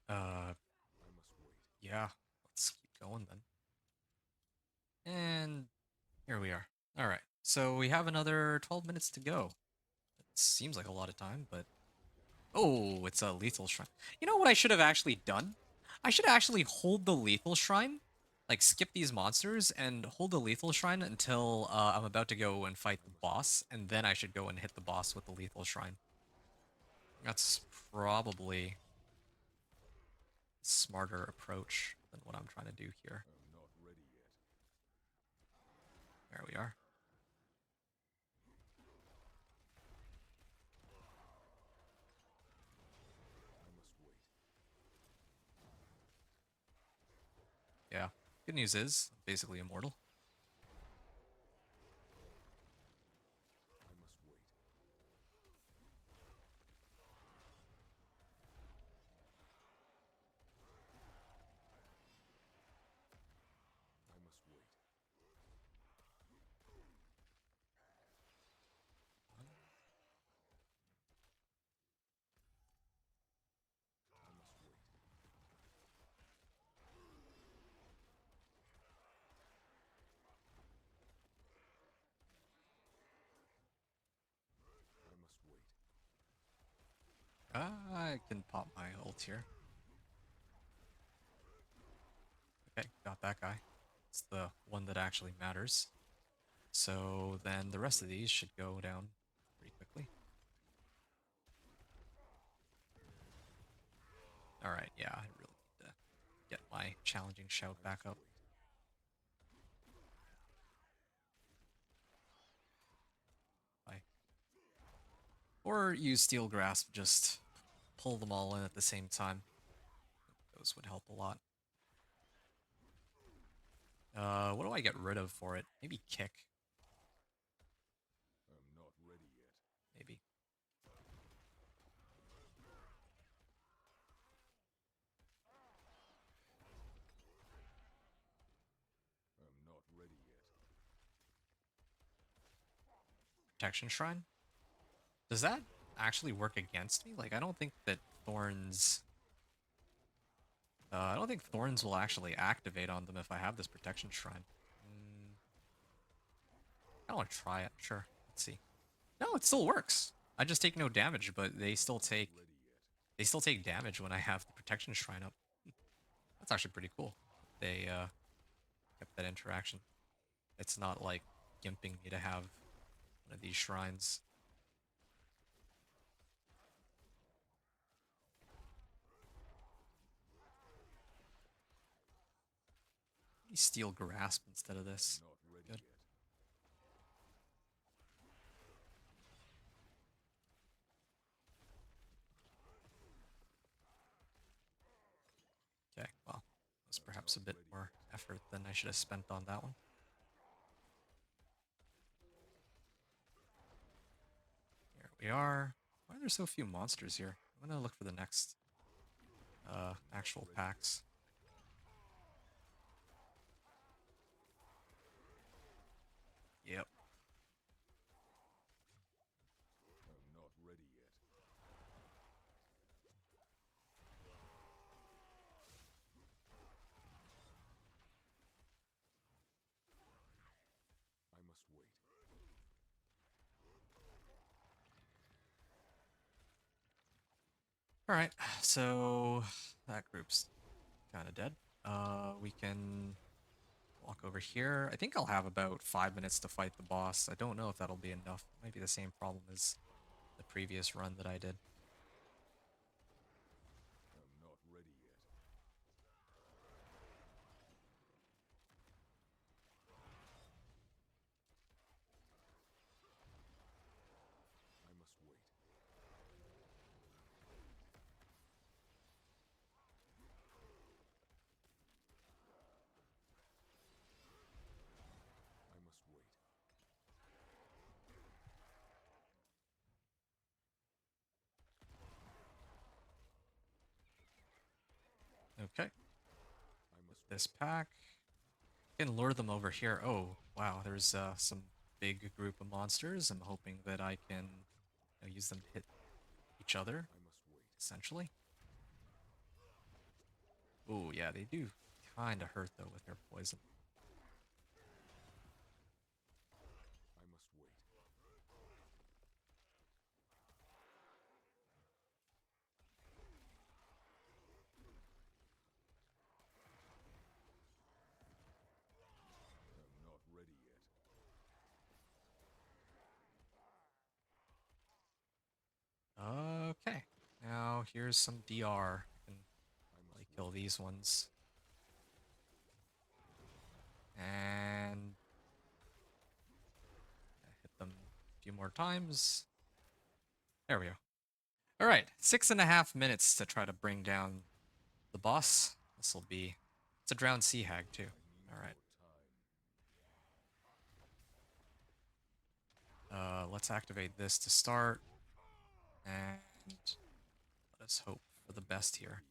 [SPEAKER 1] Uh,
[SPEAKER 2] I must wait.
[SPEAKER 1] yeah, let's keep going then. And here we are. All right, so we have another 12 minutes to go. It seems like a lot of time, but oh, it's a lethal shrine. You know what I should have actually done? I should actually hold the lethal shrine, like skip these monsters and hold the lethal shrine until I'm about to go and fight the boss, and then I should go and hit the boss with the lethal shrine. That's probably a smarter approach than what I'm trying to do here.
[SPEAKER 2] I'm not ready yet.
[SPEAKER 1] There we are.
[SPEAKER 2] I must wait.
[SPEAKER 1] Yeah. Good news is, I'm basically immortal.
[SPEAKER 2] I must wait. I must wait. I must wait. I must wait.
[SPEAKER 1] I can pop my ult here. Okay, got that guy. It's the one that actually matters. So then the rest of these should go down pretty quickly. Alright, yeah, I really need to get my Challenging Shout
[SPEAKER 2] I
[SPEAKER 1] back
[SPEAKER 2] must
[SPEAKER 1] up.
[SPEAKER 2] wait.
[SPEAKER 1] Bye. Or use Steel Grasp, just pull them all in at the same time. Those would help a lot. What do I get rid of for it? Maybe Kick.
[SPEAKER 2] I'm not ready yet.
[SPEAKER 1] Maybe. protection shrine. Does that actually work against me? Like, I don't think that Thorns... I don't think Thorns will actually activate on them if I have this protection shrine. I want to try it. Sure. Let's see. No, it still works. I just take no damage, but they still take damage when I have the protection shrine up. That's actually pretty cool. They kept that interaction. It's not like gimping me to have one of these shrines. Maybe Steel Grasp instead of this.
[SPEAKER 2] Not ready
[SPEAKER 1] Good.
[SPEAKER 2] yet.
[SPEAKER 1] Okay, well, that's perhaps a bit more effort than I should have spent on that one. Here we are. Why are there so few monsters here? I'm gonna look for the next actual packs. Yep.
[SPEAKER 2] I'm not ready yet. I must wait.
[SPEAKER 1] Alright, so that group's kind of dead. We can walk over here. I think I'll have about 5 minutes to fight the boss. I don't know if that'll be enough. Might be the same problem as the previous run that I did.
[SPEAKER 2] I'm not ready yet. I must wait. I must wait.
[SPEAKER 1] Okay,
[SPEAKER 2] I must
[SPEAKER 1] this pack. Can lure them over here. Oh, wow, there's some big group of monsters. I'm hoping that I can use them to hit each other,
[SPEAKER 2] I must wait.
[SPEAKER 1] essentially. Oh, yeah, they do kind of hurt, though, with their poison.
[SPEAKER 2] I must wait. I'm not ready yet.
[SPEAKER 1] Okay, now here's some DR. I can
[SPEAKER 2] I must
[SPEAKER 1] probably
[SPEAKER 2] wait.
[SPEAKER 1] kill these ones. And hit them a few more times. There we go. All right, 6.5 minutes to try to bring down the boss. This will be... It's a drowned sea hag, too.
[SPEAKER 2] I need
[SPEAKER 1] All right.
[SPEAKER 2] more time.
[SPEAKER 1] Let's activate this to start. And let us hope for the best here.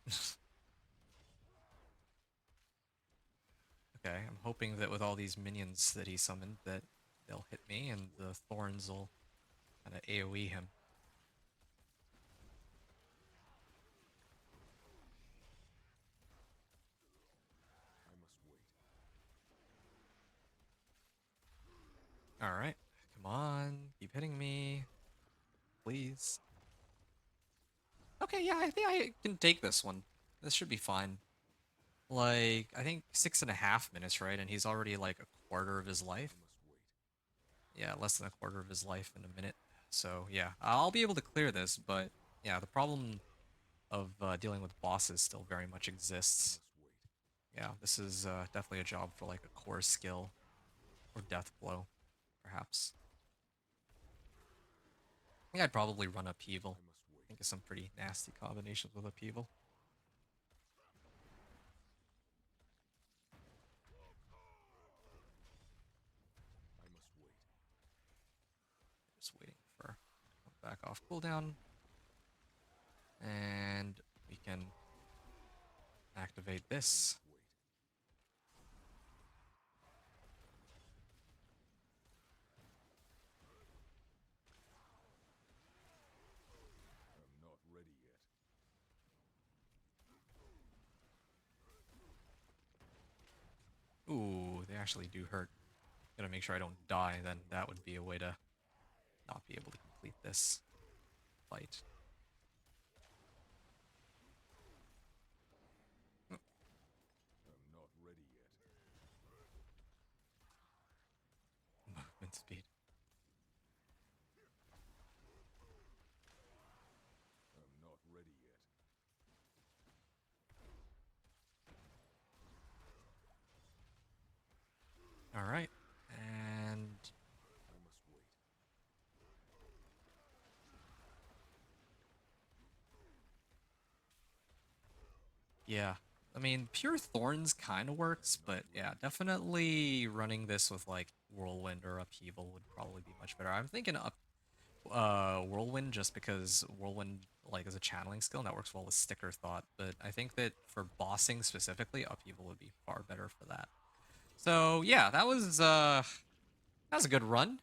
[SPEAKER 2] Ready yet.
[SPEAKER 1] Okay, I'm hoping that with all these minions that he summoned that they'll hit me and the thorns will kind of AoE him.
[SPEAKER 2] I must wait.
[SPEAKER 1] Alright, come on, keep hitting me. Please. Okay, yeah, I think I can take this one. This should be fine. Like, I think 6.5 minutes, right? And he's already like a quarter of his life.
[SPEAKER 2] I must wait.
[SPEAKER 1] Yeah, less than a quarter of his life in a minute. So, yeah, I'll be able to clear this, but yeah, the problem of dealing with bosses still very much
[SPEAKER 2] I
[SPEAKER 1] exists.
[SPEAKER 2] must wait.
[SPEAKER 1] Yeah, this is definitely a job for like a core skill or death blow, perhaps. I think I'd probably run upheaval.
[SPEAKER 2] I must wait.
[SPEAKER 1] I think of some pretty nasty combinations with upheaval.
[SPEAKER 2] I must wait.
[SPEAKER 1] Just waiting for back off cooldown. And we can activate this.
[SPEAKER 2] Wait.
[SPEAKER 1] actually do hurt. Gotta make sure I don't die, then that would be a way to not be able to complete this fight.
[SPEAKER 2] I'm not ready yet.
[SPEAKER 1] Movement speed.
[SPEAKER 2] I'm not ready yet.
[SPEAKER 1] Alright. And
[SPEAKER 2] I must wait.
[SPEAKER 1] yeah. I mean, pure Thorns kind of works, but yeah, definitely running this with like Whirlwind or Upheaval would probably be much better. I'm thinking Whirlwind just because Whirlwind like is a channeling skill and that works well with Sticker Thought, but I think that for bossing specifically, Upheaval would be far better for that. So yeah, that was a good run.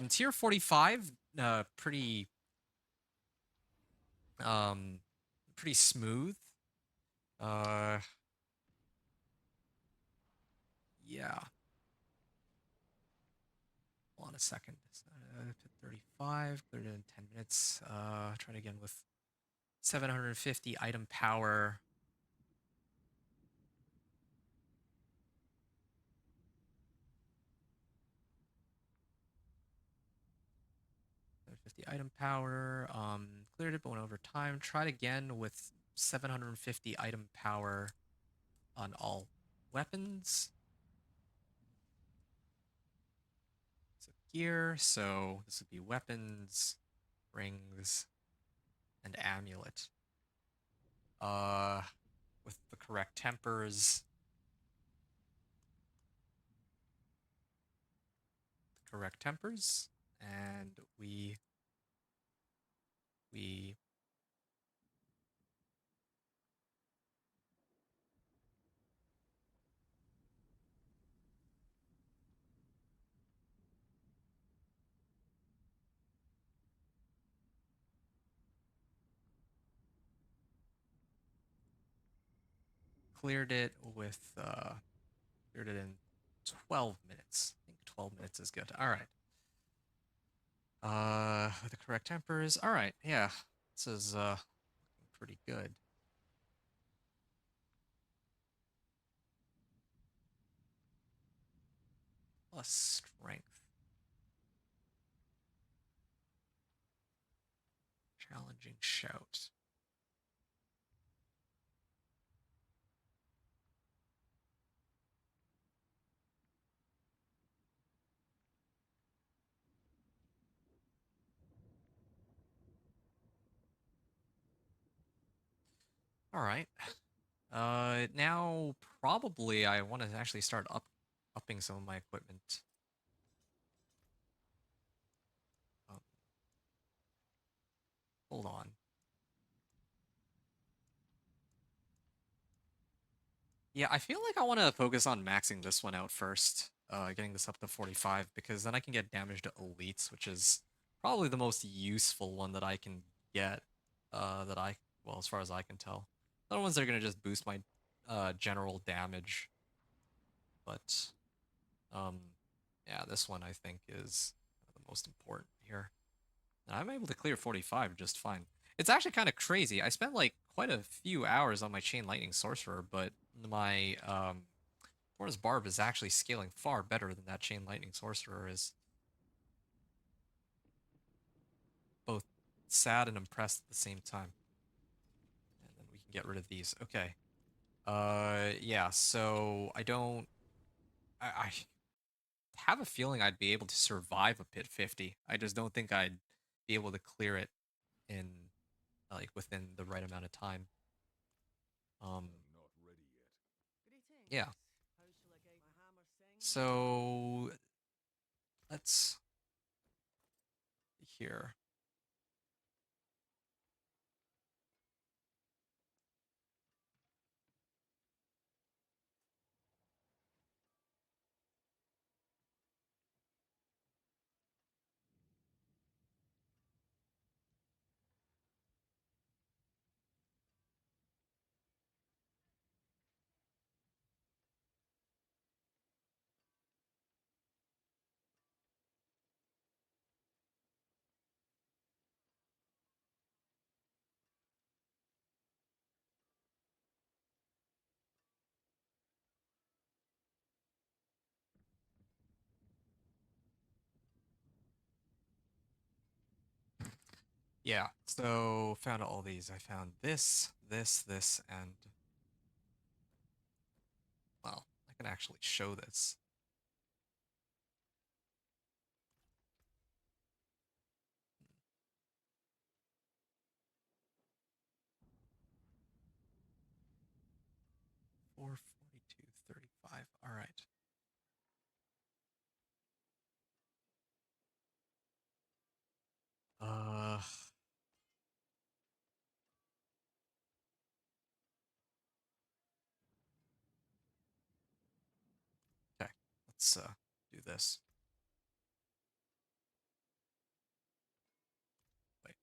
[SPEAKER 1] Tier 45, um pretty smooth. Uh yeah. Hold on a second. 35, cleared it in 10 minutes. Try it again with 750 item power. 50 item power. Cleared it, but went over time. Tried again with 750 item power on all weapons. So gear. So this would be weapons, rings, and amulet. With the correct tempers. Correct tempers. And we cleared it with cleared it in 12 minutes. I think 12 minutes is good. All right. With the correct tempers. All right. Yeah. This is pretty good. Plus strength. Challenging shout. All right. Now probably I want to actually start upping some of my equipment. Um, hold on. Yeah, I feel like I want to focus on maxing this one out first, getting this up to 45, because then I can get damage to elites, which is probably the most useful one that I can get, well, as far as I can tell. The other ones are going to just boost my general damage, but um, yeah, this one I think is the most important here. And I'm able to clear 45 just fine. It's actually kind of crazy. I spent like quite a few hours on my Chain Lightning Sorcerer, but my Thorns Barb is actually scaling far better than that Chain Lightning Sorcerer is. Both sad and impressed at the same time. And then we can get rid of these. Okay. Yeah, so I have a feeling I'd be able to survive a pit 50. I just don't think I'd be able to clear it in like within the right amount of time. Um
[SPEAKER 2] I'm not ready yet.
[SPEAKER 4] Greetings.
[SPEAKER 1] yeah.
[SPEAKER 4] How shall I get my hammer sing?
[SPEAKER 1] So let's here. Yeah, so found all these. I found this, and well, I can actually show this. Four 4235. All right. Uh, okay. Let's do this. Wait.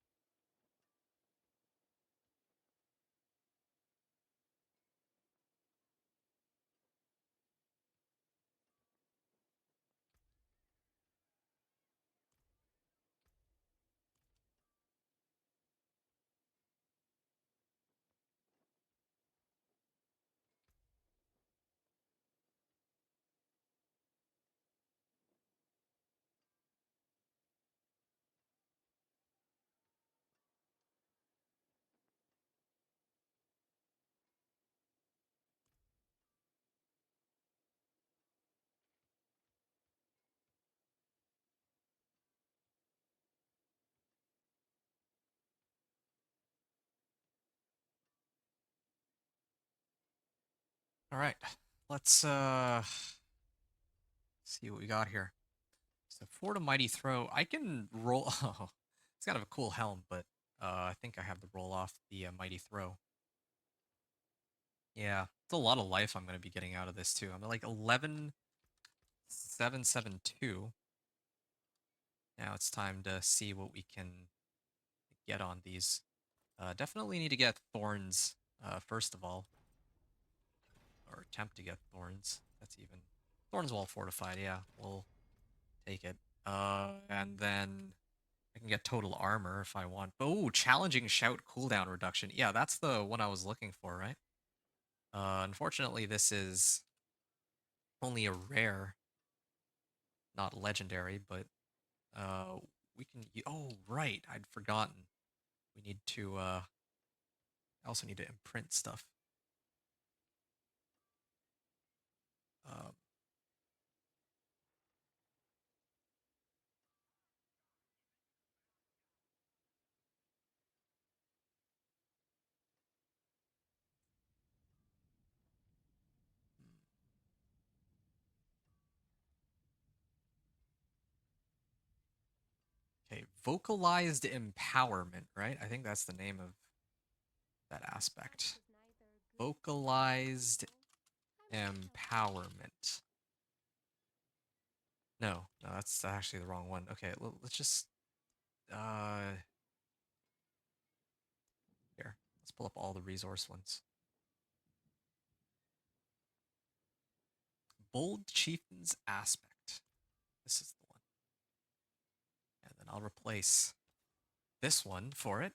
[SPEAKER 1] All right. Let's see what we got here. So for the mighty throw, I can roll. Oh, it's kind of a cool helm, but I think I have to roll off the mighty throw. Yeah, it's a lot of life I'm going to be getting out of this too. I'm at like 11,772. Now it's time to see what we can get on these. Definitely need to get thorns first of all, or attempt to get thorns. That's even thorns wall fortified. Yeah, we'll take it. And then I can get total armor if I want. Oh, challenging shout cooldown reduction. Yeah, that's the one I was looking for, right? Unfortunately, this is only a rare, not legendary, but uh, we can. Oh, right, I'd forgotten. We need to. I also need to imprint stuff. Um, okay, vocalized empowerment, right? I think that's the name of that aspect. Vocalized empowerment. No, no, that's actually the wrong one. Okay, let's just uh here. Let's pull up all the resource ones. Bold Chieftain's aspect. This is the one. And then I'll replace this one for it.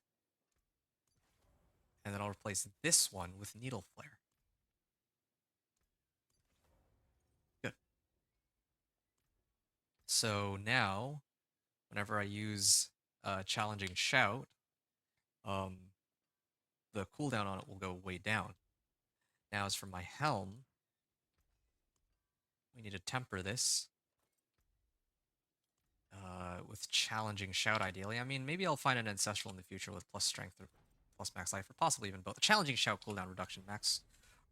[SPEAKER 1] And then I'll replace this one with Needle Flare. Good. So now, whenever I use Challenging Shout, um, the cooldown on it will go way down. Now, as for my helm, we need to temper this with Challenging Shout, ideally. I mean, maybe I'll find an Ancestral in the future with plus Strength or plus Max Life, or possibly even both. The Challenging Shout cooldown reduction, max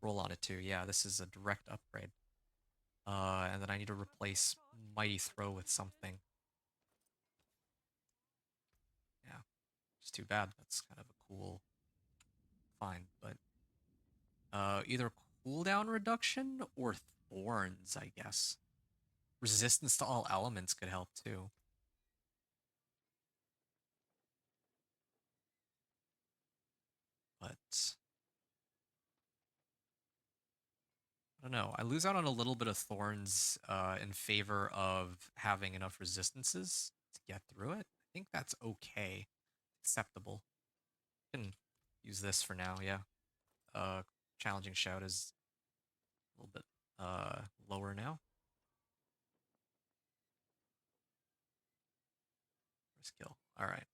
[SPEAKER 1] roll on it too. Yeah, this is a direct upgrade. And then I need to replace Mighty Throw with something. Yeah, it's too bad. That's kind of a cool find, but either cooldown reduction or thorns, I guess. Resistance to all elements could help too. But I don't know. I lose out on a little bit of thorns in favor of having enough resistances to get through it. I think that's okay. Acceptable. Can use this for now, yeah. Challenging Shout is a little bit lower now. Skill. All right.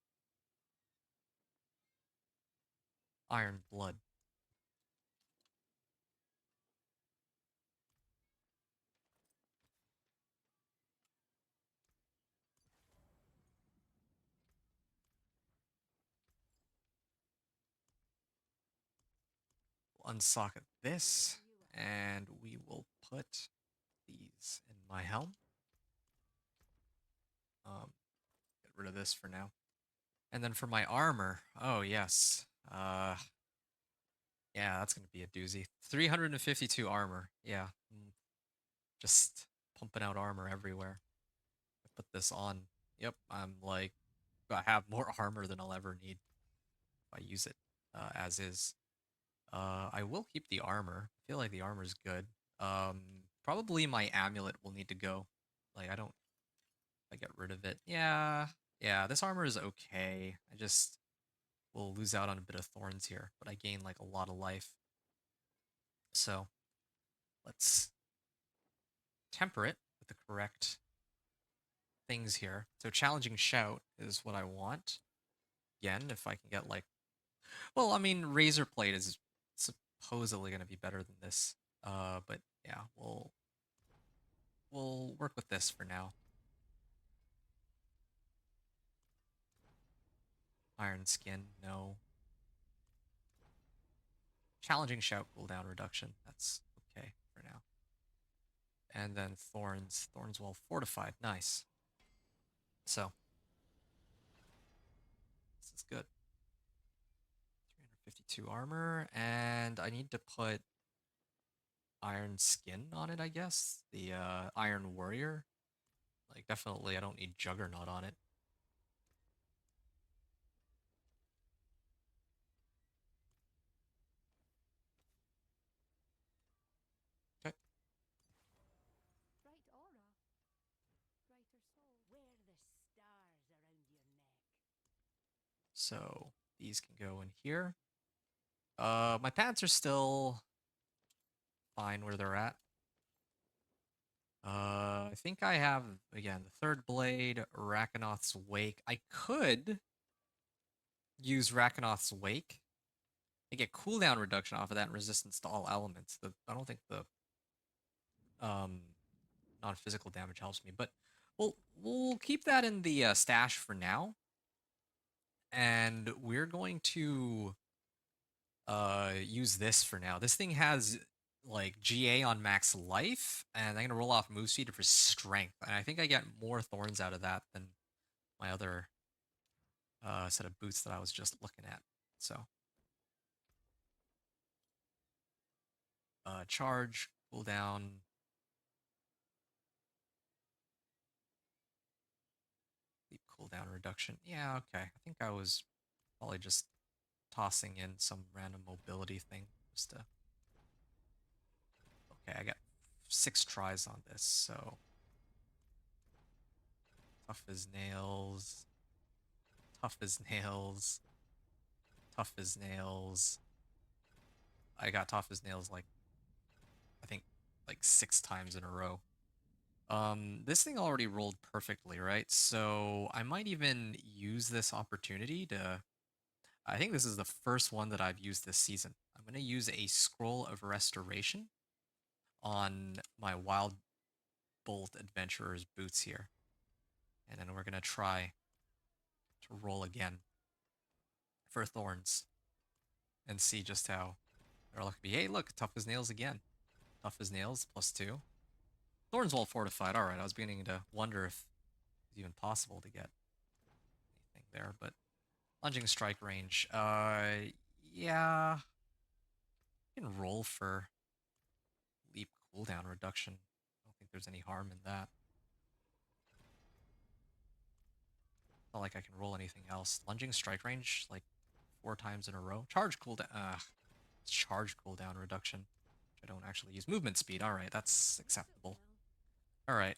[SPEAKER 1] Iron Blood. We'll unsocket this, and we will put these in my helm. Get rid of this for now. And then for my armor, oh yes. Yeah, that's gonna be a doozy. 352 armor. Yeah. Just pumping out armor everywhere. I put this on. Yep, I'm like, I have more armor than I'll ever need if I use it as is. I will keep the armor. I feel like the armor's good. Probably my amulet will need to go. Like, I don't, I get rid of it. Yeah, yeah, this armor is okay. I just will lose out on a bit of thorns here, but I gain like a lot of life. So let's temper it with the correct things here. So challenging shout is what I want. Again, if I can get like, well, I mean, razor plate is supposedly going to be better than this. But yeah, we'll work with this for now. Iron skin, no. Challenging shout cooldown reduction. That's okay for now. And then thorns. Thorns well fortified. Nice. So this is good. 352 armor, and I need to put iron skin on it, I guess. The iron warrior. Like, definitely I don't need juggernaut on it. Okay.
[SPEAKER 4] Bright aura. Brighter soul. Wear the stars around your neck.
[SPEAKER 1] So these can go in here. My pants are still fine where they're at. I think I have, again, the third blade, Rakanoth's Wake. I could use Rakanoth's Wake. I get cooldown reduction off of that and resistance to all elements. I don't think the non-physical damage helps me, but we'll keep that in the stash for now. And we're going to use this for now. This thing has like GA on max life, and I'm gonna roll off move speed for strength, and I think I get more thorns out of that than my other set of boots that I was just looking at. So charge, cooldown. Leap cooldown reduction. Yeah, okay. I think I was probably just tossing in some random mobility thing just to. Okay, I got 6 tries on this, so tough as nails, tough as nails, tough as nails. I got tough as nails like, I think, like 6 times in a row. This thing already rolled perfectly, right? So I might even use this opportunity to. I think this is the first one that I've used this season. I'm going to use a Scroll of Restoration on my Wild Bolt Adventurer's boots here. And then we're going to try to roll again for Thorns and see just how they're looking. Hey, look, tough as nails again. Tough as nails, +2. Thorns well fortified. All right, I was beginning to wonder if it's even possible to get anything there, but lunging strike range. Yeah, you can roll for leap cooldown reduction. I don't think there's any harm in that. Not like I can roll anything else. Lunging strike range, like 4 times in a row. Charge cooldown. Charge cooldown reduction. Which I don't actually use. Movement speed. All right, that's acceptable. All right.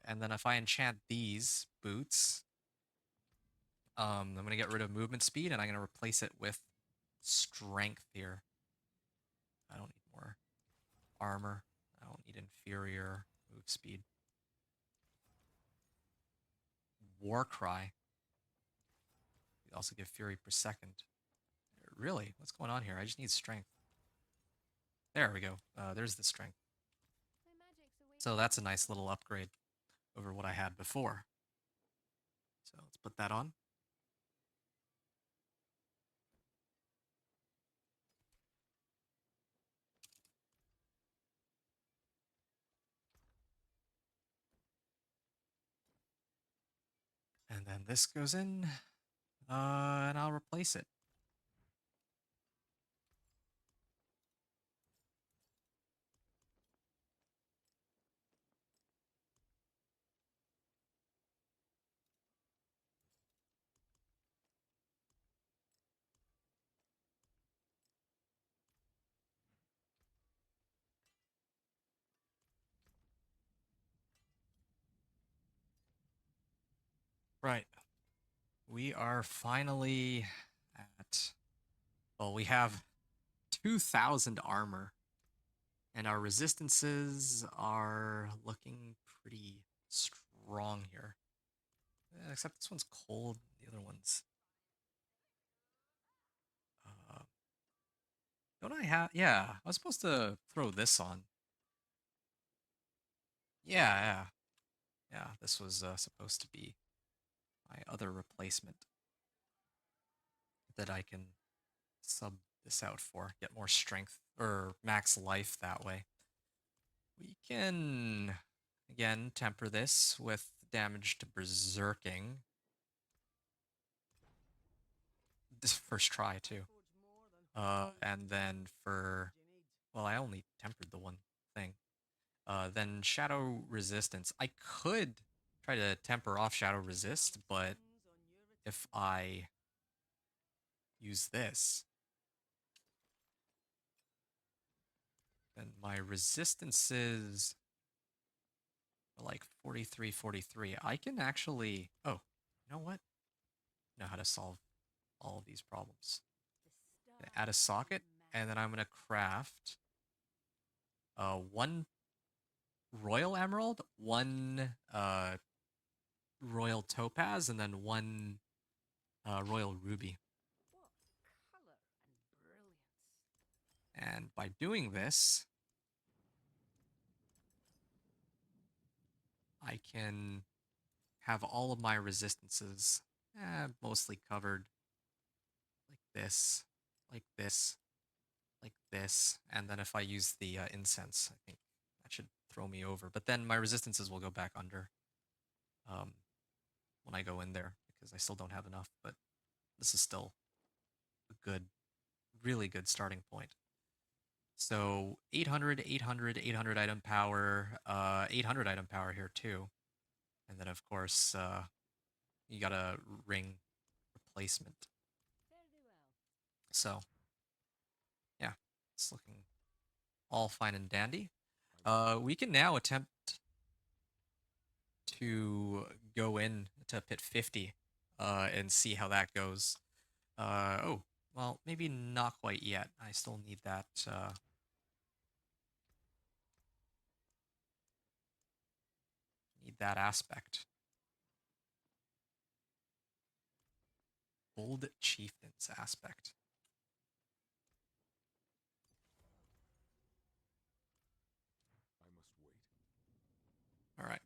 [SPEAKER 1] And then if I enchant these boots, I'm gonna get rid of movement speed and I'm gonna replace it with strength here. I don't need more armor. I don't need inferior move speed. War cry. We also give fury per second. Really? What's going on here? I just need strength. There we go. There's the strength. So that's a nice little upgrade over what I had before. So let's put that on. And then this goes in, and I'll replace it. Right. We are finally at, well, we have 2,000 armor, and our resistances are looking pretty strong here. Except this one's cold, the other one's... don't I have... yeah, I was supposed to throw this on. Yeah. Yeah, this was supposed to be my other replacement that I can sub this out for, get more strength, or max life that way. We can, again, temper this with damage to berserking. This first try, too. And then for... well, I only tempered the one thing. Then shadow resistance. I could try to temper off shadow resist, but if I use this, then my resistances are like 43, 43. I can actually... oh, you know what? I know how to solve all of these problems. Add a socket, and then I'm going to craft one royal emerald, one royal topaz, and then one royal ruby. And by doing this, I can have all of my resistances mostly covered, like this, like this, like this. And then if I use the incense, I think that should throw me over. But then my resistances will go back under when I go in there, because I still don't have enough. But this is still a good, really good starting point. So 800, 800, 800 item power, 800 item power here too. And then, of course, you got a ring replacement. So, yeah, it's looking all fine and dandy. We can now attempt to go in to pit 50 and see how that goes. Oh, well, maybe not quite yet. I still need that... need that aspect. Bold Chieftain's aspect.
[SPEAKER 2] I must wait.
[SPEAKER 1] All right.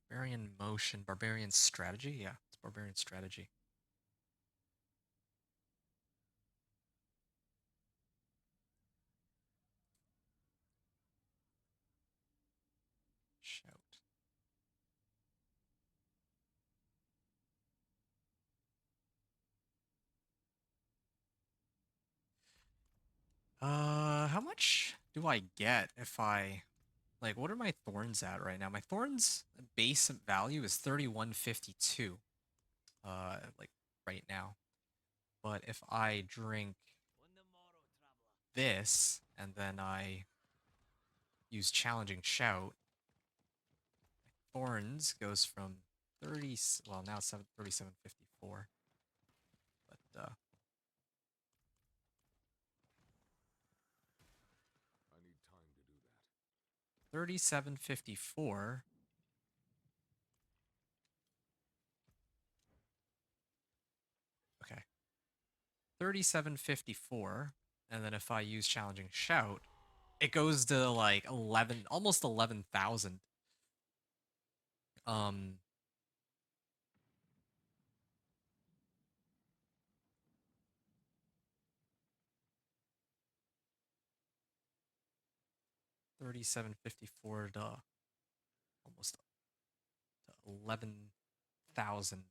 [SPEAKER 1] Barbarian motion, barbarian strategy. Yeah, it's barbarian strategy. Shout. How much do I get if I... like, what are my thorns at right now? My thorns base value is 3152. Like, right now. But if I drink this, and then I use Challenging Shout, Thorns goes from 30, well now it's 3754. But
[SPEAKER 2] I need time to do that.
[SPEAKER 1] 3754. Okay. 3754, and then if I use Challenging Shout, it goes to like 11, almost 11,000. 3754 to almost to 11,000.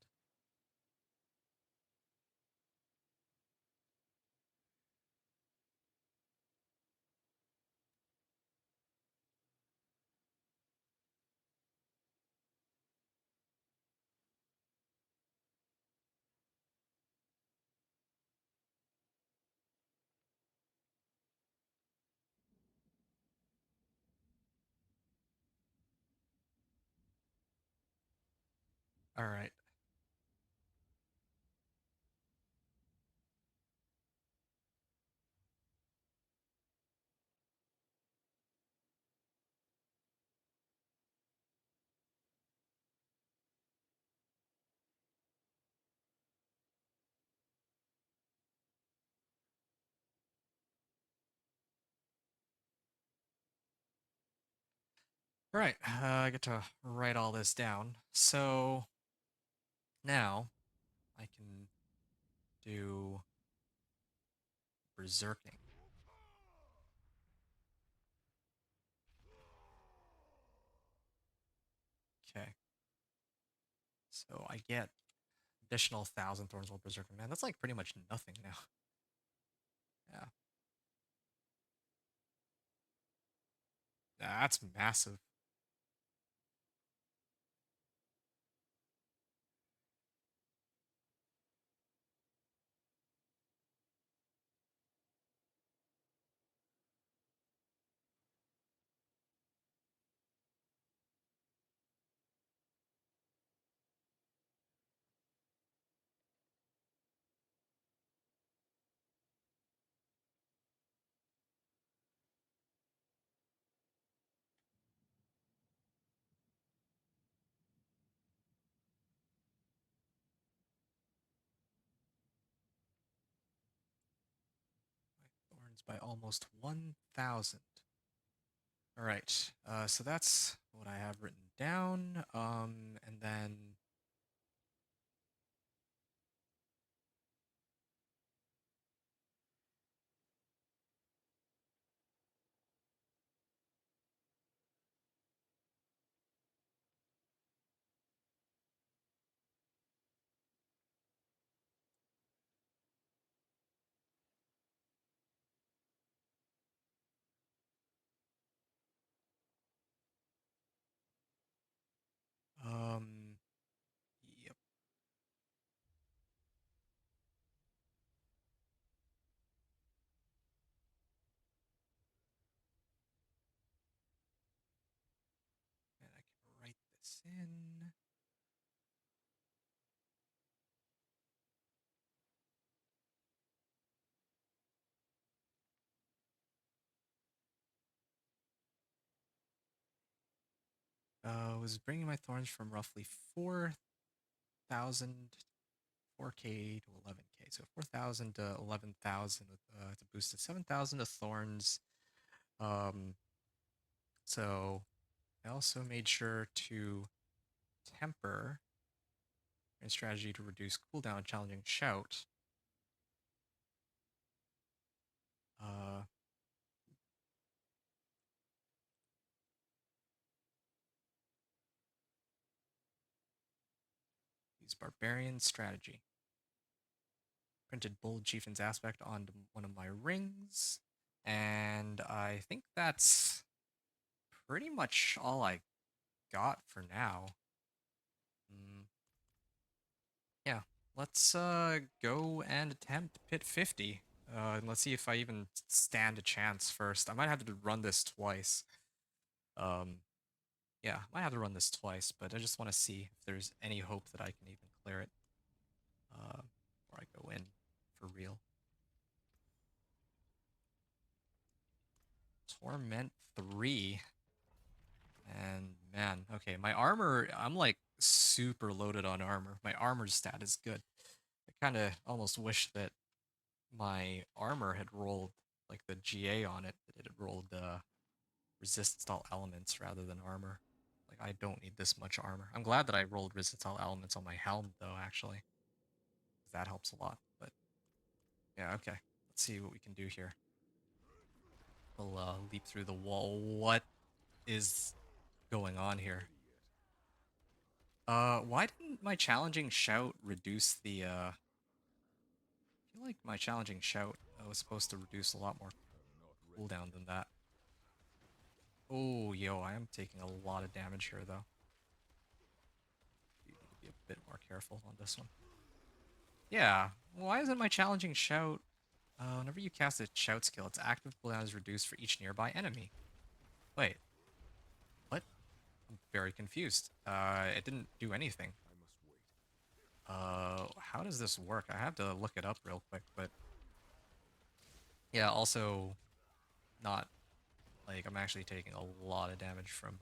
[SPEAKER 1] All right. All right. I get to write all this down. So now I can do Berserking. Okay. So I get additional 1,000 Thorns while Berserking. Man, that's like pretty much nothing now. Yeah. That's massive. My Thorns by almost 1,000. All right. So that's what I have written down. And then yep. And I can write this in. Was bringing my thorns from roughly 4,000, 4K to 11K. So 4,000 to 11,000 to boost to 7,000 of thorns. So I also made sure to temper my strategy to reduce cooldown challenging shout. Uh, use Barbarian strategy. Printed Bold Chieftain's aspect onto one of my rings. And I think that's pretty much all I got for now. Yeah, let's go and attempt pit 50. And let's see if I even stand a chance first. I might have to run this twice. Um, Yeah, I might have to run this twice, but I just want to see if there's any hope that I can even clear it before I go in for real. Torment 3. And man, okay, my armor, I'm like super loaded on armor. My armor stat is good. I kind of almost wish that my armor had rolled like the GA on it, that it had rolled resist all elements rather than armor. Like I don't need this much armor. I'm glad that I rolled resist all elements on my helm though, actually. That helps a lot. But yeah, okay. Let's see what we can do here. We'll leap through the wall. What is going on here? Why didn't my challenging shout reduce the I feel like my challenging shout was supposed to reduce a lot more cooldown than that. Oh, yo, I am taking a lot of damage here, though. You need to be a bit more careful on this one. Yeah, why isn't my challenging shout... whenever you cast a shout skill, its active cooldown is reduced for each nearby enemy. Wait, what? I'm very confused. It didn't do anything. How does this work? I have to look it up real quick, but... Yeah, also, not... Like, I'm actually taking a lot of damage from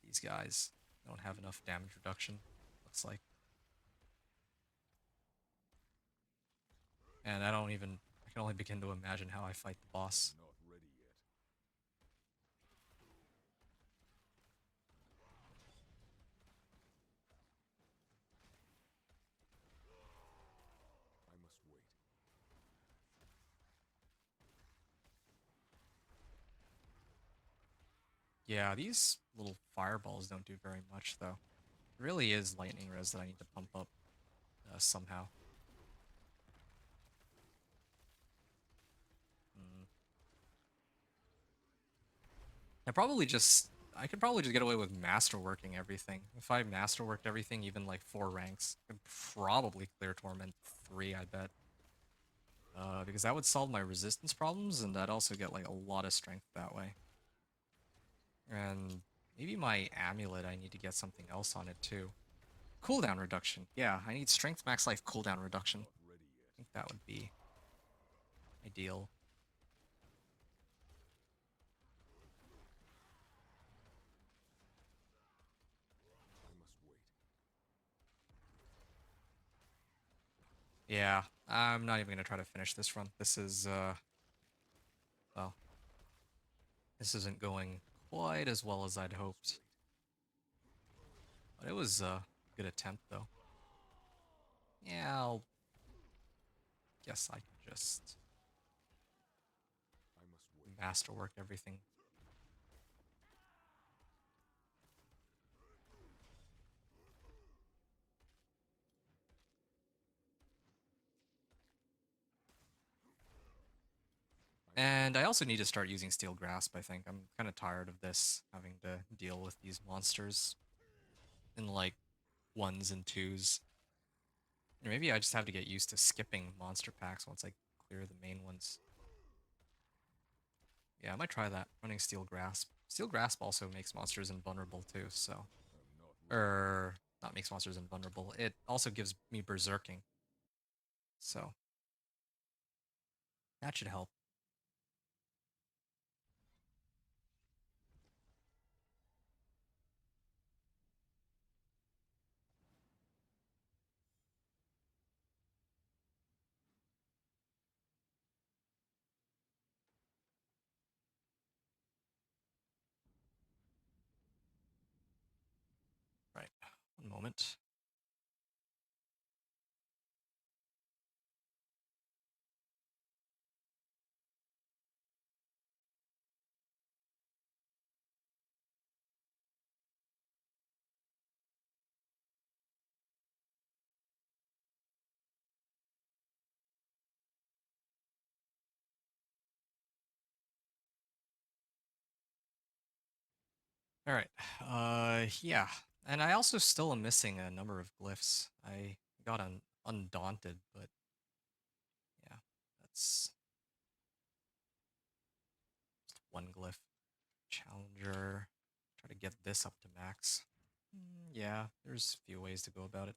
[SPEAKER 1] these guys. I don't have enough damage reduction, looks like. And I can only begin to imagine how I fight the boss. Yeah, these little fireballs don't do very much, though. It really is lightning res that I need to pump up somehow. Mm. I could probably just get away with masterworking everything. If I masterworked everything, even like 4 ranks, I could probably clear Torment 3, I bet. Because that would solve my resistance problems, and I'd also get like a lot of strength that way. And maybe my amulet, I need to get something else on it too. Cooldown reduction. Yeah, I need strength max life cooldown reduction. I think that would be ideal. Yeah, I'm not even gonna try to finish this run. This is, well, this isn't going quite as well as I'd hoped. But it was a good attempt, though. Yeah, I'll guess I can just masterwork everything. And I also need to start using Steel Grasp, I think. I'm kind of tired of this, having to deal with these monsters in, like, 1s and 2s. Or maybe I just have to get used to skipping monster packs once I clear the main ones. Yeah, I might try that, running Steel Grasp. Steel Grasp also makes monsters invulnerable too, so... not makes monsters invulnerable. It also gives me Berserking. So... that should help. Right, one moment. Alright, yeah. And I also still am missing a number of glyphs. I got an Undaunted, but yeah, that's just one glyph. Challenger. Try to get this up to max. Yeah, there's a few ways to go about it.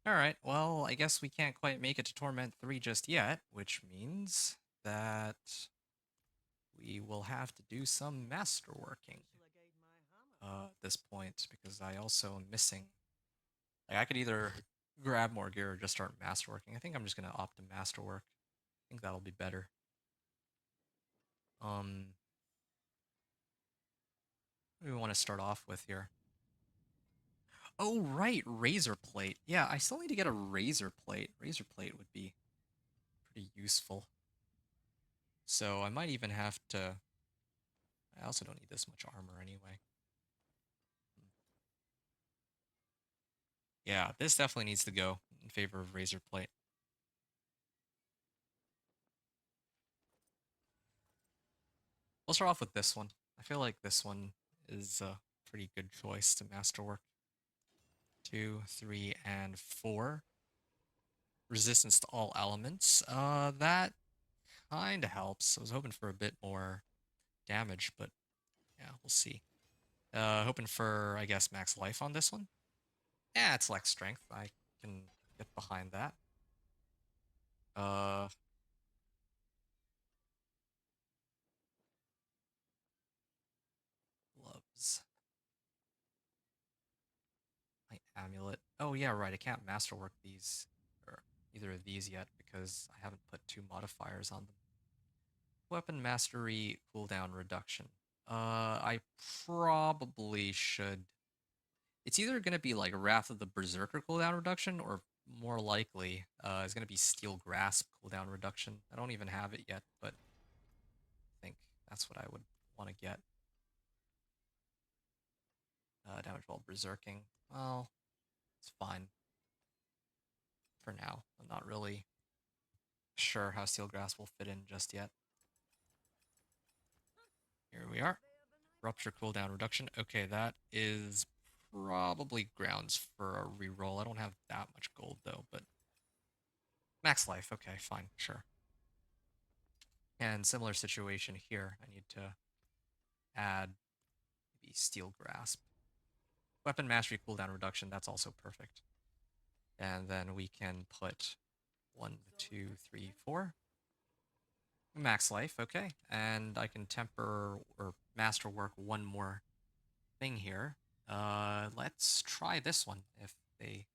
[SPEAKER 1] Alright, well, I guess we can't quite make it to Torment 3 just yet, which means that we will have to do some masterworking at this point, because I also am missing. Like, I could either grab more gear or just start masterworking. I think I'm just going to opt to masterwork. I think that'll be better. What do we want to start off with here? Oh, right, razor plate. Yeah, I still need to get a razor plate. Razor plate would be pretty useful. So I might even have to... I also don't need this much armor anyway. Yeah, this definitely needs to go in favor of razor plate. We'll start off with this one. I feel like this one is a pretty good choice to masterwork. 2, 3, and 4. Resistance to all elements. That kind of helps. I was hoping for a bit more damage, but yeah, we'll see. Hoping for, I guess, max life on this one. Yeah, it's Lex strength. I can get behind that. Gloves. My amulet. Oh yeah, right. I can't masterwork these or either of these yet because I haven't put 2 modifiers on them. Weapon mastery cooldown reduction. I probably should. It's either going to be like Wrath of the Berserker cooldown reduction, or more likely, is going to be Steel Grasp cooldown reduction. I don't even have it yet, but I think that's what I would want to get. Damage while berserking. Well, it's fine for now. I'm not really sure how Steel Grasp will fit in just yet. Here we are. Rupture cooldown reduction. Okay, that is probably grounds for a reroll. I don't have that much gold though, but max life. Okay, fine, sure. And similar situation here. I need to add maybe Steel Grasp. Weapon mastery cooldown reduction. That's also perfect. And then we can put 1, 2, 3, 4. Max life, okay. And I can temper or masterwork one more thing here. Let's try this one. If they...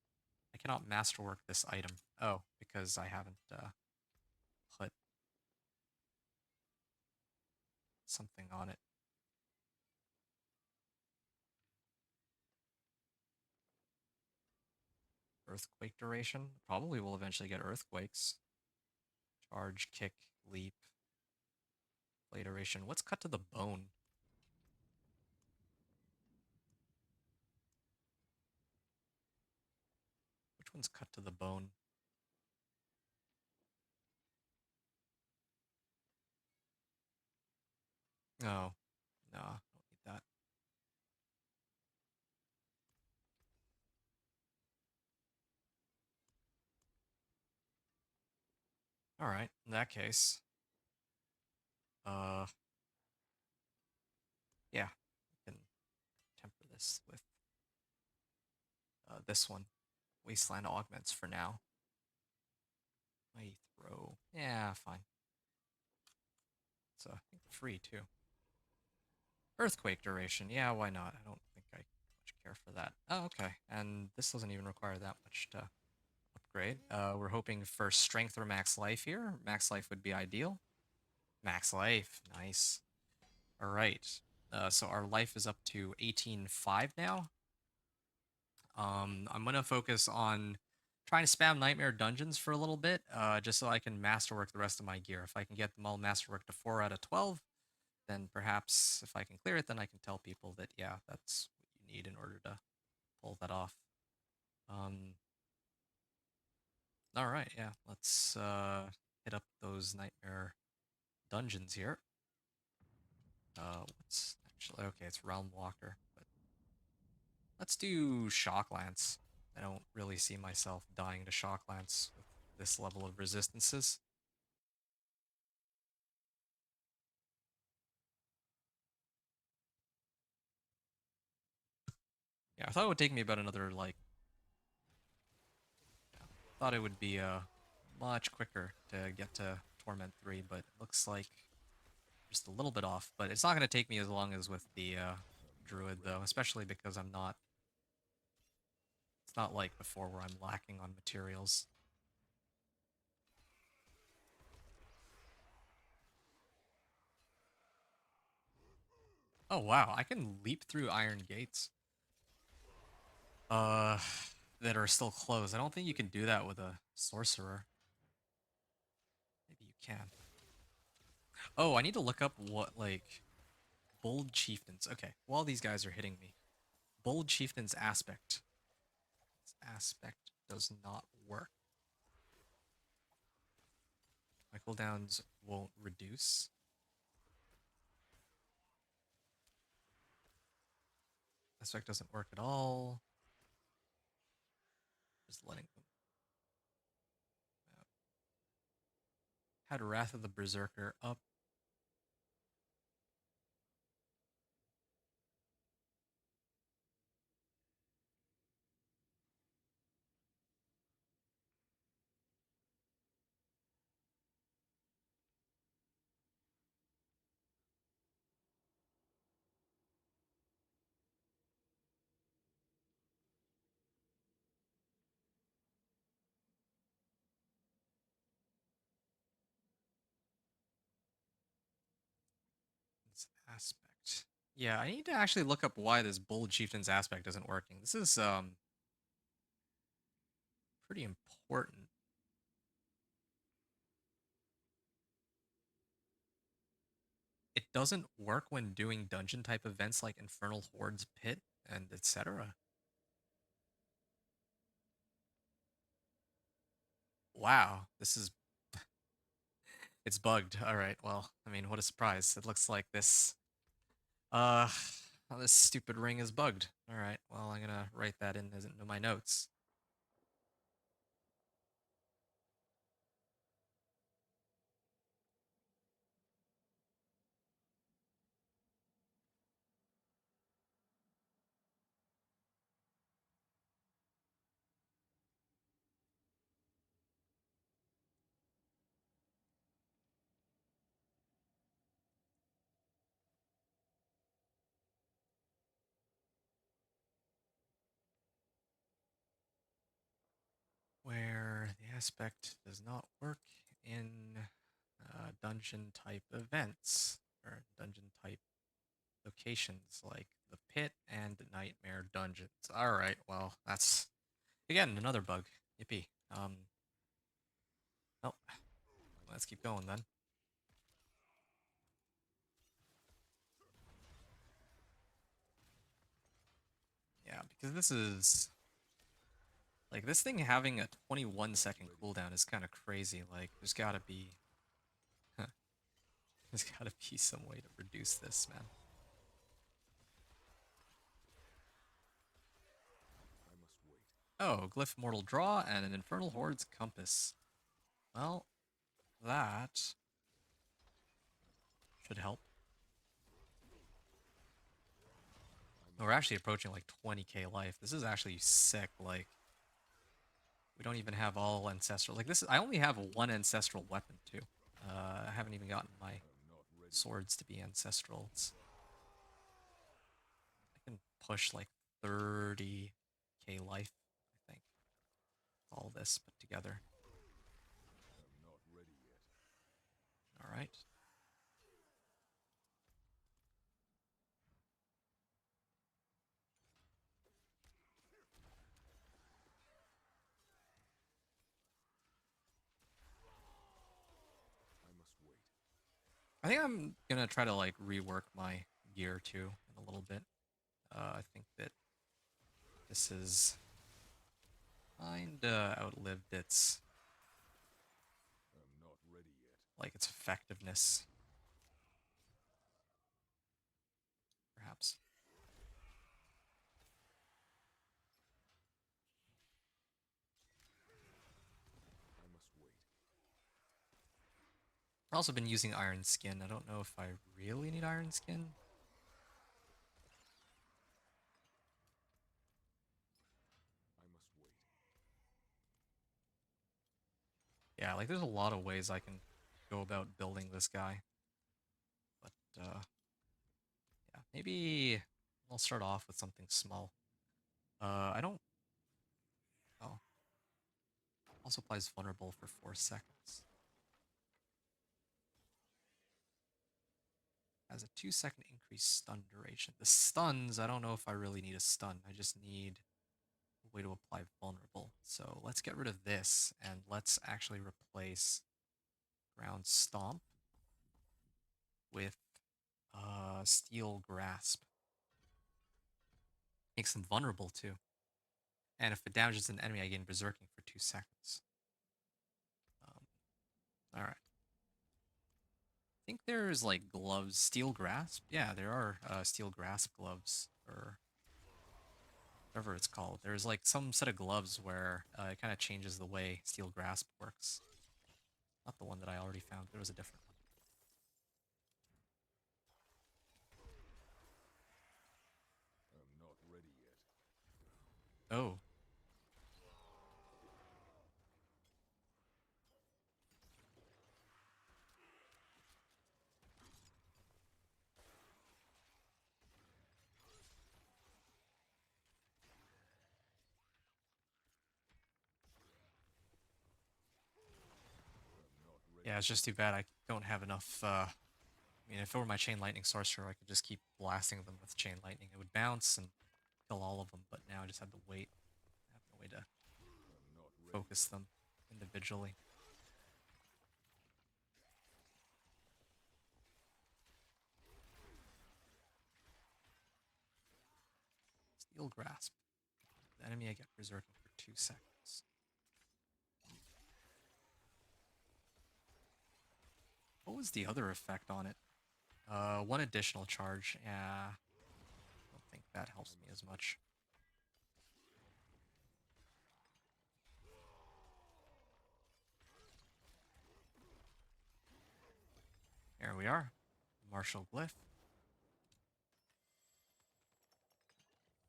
[SPEAKER 1] I cannot masterwork this item. Oh, because I haven't put something on it. Earthquake duration? Probably will eventually get earthquakes. Charge, kick, leap. Play duration. What's cut to the bone? Which one's cut to the bone? Oh, no, don't need that. Alright, in that case. Yeah, we can temper this with this one. Wasteland augments for now. Mighty throw. Yeah, fine. It's I think free too. Earthquake duration. Yeah, why not? I don't think I much care for that. Oh, okay. And this doesn't even require that much to upgrade. We're hoping for strength or max life here. Max life would be ideal. Max life. Nice. All right. So our life is up to 18.5 now. I'm going to focus on trying to spam Nightmare Dungeons for a little bit, just so I can masterwork the rest of my gear. If I can get them all masterworked to 4 out of 12, then perhaps if I can clear it, then I can tell people that, yeah, that's what you need in order to pull that off. All right, yeah, let's hit up those Nightmare Dungeons here. What's actually... Okay, it's Realm Walker, but let's do Shock Lance. I don't really see myself dying to Shock Lance with this level of resistances. Yeah, I thought it would take me about another, like... Yeah, thought it would be much quicker to get to Torment 3, but it looks like just a little bit off. But it's not going to take me as long as with the Druid, though, especially because I'm not... It's not like before where I'm lacking on materials. Oh, wow, I can leap through iron gates. That are still closed. I don't think you can do that with a sorcerer. Maybe you can. Oh, I need to look up what, like, Bold Chieftains. Okay, while these guys are hitting me. Bold Chieftains aspect. This aspect does not work. My cooldowns won't reduce. Aspect doesn't work at all. Just letting them out. Had Wrath of the Berserker up. This aspect. Yeah, I need to actually look up why this Bold Chieftains aspect isn't working. This is pretty important. It doesn't work when doing dungeon type events like Infernal Hordes Pit and etc. Wow, this is it's bugged. All right, well, I mean, what a surprise. It looks like uh this stupid ring is bugged. All right, well, I'm gonna write that in as into my notes. Where the aspect does not work in dungeon type events or dungeon type locations like the pit and nightmare dungeons. All right, well, that's again another bug. Yippee. Well, let's keep going then. Yeah, because this is like this thing having a 21-second cooldown is kind of crazy. Like there's got to be there's got to be some way to reduce this, man.
[SPEAKER 2] I must wait.
[SPEAKER 1] Oh, Glyph Mortal Draw and an Infernal Horde's Compass. Well, that should help. We're actually approaching like 20k life. This is actually sick. Like, we don't even have all ancestral. Like this, I only have one ancestral weapon too. I haven't even gotten my
[SPEAKER 2] I'm not ready.
[SPEAKER 1] swords to be ancestral. I can push like 30k life, I think. All this put together.
[SPEAKER 2] I'm not ready yet.
[SPEAKER 1] All right.
[SPEAKER 2] I must wait.
[SPEAKER 1] I think I'm gonna try to like rework my gear too in a little bit. I think that this is kinda outlived its
[SPEAKER 2] I'm not ready yet.
[SPEAKER 1] like its effectiveness, perhaps.
[SPEAKER 2] I must wait.
[SPEAKER 1] I've also been using Iron Skin. I don't know if I really need Iron Skin. Yeah, like there's a lot of ways I can go about building this guy. But yeah, maybe I'll start off with something small. I don't. Oh, also applies vulnerable for 4 seconds. Has a 2-second increased stun duration. The stuns, I don't know if I really need a stun. I just need a way to apply vulnerable. So let's get rid of this and let's actually replace ground stomp with steel grasp. Makes them vulnerable too. And if it damages an enemy, I gain berserking for 2 seconds. All right. I think there's like gloves, steel grasp. Yeah, there are steel grasp gloves or whatever it's called. There's like some set of gloves where it kind of changes the way steel grasp works. Not the one that I already found. There was a different one.
[SPEAKER 2] I'm not ready yet.
[SPEAKER 1] Oh,
[SPEAKER 2] I'm not ready.
[SPEAKER 1] yeah. It's just too bad I don't have enough. I mean, if it were my chain lightning sorcerer, I could just keep blasting them with chain lightning. It would bounce and kill all of them. But now I just have to wait. I have no way to
[SPEAKER 2] I'm not ready
[SPEAKER 1] focus
[SPEAKER 2] yet.
[SPEAKER 1] them individually. Steel grasp. The enemy I get berserking for 2 seconds. What was the other effect on it? One additional charge. Yeah, I don't think that helps me as much. There we are. Martial glyph.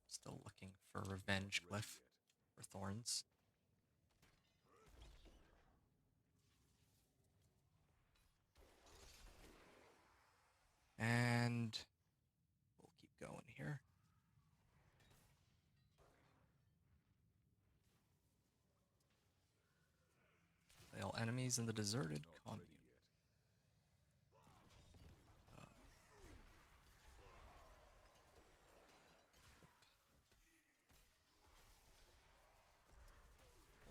[SPEAKER 1] Still looking for revenge
[SPEAKER 2] Ready
[SPEAKER 1] glyph
[SPEAKER 2] yet.
[SPEAKER 1] for thorns. And we'll keep going here. Fail enemies in the deserted
[SPEAKER 2] Not
[SPEAKER 1] commune.
[SPEAKER 2] ready yet.
[SPEAKER 1] Uh,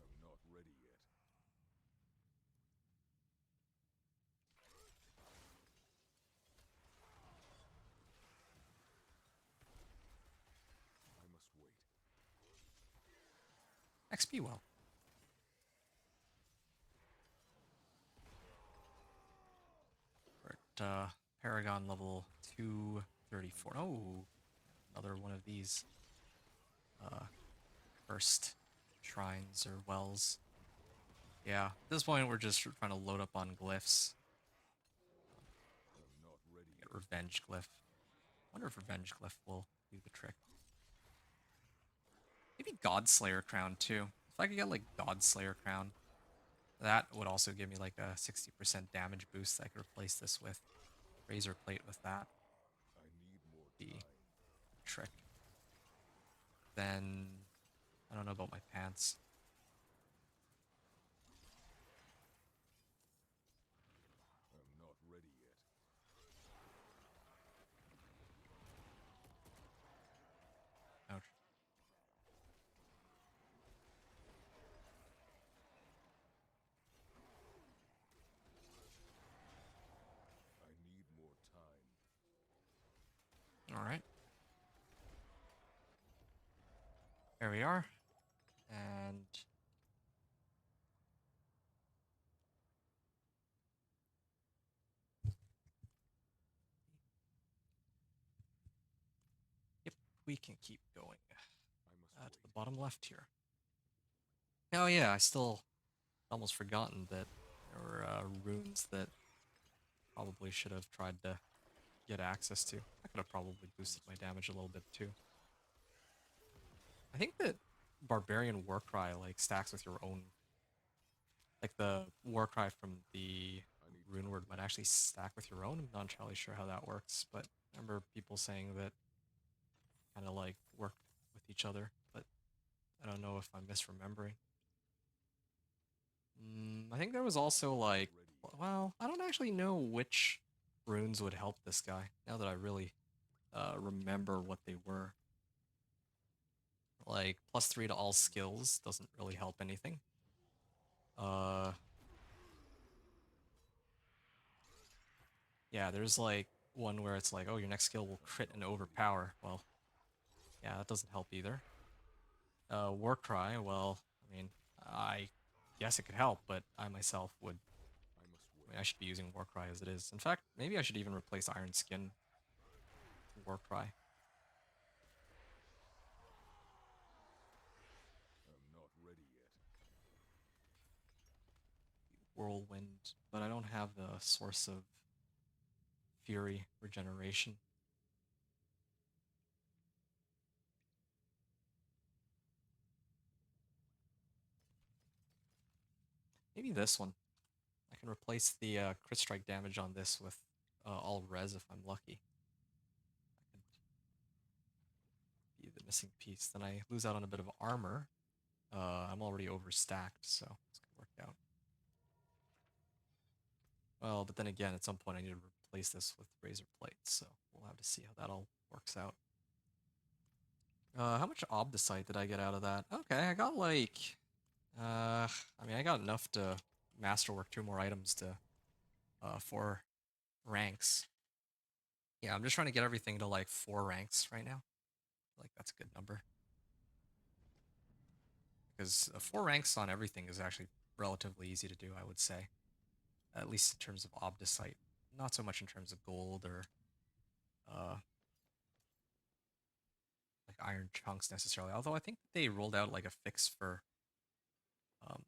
[SPEAKER 2] I'm not ready yet. I must wait.
[SPEAKER 1] XP well. We're at Paragon level 234. Oh, another one of these cursed shrines or wells. Yeah, at this point we're just trying to load up on glyphs.
[SPEAKER 2] I'm not ready
[SPEAKER 1] Get
[SPEAKER 2] yet.
[SPEAKER 1] revenge glyph. Wonder if revenge glyph will do the trick. Maybe Godslayer crown too. If I could get like Godslayer crown, that would also give me like a 60% damage boost that I could replace this with. Razor plate with that
[SPEAKER 2] I need more
[SPEAKER 1] be
[SPEAKER 2] time.
[SPEAKER 1] a trick. Then I don't know about my pants.
[SPEAKER 2] I'm not ready yet.
[SPEAKER 1] Ouch.
[SPEAKER 2] I need more time.
[SPEAKER 1] All right. There we are. And yep, we can keep going
[SPEAKER 2] I must
[SPEAKER 1] to
[SPEAKER 2] wait.
[SPEAKER 1] the bottom left here. Oh yeah, I still almost forgotten that there were runes that probably should have tried to get access to. I could have probably boosted my damage a little bit too. I think that Barbarian Warcry like stacks with your own Like the war cry from the rune word might actually stack with your own. I'm not entirely sure how that works, but I remember people saying that kind of like work with each other, but I don't know if I'm misremembering. I think there was also like, well, I don't actually know which runes would help this guy now that I really remember what they were. Like +3 to all skills doesn't really help anything. Uh, yeah, there's like one where it's like, oh, your next skill will crit and overpower. Well, yeah, that doesn't help either. Warcry, well, I mean, I guess it could help, but I myself would.
[SPEAKER 2] I must
[SPEAKER 1] I
[SPEAKER 2] wait.
[SPEAKER 1] mean, I should be using Warcry as it is. In fact, maybe I should even replace Iron Skin with Warcry.
[SPEAKER 2] I'm not ready yet.
[SPEAKER 1] Whirlwind, but I don't have the source of Fury regeneration. Maybe this one. I can replace the crit strike damage on this with all res if I'm lucky. That could be the missing piece. Then I lose out on a bit of armor. I'm already overstacked, so it's gonna work out. Well, but then again, at some point I need to replace this with razor plates, so we'll have to see how that all works out. How much obdicite did I get out of that? Okay, I got like, I mean, I got enough to masterwork 2 more items to 4 ranks. Yeah, I'm just trying to get everything to like 4 ranks right now. Like that's a good number because 4 ranks on everything is actually relatively easy to do, I would say, at least in terms of obdicite. Not so much in terms of gold or uh, like iron chunks necessarily. Although I think they rolled out like a fix um,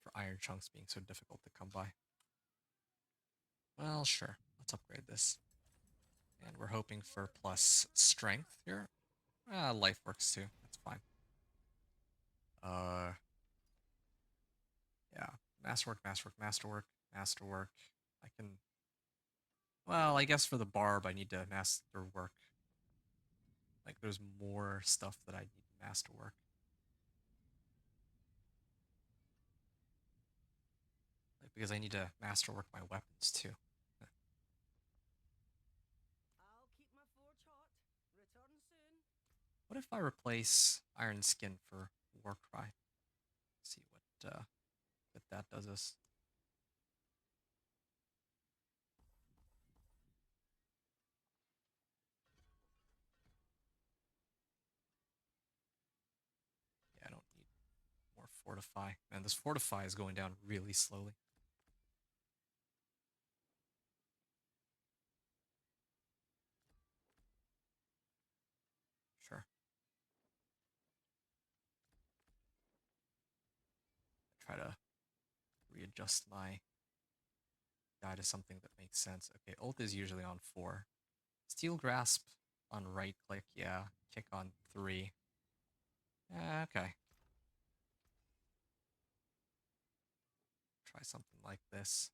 [SPEAKER 1] for iron chunks being so difficult to come by. Well, sure. Let's upgrade this. And we're hoping for plus strength here. Life works too. That's fine. Uh, yeah. Masterwork, masterwork, masterwork, masterwork. I can. Well, I guess for the barb, I need to masterwork. Like, there's more stuff that I need to masterwork. Like, because I need to masterwork my weapons too.
[SPEAKER 4] I'll keep my forge hot. Return soon.
[SPEAKER 1] What if I replace Iron Skin for Warcry? See what that does us. Yeah, I don't need more Fortify. Man, this Fortify is going down really slowly. Sure. Try to readjust my guy to something that makes sense. Okay, ult is usually on 4. Steel Grasp on right click, yeah. Kick on 3. Okay. Try something like this.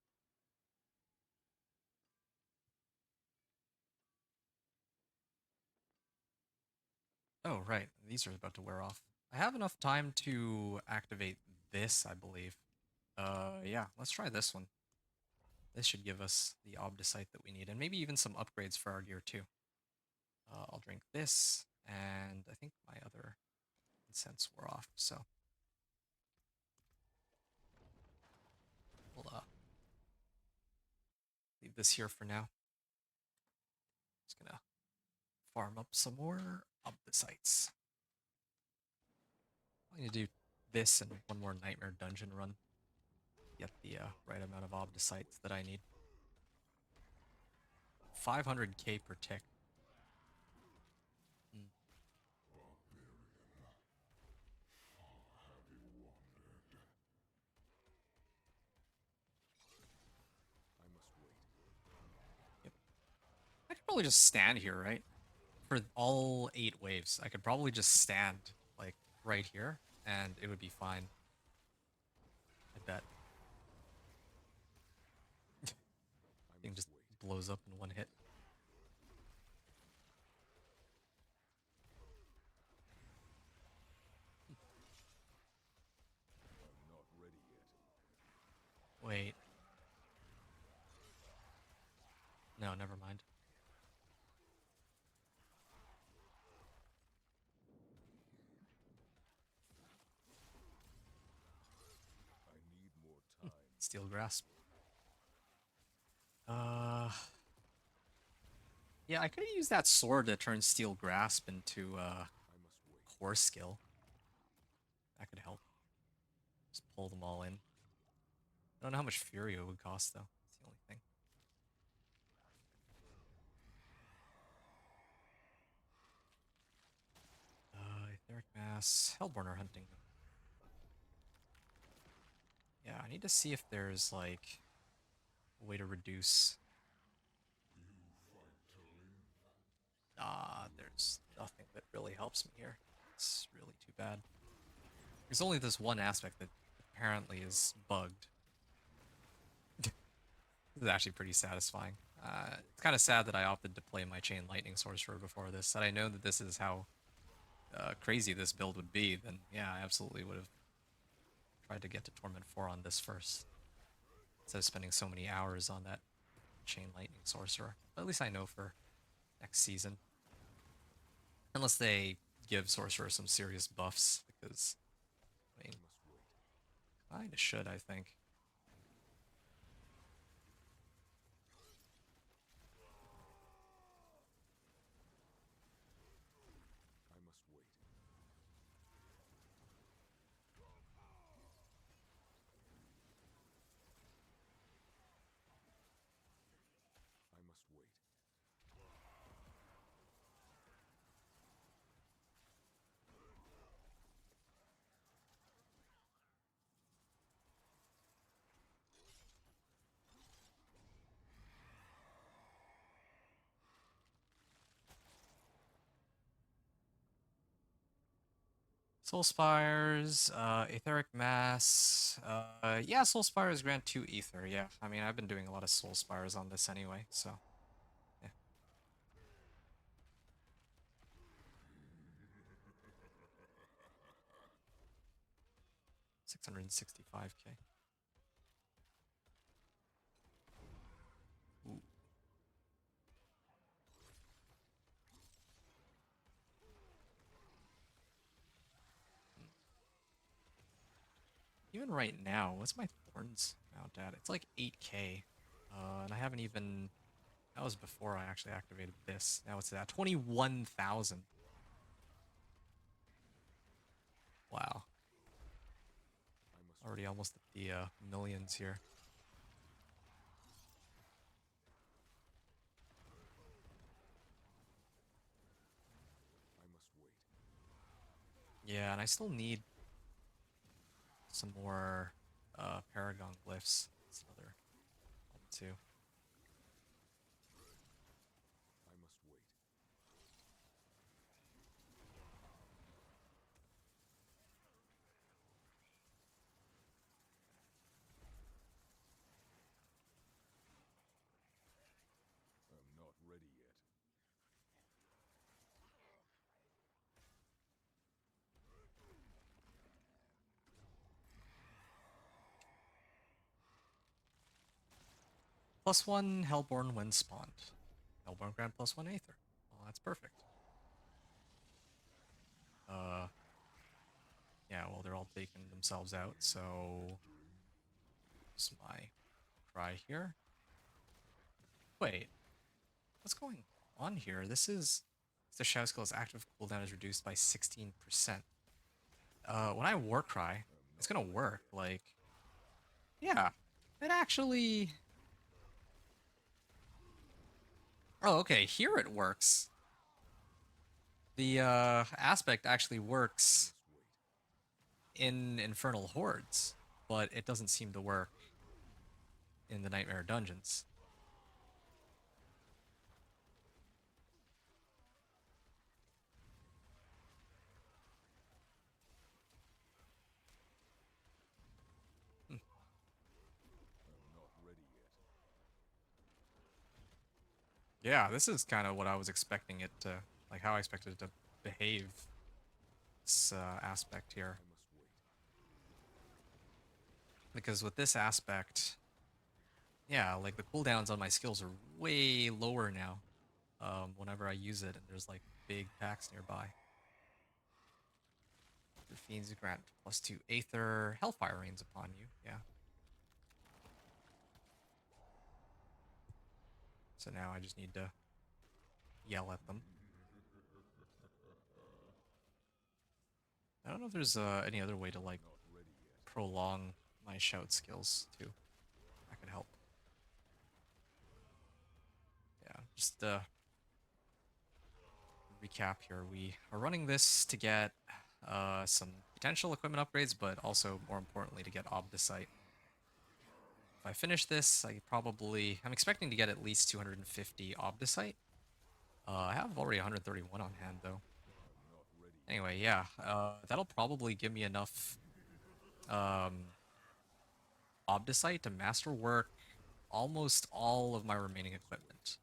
[SPEAKER 1] Oh, right. These are about to wear off. I have enough time to activate this, I believe. Yeah, let's try this one. This should give us the Obdicite that we need, and maybe even some upgrades for our gear too. I'll drink this, and I think my other incense wore off, so we'll leave this here for now. Just gonna farm up some more Obdicites. I need to do this and one more Nightmare Dungeon run. Get the right amount of Obdicites that I need. 500k per tick. Hmm.
[SPEAKER 2] I must wait.
[SPEAKER 1] Yep. I could probably just stand here, right? For all 8 waves, I could probably just stand like right here and it would be fine. I bet.
[SPEAKER 2] I
[SPEAKER 1] Thing
[SPEAKER 2] must
[SPEAKER 1] just
[SPEAKER 2] wait.
[SPEAKER 1] blows up in one hit.
[SPEAKER 2] I'm not ready yet.
[SPEAKER 1] Wait. No, never mind.
[SPEAKER 2] I need more time.
[SPEAKER 1] Steel Grasp. Uh, yeah, I could have used that sword to turn Steel Grasp into
[SPEAKER 2] I must wait.
[SPEAKER 1] Core Skill. That could help. Just pull them all in. I don't know how much Fury it would cost though. That's the only thing. Etheric Mass, Hellborn are hunting them. Yeah, I need to see if there's like a way to reduce. There's nothing that really helps me here. It's really too bad. There's only this one aspect that apparently is bugged. This is actually pretty satisfying. It's kind of sad that I opted to play my Chain Lightning Sorcerer before this. Had I known that this is how crazy this build would be, then yeah, I absolutely would have tried to get to Torment 4 on this first. Instead of spending so many hours on that Chain Lightning Sorcerer. But at least I know for next season. Unless they give Sorcerer some serious buffs, because, I mean,
[SPEAKER 2] I must wait.
[SPEAKER 1] kinda should, I think.
[SPEAKER 2] I must wait. I must wait.
[SPEAKER 1] Soul Spires, Etheric Mass. Yeah, Soul Spires grant 2 Ether, yeah. I mean, I've been doing a lot of Soul Spires on this anyway, so, yeah. 665k. Ooh. Even right now, what's my Thorns mount at? It's like 8k. And I haven't even... That was before I actually activated this. Now it's at 21,000. Wow.
[SPEAKER 2] I must
[SPEAKER 1] Already almost at the millions here.
[SPEAKER 2] I must wait.
[SPEAKER 1] Yeah, and I still need some more Paragon glyphs. That's another one too.
[SPEAKER 2] I must wait. I'm not ready yet.
[SPEAKER 1] +1 Hellborn when spawned. Hellborn grant +1 Aether. Well, that's perfect. Yeah, well, they're all taking themselves out, so... What's my cry here? Wait, what's going on here? This is... The Shadow Skill's active cooldown is reduced by 16%. When I War Cry, it's gonna work, like... Yeah, it actually... Oh, okay, here it works. The aspect actually works
[SPEAKER 2] I must wait.
[SPEAKER 1] in Infernal Hordes, but it doesn't seem to work in the Nightmare Dungeons. Yeah, this is kind of what I was expecting it to, like how I expected it to behave. This aspect here,
[SPEAKER 2] I must wait.
[SPEAKER 1] because with this aspect, yeah, like the cooldowns on my skills are way lower now. Whenever I use it, and there's like big packs nearby. Your fiends grant +2 Aether. Hellfire rains upon you. Yeah. So now I just need to yell at them. I don't know if there's any other way to like
[SPEAKER 2] Not ready yet.
[SPEAKER 1] prolong my shout skills too. That could help. Yeah, just recap here. We are running this to get some potential equipment upgrades, but also more importantly to get Obdicite. If I finish this, I'm expecting to get at least 250 Obdicite. I have already 131 on hand though.
[SPEAKER 2] I'm not ready yet.
[SPEAKER 1] Anyway, yeah, that'll probably give me enough um, Obdicite to masterwork almost all of my remaining equipment.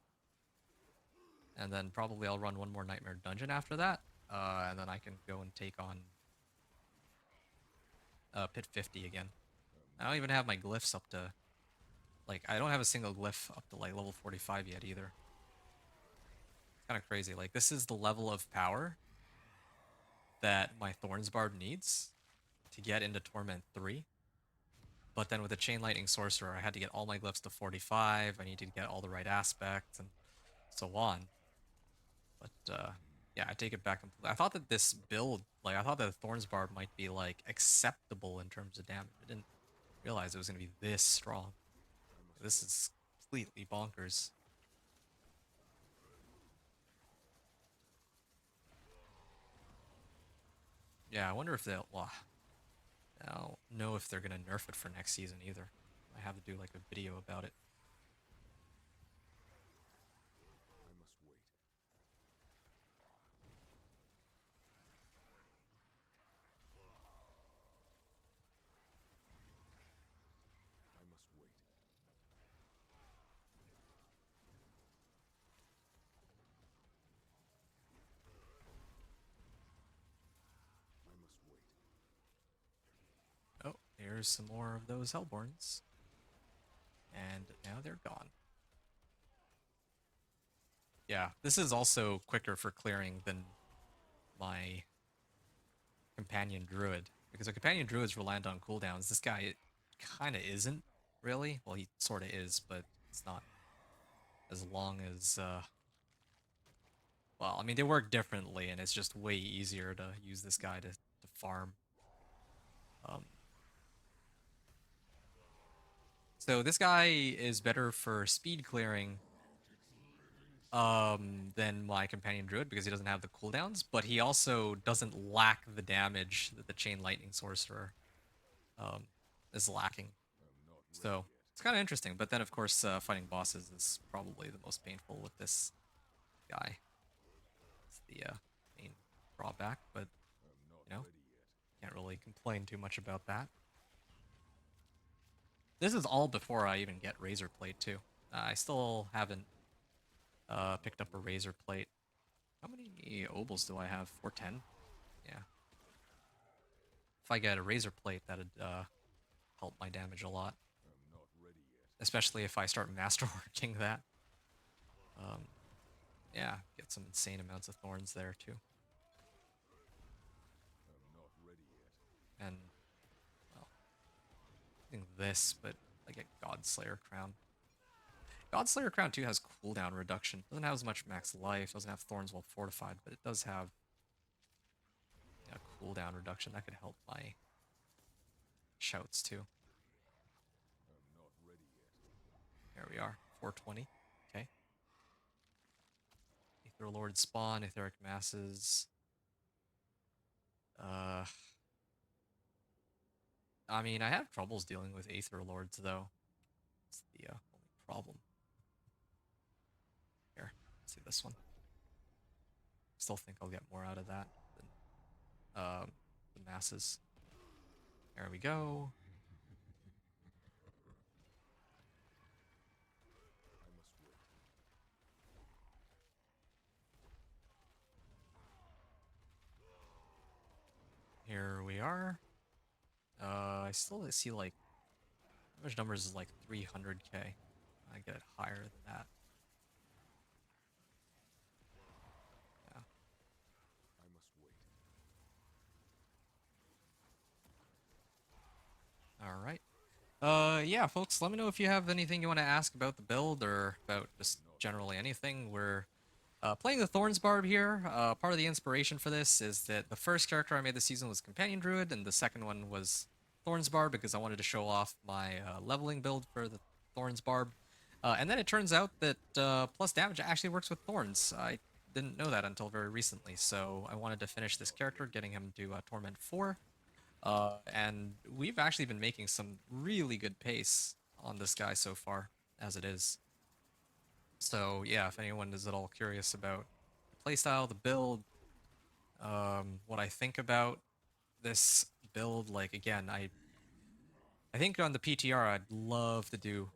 [SPEAKER 1] And then probably I'll run one more Nightmare Dungeon after that, and then I can go and take on Pit 50 again. I don't even have my glyphs up to, like, I don't have a single glyph up to, like, level 45 yet either. It's kind of crazy. Like, this is the level of power that my Thorns Barb needs to get into Torment 3. But then with the Chain Lightning Sorcerer, I had to get all my glyphs to 45, I need to get all the right aspects, and so on. But, yeah, I take it back completely. I thought that this build, like, I thought that Thorns Barb might be, like, acceptable in terms of damage. I didn't realize it was going to be this strong. This is completely bonkers. Yeah, I wonder if they'll, well, I don't know if they're going to nerf it for next season either. I have to do, like, a video about it.
[SPEAKER 2] I must wait. I must wait. I must wait.
[SPEAKER 1] Oh, here's some more of those Hellborns. And now they're gone. Yeah, this is also quicker for clearing than my companion druid, because a companion druid's reliant on cooldowns. This guy kind of isn't really. Well, he sort of is, but it's not as long as well, I mean, they work differently, and it's just way easier to use this guy to farm. Um, so this guy is better for speed clearing than my companion druid because he doesn't have the cooldowns, but he also doesn't lack the damage that the chain lightning sorcerer um, is lacking.
[SPEAKER 2] I'm not ready
[SPEAKER 1] So
[SPEAKER 2] yet.
[SPEAKER 1] it's kind of interesting. But then, of course, fighting bosses is probably the most painful with this guy. It's the main drawback, but
[SPEAKER 2] I'm not
[SPEAKER 1] you know,
[SPEAKER 2] ready yet.
[SPEAKER 1] can't really complain too much about that. This is all before I even get Razor Plate too. I still haven't picked up a Razor Plate. How many obols do I have? 410? Yeah. If I get a Razor Plate, that'd help my damage a lot.
[SPEAKER 2] I'm not ready yet.
[SPEAKER 1] Especially if I start masterworking that. Um, yeah, get some insane amounts of thorns there too.
[SPEAKER 2] I'm not ready yet.
[SPEAKER 1] And, well, I think this, but I get Godslayer Crown. Godslayer Crown too has cooldown reduction. Doesn't have as much max life, doesn't have thorns while fortified, but it does have cooldown reduction. That could help my shouts too.
[SPEAKER 2] I'm not ready yet.
[SPEAKER 1] There we are, 420. Okay. Aether Lord spawn, Etheric Masses. I mean, I have troubles dealing with Aether Lords though. That's the only problem. Here, let's see this one. Still think I'll get more out of that than the Masses. There we go.
[SPEAKER 2] I must wait.
[SPEAKER 1] are. I still see like average numbers is like 300k. I get it higher than that. Yeah.
[SPEAKER 2] I must wait.
[SPEAKER 1] All right. Yeah, folks, let me know if you have anything you want to ask about the build or about just generally anything. We're playing the Thorns Barb here. Part of the inspiration for this is that the first character I made this season was Companion Druid, and the second one was Thorns Barb because I wanted to show off my leveling build for the Thorns Barb. And then it turns out that plus damage actually works with Thorns. I didn't know that until very recently, so I wanted to finish this character, getting him to Torment 4. And we've actually been making some really good pace on this guy so far, as it is. So yeah, if anyone is at all curious about the playstyle, the build, what I think about this build, like again, I think on the PTR I'd love to do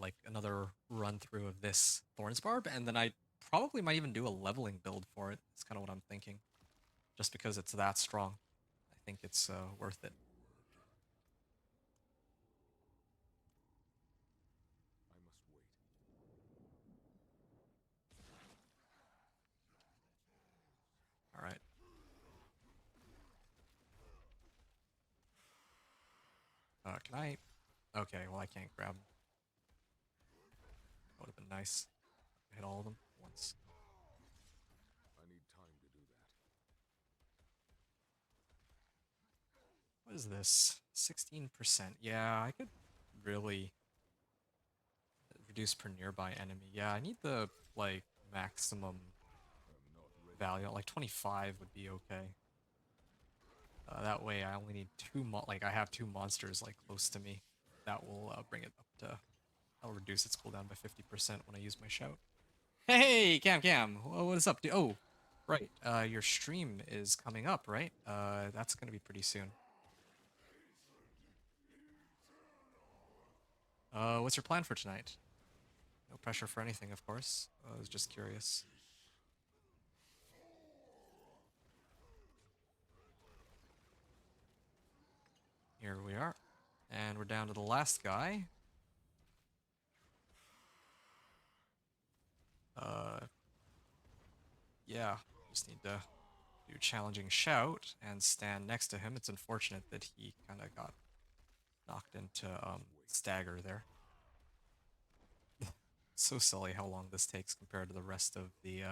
[SPEAKER 1] like another run through of this Thorns Barb, and then I probably might even do a leveling build for it. That's kind of what I'm thinking, just because it's that strong. I think it's worth it.
[SPEAKER 2] I must wait.
[SPEAKER 1] All right. Can I? Okay, well I can't grab them. That would have been nice. Hit all of them once.
[SPEAKER 2] I need time to do that.
[SPEAKER 1] What is this? 16%. Yeah, I could really reduce per nearby enemy. Yeah, I need the like maximum
[SPEAKER 2] I'm not ready.
[SPEAKER 1] value. Like 25 would be okay. That way I only need like I have two monsters like close to me. That will bring it up to, I'll reduce its cooldown by 50% when I use my shout. Hey, Cam, what is up, dude? Oh, right. Your stream is coming up, right? That's gonna be pretty soon. What's your plan for tonight? No pressure for anything, of course. I was just curious. Here we are. And we're down to the last guy. Yeah, just need to do challenging shout and stand next to him. It's unfortunate that he kind of got knocked into stagger there. So silly how long this takes compared to the rest of the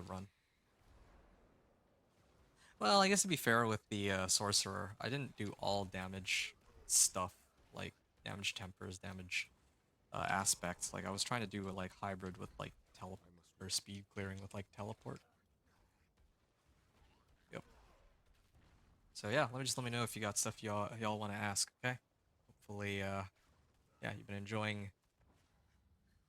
[SPEAKER 1] run. Well, I guess to be fair with the sorcerer, I didn't do all damage stuff like damage tempers, damage aspects. Like I was trying to do a like hybrid with like teleport or speed clearing with like teleport. Yep. So yeah, let me know if you got stuff y'all want to ask. Okay. Hopefully, yeah, you've been enjoying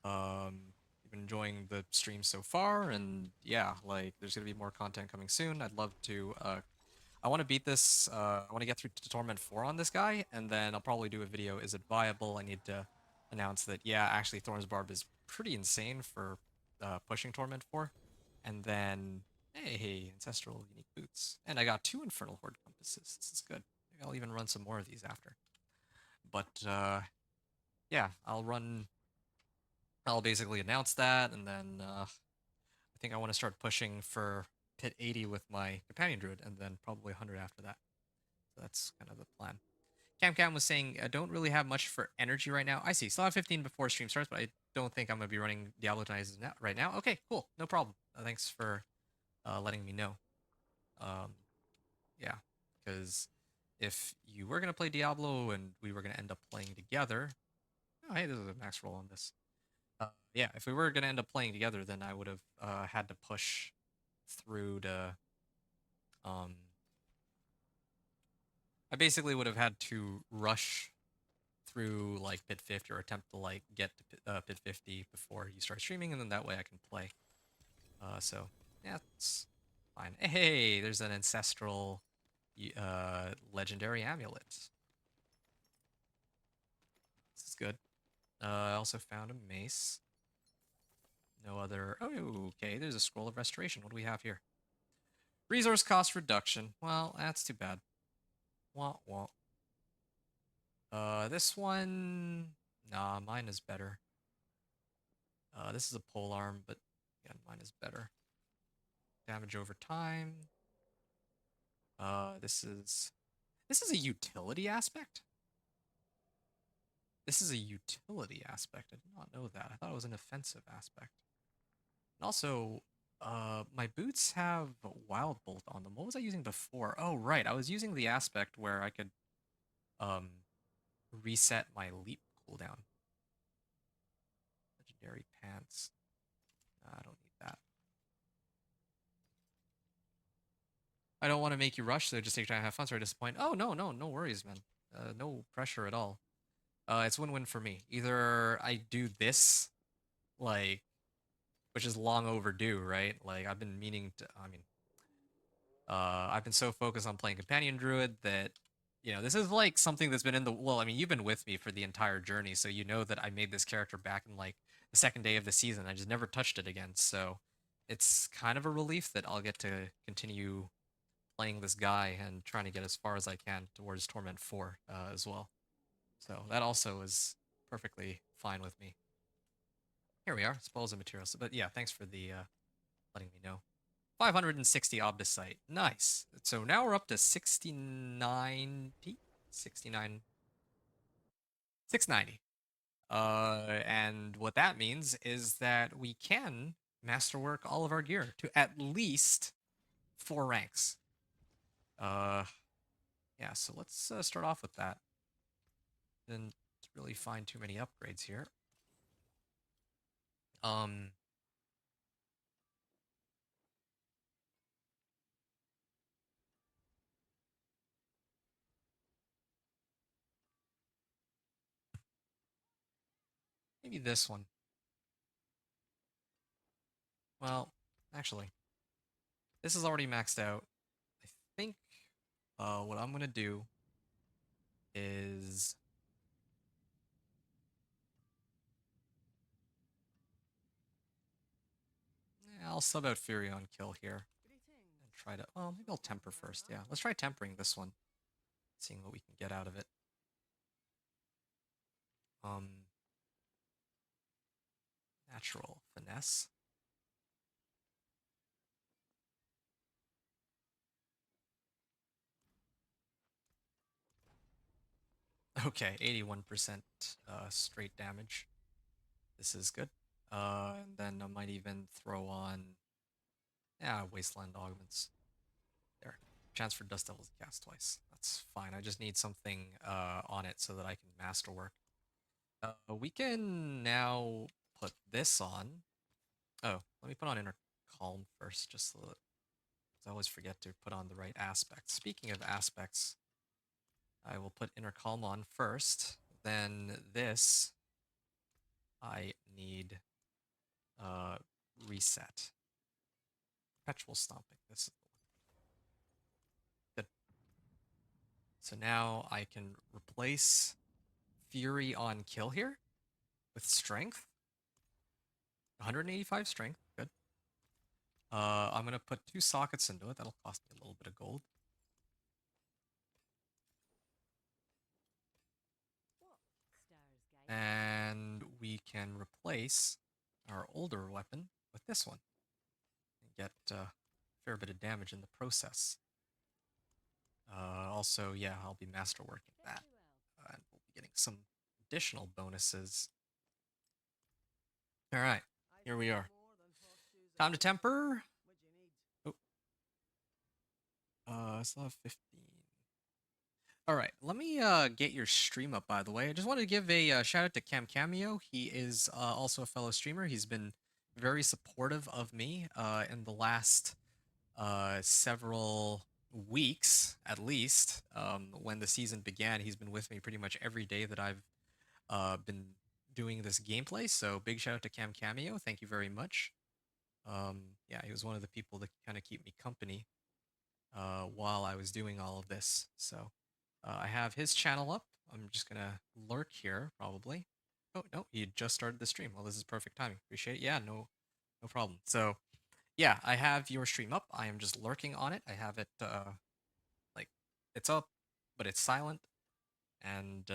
[SPEAKER 1] the stream so far, and yeah, like there's gonna be more content coming soon. I'd love to. I want to beat this. I want to get through to Torment 4 on this guy, and then I'll probably do a video. Is it viable? I need to announce that, yeah, actually Thorns Barb is pretty insane for pushing Torment 4. And then, hey, Ancestral Unique Boots. And I got 2 Infernal Horde Compasses. This is good. Maybe I'll even run some more of these after. But, yeah, I'll basically announce that, and then I think I want to start pushing for Pit 80 with my Companion Druid, and then probably 100 after that. So that's kind of the plan. Cam was saying, I don't really have much for energy right now. I see. Still have 15 before stream starts, but I don't think I'm going to be running Diablo tonight right now. Okay, cool. No problem. Thanks for letting me know. Yeah, because if you were going to play Diablo and we were going to end up playing together... Oh, hey, there's a max roll on this. Yeah, if we were going to end up playing together, then I would have had to push through to... I basically would have had to rush through like Pit 50 or attempt to like get to Pit 50 before you start streaming, and then that way I can play. So yeah, it's fine. Hey, there's an ancestral legendary amulet. This is good. I also found a mace. No other... Oh, okay, there's a scroll of restoration. What do we have here? Resource cost reduction. Well, that's too bad. Wah, wah. This one... Nah, mine is better. This is a pole arm, but yeah, mine is better. Damage over time. This is a utility aspect? This is a utility aspect. I did not know that. I thought it was an offensive aspect. And also, my boots have Wild Bolt on them. What was I using before? Oh, right. I was using the aspect where I could, um, reset my leap cooldown. Legendary pants. I don't need that. I don't want to make you rush, so just take time to have fun. Sorry to disappoint. Oh, no worries, man. No pressure at all. It's win-win for me. Either I do this, like, which is long overdue, right? Like, I've been meaning to, I mean, I've been so focused on playing Companion Druid that, this is like something that's been in the, well, I mean, you've been with me for the entire journey, so you know that I made this character back in, like, the second day of the season. I just never touched it again, so it's kind of a relief that I'll get to continue playing this guy and trying to get as far as I can towards Torment 4 as well. So that also is perfectly fine with me. Here we are, spoils of materials. But yeah, thanks for the letting me know. 560 Obdicite. Nice. So now we're up to 69p? 69. 690. And what that means is that we can masterwork all of our gear to at least 4 ranks. Yeah, so let's start off with that. Didn't really find too many upgrades here. Maybe this one. Well, actually, this is already maxed out. I think what I'm gonna do is I'll sub out Fury on kill here and try to. Well, maybe I'll temper first. Yeah, let's try tempering this one, seeing what we can get out of it. Natural finesse. Okay, 81% straight damage. This is good. And then I might even throw on, yeah, Wasteland Augments. There. Chance for Dust Devils to cast twice. That's fine. I just need something on it so that I can masterwork. We can now put this on. Oh, let me put on Inner Calm first, just so that I always forget to put on the right aspects. Speaking of aspects, I will put Inner Calm on first. Then this, I need reset. Perpetual Stomping. This is the one. Good. So now I can replace Fury on kill here with Strength. 185 Strength. Good. I'm going to put 2 sockets into it. That'll cost me a little bit of gold. And we can replace our older weapon with this one and get a fair bit of damage in the process. Also, yeah, I'll be masterworking that. And we'll be getting some additional bonuses. All right, here we are. Time to temper. Oh. I still have 15. All right, let me get your stream up, by the way. I just wanted to give a shout out to Cam Cameo. He is also a fellow streamer. He's been very supportive of me in the last several weeks, at least. When the season began, he's been with me pretty much every day that I've been doing this gameplay. So big shout out to Cam Cameo. Thank you very much. Yeah, he was one of the people that kind of keep me company while I was doing all of this. So I have his channel up. I'm just gonna lurk here, probably. Oh no, he just started the stream. Well, this is perfect timing. Appreciate it. Yeah, no problem. So Yeah, I have your stream up. I am just lurking on it. I have it like it's up, but it's silent. And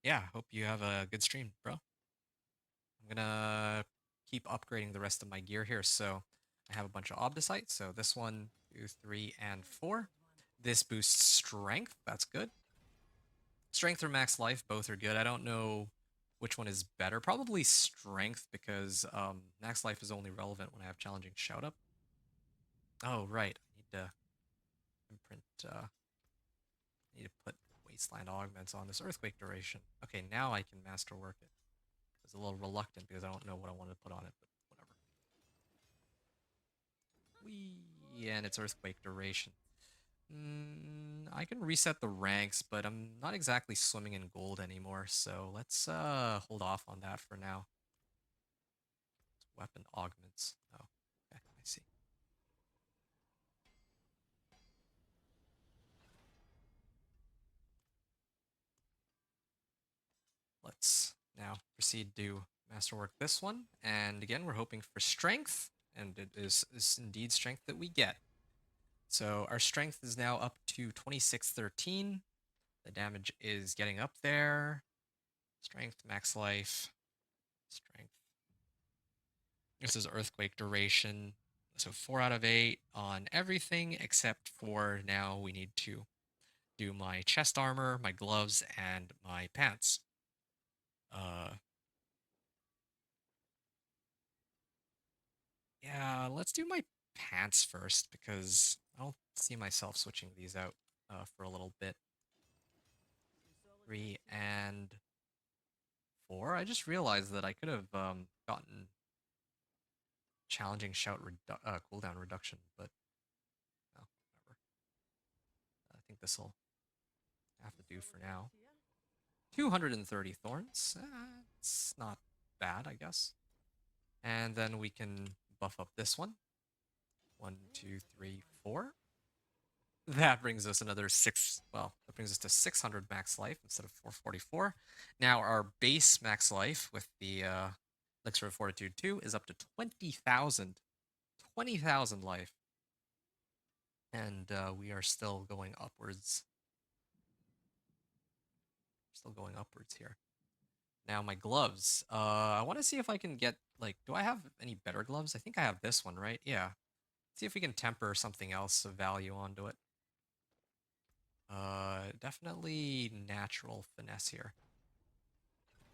[SPEAKER 1] yeah, hope you have a good stream, bro. I'm gonna keep upgrading the rest of my gear here. So I have a bunch of obdicites. So this one, 2, 3, and 4. This boosts strength. That's good. Strength or max life, both are good. I don't know which one is better. Probably strength because max life is only relevant when I have challenging shout up. Oh right, I need to imprint. I need to put wasteland augments on this earthquake duration. Okay, now I can masterwork it. I was a little reluctant because I don't know what I wanted to put on it, but whatever. Whee, and it's earthquake duration. I can reset the ranks, but I'm not exactly swimming in gold anymore, so let's hold off on that for now. Weapon augments. Oh, okay, I see. Let's now proceed to masterwork this one, and again, we're hoping for strength, and it is indeed strength that we get. So our strength is now up to 2613. The damage is getting up there. Strength, max life, strength. This is earthquake duration. So 4 out of 8 on everything except for now we need to do my chest armor, my gloves, and my pants. Yeah, let's do my pants first because I don't see myself switching these out for a little bit. 3 and 4. I just realized that I could have gotten challenging shout cooldown reduction, but no, whatever. I think this will have to do for now. 230 thorns. It's not bad, I guess. And then we can buff up this one. 1, 2, 3, 4. That brings us another 6. Well, that brings us to 600 max life instead of 444. Now our base max life with the Elixir of Fortitude 2 is up to 20,000. 20,000 life. And we are still going upwards. Still going upwards here. Now my gloves. I want to see if I can get, like, do I have any better gloves? I think I have this one, right? Yeah. See if we can temper something else of value onto it. Definitely natural finesse here.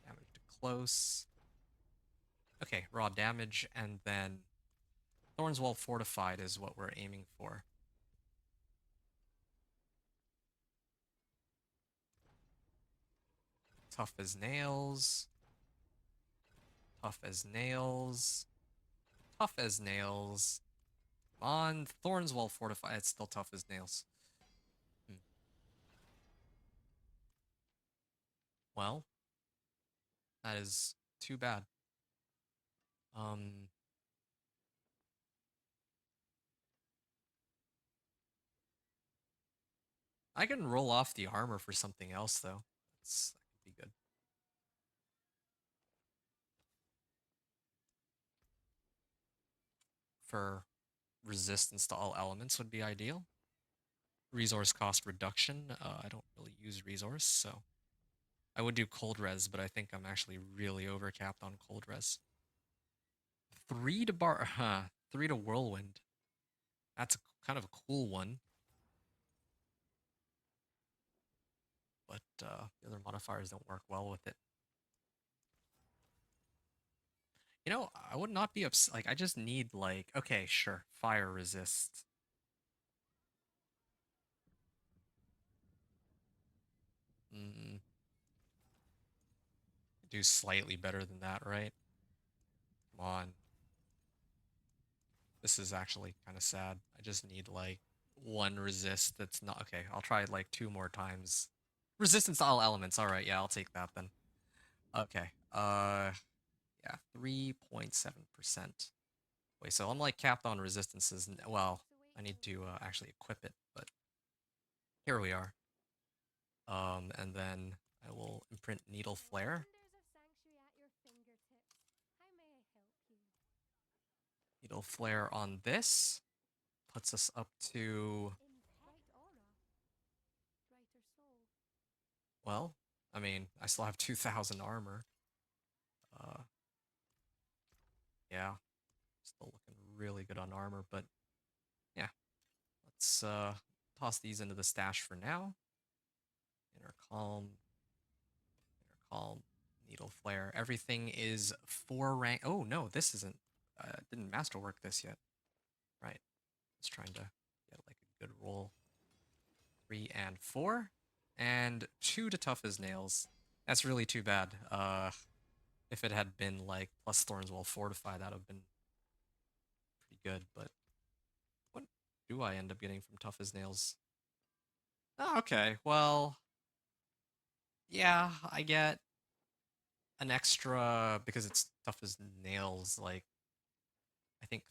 [SPEAKER 1] Damage to close. Okay, raw damage, and then Thorns Wall Fortified is what we're aiming for. Tough as nails. Tough as nails. Tough as nails. Come on, Thorns Wall Fortified. It's still tough as nails. Well, that is too bad. I can roll off the armor for something else, though. That could be good. For resistance to all elements would be ideal. Resource cost reduction. I don't really use resource, so I would do cold res, but I think I'm actually really overcapped on cold res. 3 to 3 to whirlwind. That's kind of a cool one. But the other modifiers don't work well with it. You know, I would not be upset. Like, I just need, like, okay, sure, fire resist. Do slightly better than that, right? Come on. This is actually kind of sad. I just need, like, 1 resist that's not... Okay, I'll try it, like, 2 more times. Resistance to all elements. All right, yeah, I'll take that then. Okay. Yeah, 3.7%. Wait, so I'm, like, capped on resistances. Well, I need to actually equip it, but here we are. And then I will imprint Needle Flare. Needle Flare on this. Puts us up to,
[SPEAKER 4] In bright aura, brighter soul.
[SPEAKER 1] well, I mean, I still have 2,000 armor. Uh, yeah, still looking really good on armor, but yeah, let's toss these into the stash for now. Inner Calm, Inner Calm, Needle Flare. Everything is 4 rank. Oh no, this isn't. Didn't masterwork this yet. Right. Just trying to get like a good roll. 3 and 4, and 2 to Tough as Nails. That's really too bad. If it had been like plus Thorns Will Fortify, that would have been pretty good. But what do I end up getting from Tough as Nails? Oh, okay, well, yeah, I get an extra because it's Tough as Nails. Like I think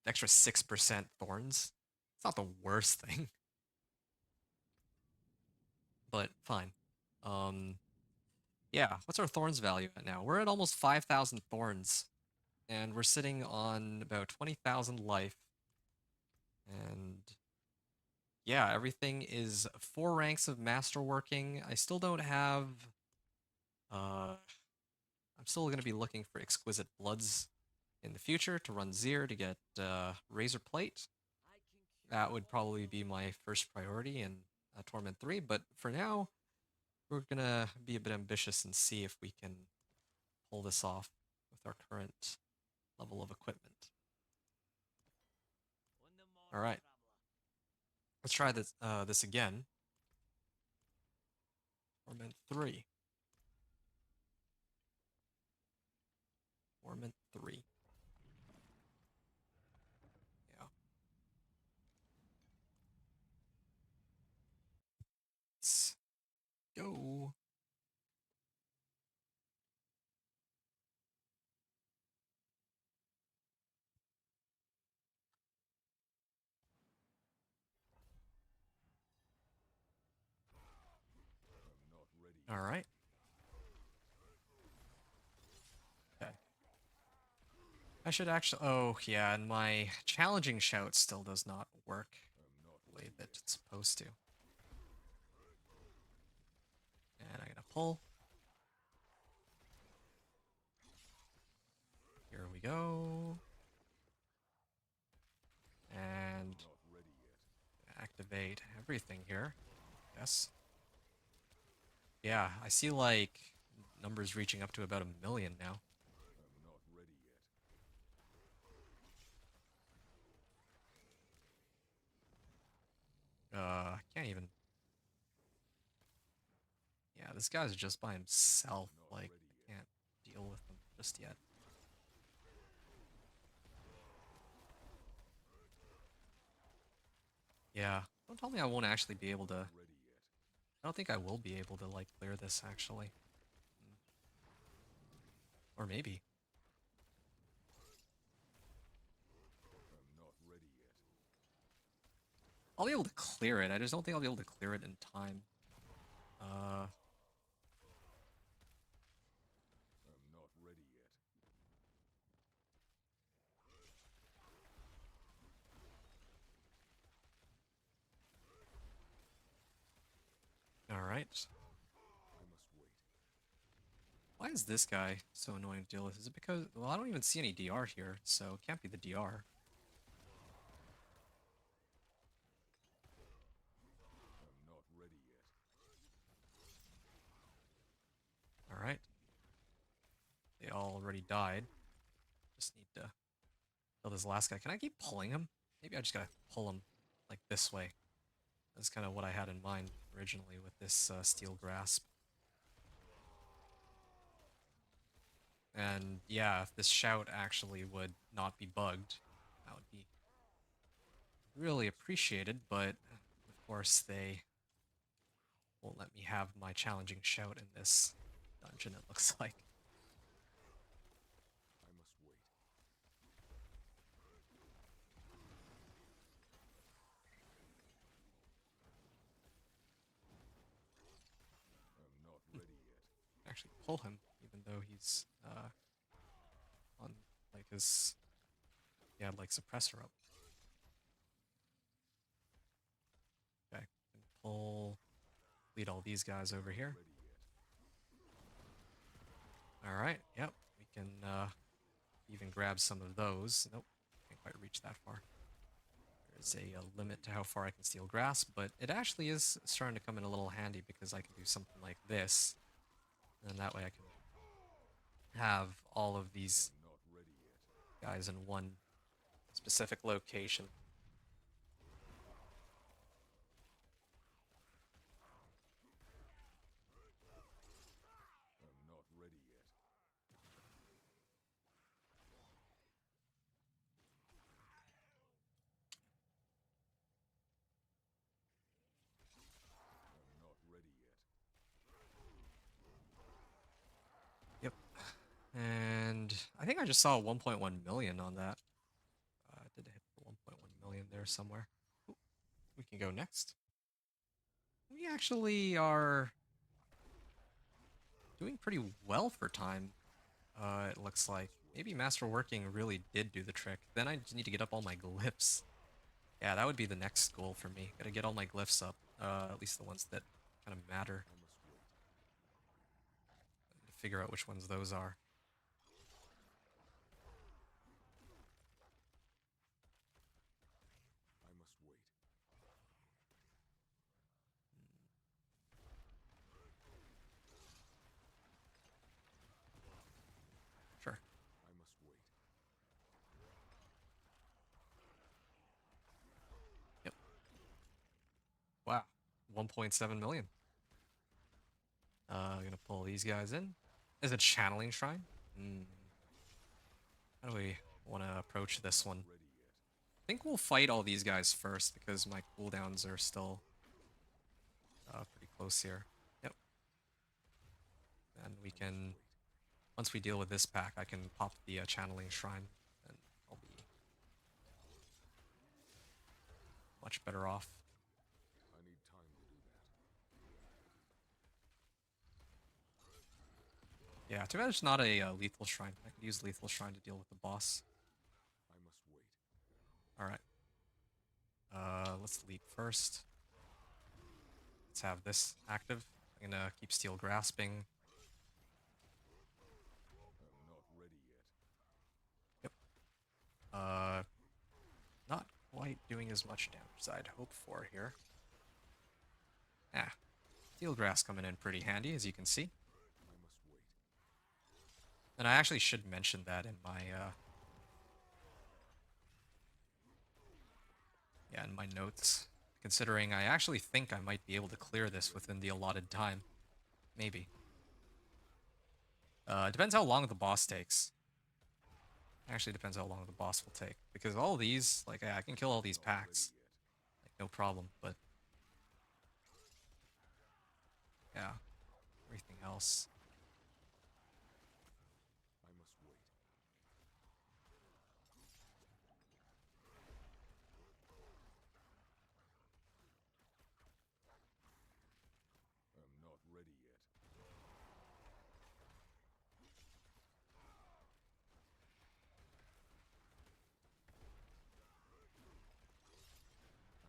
[SPEAKER 1] extra 6% Thorns. It's not the worst thing, but fine. Yeah, what's our Thorns value at now? We're at almost 5,000 Thorns, and we're sitting on about 20,000 life. And yeah, everything is 4 ranks of masterworking. I still don't have. I'm still going to be looking for Exquisite Bloods in the future to run Zir to get Razor Plate. That would probably be my first priority in Torment 3, but for now, we're going to be a bit ambitious and see if we can pull this off with our current level of equipment. All right, let's try this again. Torment 3. Torment 3. Yeah. Let's go.
[SPEAKER 2] I'm not ready.
[SPEAKER 1] All right. Okay. I should actually. Oh, yeah, and my challenging shout still does not work
[SPEAKER 2] I'm not
[SPEAKER 1] the way
[SPEAKER 2] ready
[SPEAKER 1] that
[SPEAKER 2] yet.
[SPEAKER 1] it's supposed to. And I'm gonna pull. Here we go. And
[SPEAKER 2] Not ready yet.
[SPEAKER 1] activate everything here. Yes. Yeah, I see like numbers reaching up to about 1,000,000 now.
[SPEAKER 2] I'm not ready yet.
[SPEAKER 1] I can't even. Yeah, this guy's just by himself.
[SPEAKER 2] Not
[SPEAKER 1] Like,
[SPEAKER 2] ready
[SPEAKER 1] I
[SPEAKER 2] yet.
[SPEAKER 1] can't deal with him just yet. Yeah, don't tell me I won't actually be able to.
[SPEAKER 2] Not ready yet.
[SPEAKER 1] I don't think I will be able to, like, clear this, actually. Or maybe.
[SPEAKER 2] I'm not ready yet.
[SPEAKER 1] I'll be able to clear it, I just don't think I'll be able to clear it in time.
[SPEAKER 2] I'm not ready yet.
[SPEAKER 1] Alright.
[SPEAKER 2] I must wait.
[SPEAKER 1] Why is this guy so annoying to deal with? Is it because... Well, I don't even see any DR here, so it can't be the DR.
[SPEAKER 2] I'm not ready yet.
[SPEAKER 1] Alright. They all already died. Just need to kill this last guy. Can I keep pulling him? Maybe I just gotta pull him, like, this way. That's kind of what I had in mind originally with this Steel Grasp. And yeah, if this shout actually would not be bugged, that would be really appreciated, but of course they won't let me have my challenging shout in this dungeon, it looks like.
[SPEAKER 2] I must wait. I'm not ready yet.
[SPEAKER 1] Actually pull him, even though he's on like his Yeah, like suppressor up. Okay, can pull, lead all these guys over here. All right, yep, we can even grab some of those. Nope, can't quite reach that far. There's a limit to how far I can steal grass, but it actually is starting to come in a little handy because I can do something like this, and that way I can have all of these guys in one specific location.
[SPEAKER 2] I'm not ready yet. I'm not ready yet.
[SPEAKER 1] Yep. And I think I just saw 1.1 million on that. Did hit the 1.1 million there somewhere. Ooh, we can go next. We actually are doing pretty well for time. It looks like maybe masterworking really did do the trick. Then I just need to get up all my glyphs. Yeah, that would be the next goal for me. Gotta get all my glyphs up. At least the ones that kind of matter.
[SPEAKER 2] I must wait.
[SPEAKER 1] To figure out which ones those are.
[SPEAKER 2] I must wait.
[SPEAKER 1] Sure.
[SPEAKER 2] I must wait.
[SPEAKER 1] Yep. Wow. 1.7 million. Gonna pull these guys in. Is it channeling shrine? Hmm. How do we want to approach this one?
[SPEAKER 2] Ready yet.
[SPEAKER 1] I think we'll fight all these guys first because my cooldowns are still pretty close here. Yep. And we can, once we deal with this pack, I can pop the channeling shrine and I'll be much better off.
[SPEAKER 2] I need time to do that.
[SPEAKER 1] Yeah, too bad it's not a lethal shrine. I could use lethal shrine to deal with the boss.
[SPEAKER 2] I must wait.
[SPEAKER 1] Alright. Let's leap first. Let's have this active. I'm gonna keep steel grasping.
[SPEAKER 2] I'm not ready yet.
[SPEAKER 1] Yep. Not quite doing as much damage as I'd hoped for here. Ah, steel grass coming in pretty handy, as you can see.
[SPEAKER 2] I must wait.
[SPEAKER 1] And I actually should mention that in my in my notes, considering I actually think I might be able to clear this within the allotted time. Maybe. It depends how long the boss takes. Actually depends how long the boss will take. Because all these, like, yeah, I can kill all these packs. Like, no problem, but... yeah. Everything else.
[SPEAKER 2] I must wait. I'm not ready yet. I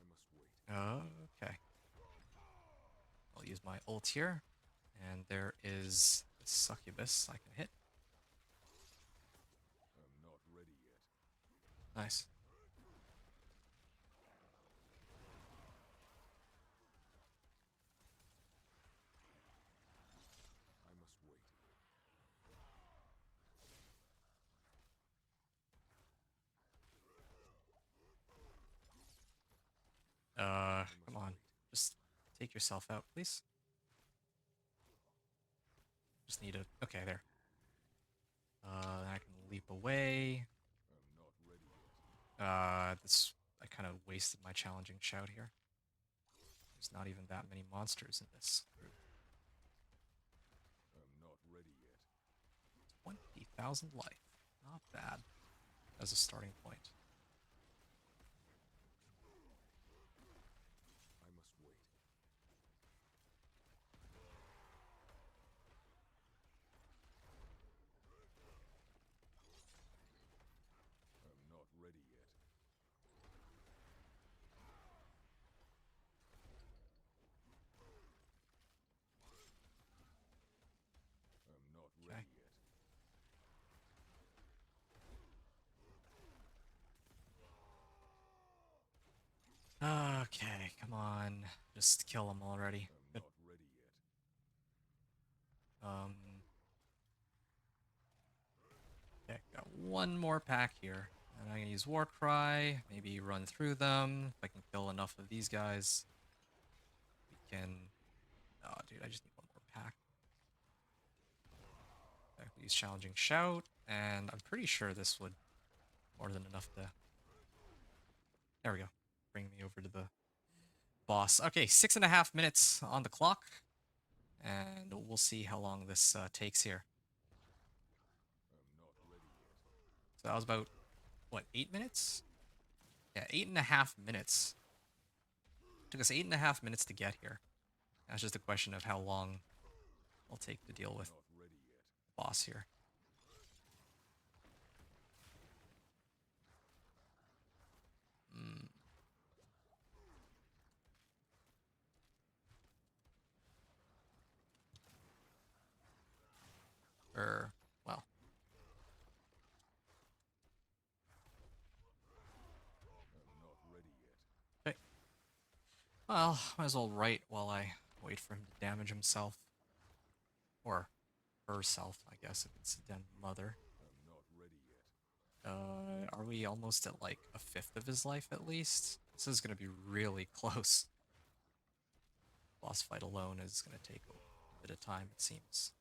[SPEAKER 2] must wait.
[SPEAKER 1] Okay. I'll use my ult here. And there is the succubus I can hit.
[SPEAKER 2] I'm not ready yet.
[SPEAKER 1] Nice.
[SPEAKER 2] I must wait.
[SPEAKER 1] Come on. Just take yourself out, please. Just need to... okay, there. I can leap away.
[SPEAKER 2] I'm not ready yet.
[SPEAKER 1] This... I kind of wasted my challenging shout here. There's not even that many monsters in this group.
[SPEAKER 2] I'm not ready yet.
[SPEAKER 1] 20,000 life. Not bad as a starting point.
[SPEAKER 2] I must wait. I'm not ready
[SPEAKER 1] Okay, come on. Just kill him already.
[SPEAKER 2] I'm
[SPEAKER 1] Good.
[SPEAKER 2] not ready yet.
[SPEAKER 1] Okay, got one more pack here. And I'm gonna use War Cry, maybe run through them. If I can kill enough of these guys, we can... Oh, dude, I just need one more pack. Okay, we use Challenging Shout, and I'm pretty sure this would more than enough to... There we go. Bring me over to the boss. Okay, 6.5 minutes on the clock, and we'll see how long this takes here.
[SPEAKER 2] I'm not ready yet.
[SPEAKER 1] So that was about, what, 8 minutes? Yeah, 8.5 minutes. Took us 8.5 minutes to get here. That's just a question of how long it'll take to deal with
[SPEAKER 2] Not ready yet.
[SPEAKER 1] the boss here. Well,
[SPEAKER 2] I'm not ready yet.
[SPEAKER 1] okay. Well, might as well write while I wait for him to damage himself. Or herself, I guess, if it's a den mother.
[SPEAKER 2] I'm not ready yet.
[SPEAKER 1] Are we almost at like a fifth of his life at least? This is gonna be really close. Boss fight alone is gonna take a bit of time, it seems.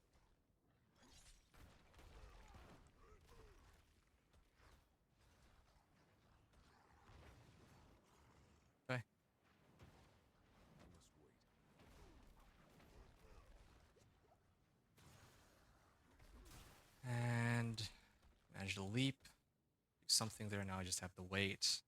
[SPEAKER 1] Okay.
[SPEAKER 2] I must wait.
[SPEAKER 1] And manage to leap. Do something there. Now I just have to wait.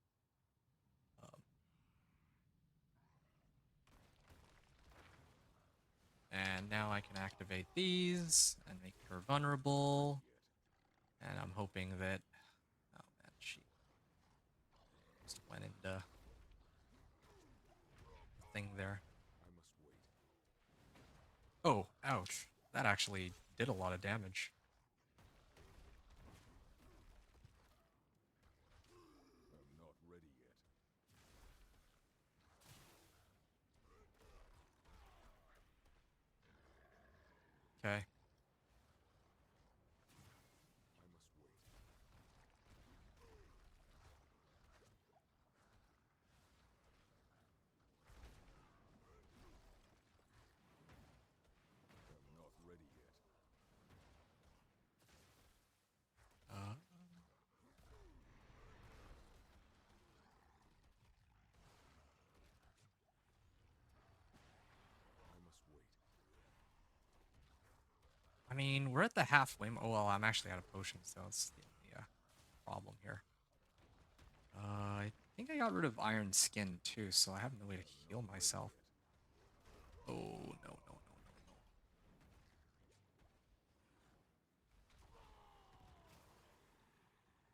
[SPEAKER 1] And now I can activate these and make her vulnerable. And I'm hoping that... Oh man, she just went into the thing there.
[SPEAKER 2] I must wait.
[SPEAKER 1] Oh, ouch. That actually did a lot of damage.
[SPEAKER 2] I'm not ready yet.
[SPEAKER 1] Okay.
[SPEAKER 2] I must wait. I'm not ready yet.
[SPEAKER 1] Uh,
[SPEAKER 2] I must wait.
[SPEAKER 1] I mean, we're at the halfway. Oh, well, I'm actually out of potions, so that's the only problem here. I think I got rid of Iron Skin too, so I have no way to heal myself. Oh, no, no, no, no, no.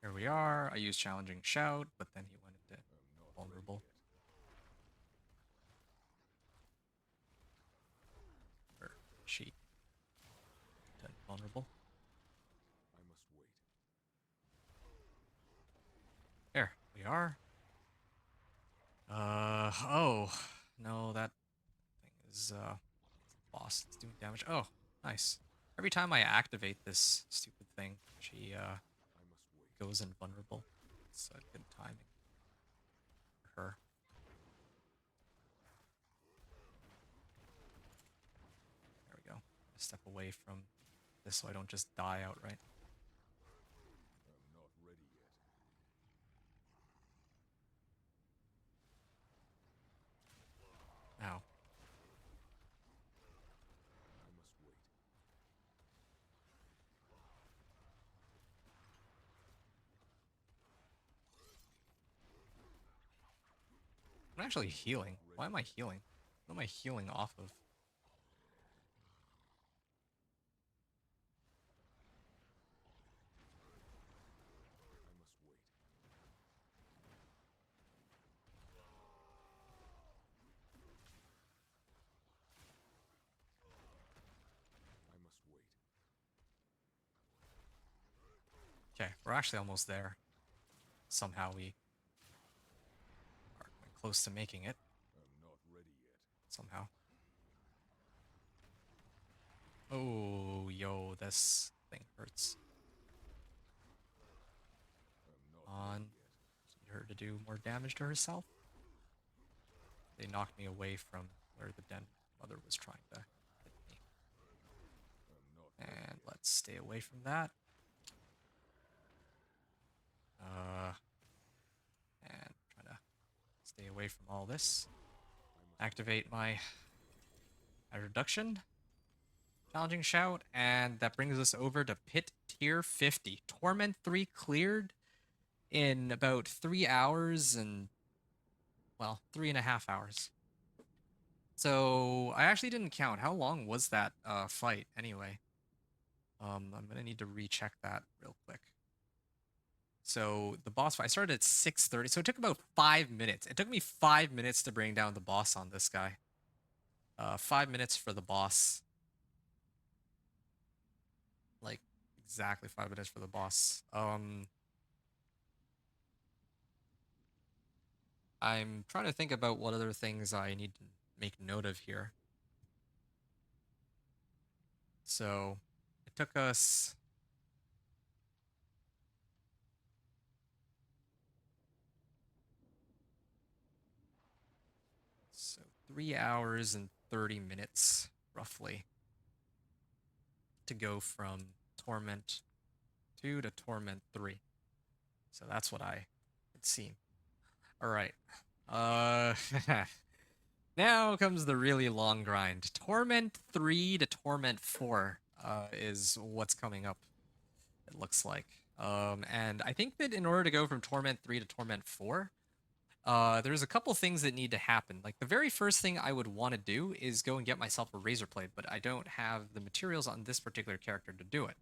[SPEAKER 1] Here we are. I used Challenging Shout, but then he went into
[SPEAKER 2] I'm not
[SPEAKER 1] vulnerable. Or she. Into vulnerable.
[SPEAKER 2] I must wait.
[SPEAKER 1] There we are. Oh. No, that thing is, boss. It's doing damage. Oh, nice. Every time I activate this stupid thing, she,
[SPEAKER 2] I must wait.
[SPEAKER 1] goes invulnerable. It's good timing for her. There we go. Step away from this so I don't just die outright.
[SPEAKER 2] I'm not ready yet.
[SPEAKER 1] Ow.
[SPEAKER 2] I must wait.
[SPEAKER 1] I'm actually healing. Why am I healing? What am I healing off of?
[SPEAKER 2] I must wait. I must wait.
[SPEAKER 1] Okay, we're actually almost there. Somehow we are close to making it. somehow. Oh, yo, this thing hurts. On. Need her to do more damage to herself. They knocked me away from where the den mother was trying to hit me. And let's stay away from that. And try to stay away from all this. Activate my reduction. Challenging shout, and that brings us over to Pit Tier 50. Torment 3 cleared in about 3 hours and, well, 3.5 hours. So I actually didn't count. How long was that fight anyway? I'm gonna need to recheck that real quick. So the boss fight, I started at 6:30, so it took about 5 minutes. It took me 5 minutes to bring down the boss on this guy. 5 minutes for the boss. Like, exactly 5 minutes for the boss. I'm trying to think about what other things I need to make note of here. So, it took us... So, 3 hours and 30 minutes, roughly, to go from Torment 2 to Torment 3. So that's what I had seen. Alright. Now comes the really long grind. Torment 3 to Torment 4 is what's coming up, it looks like. And I think that in order to go from Torment 3 to Torment 4, there's a couple things that need to happen. Like, the very first thing I would want to do is go and get myself a razor blade, but I don't have the materials on this particular character to do it.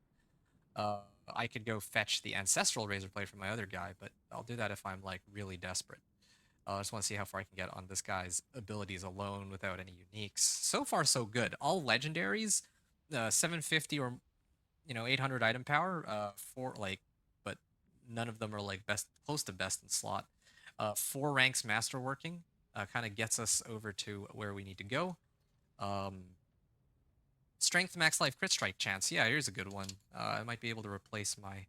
[SPEAKER 1] I could go fetch the ancestral razor blade from my other guy, but I'll do that if I'm, like, really desperate. I just want to see how far I can get on this guy's abilities alone without any uniques. So far, so good. All legendaries, 750 or, 800 item power, but none of them are, like, close to best in slot. 4 ranks masterworking kind of gets us over to where we need to go. Strength max life crit strike chance. Yeah, here's a good one. I might be able to replace my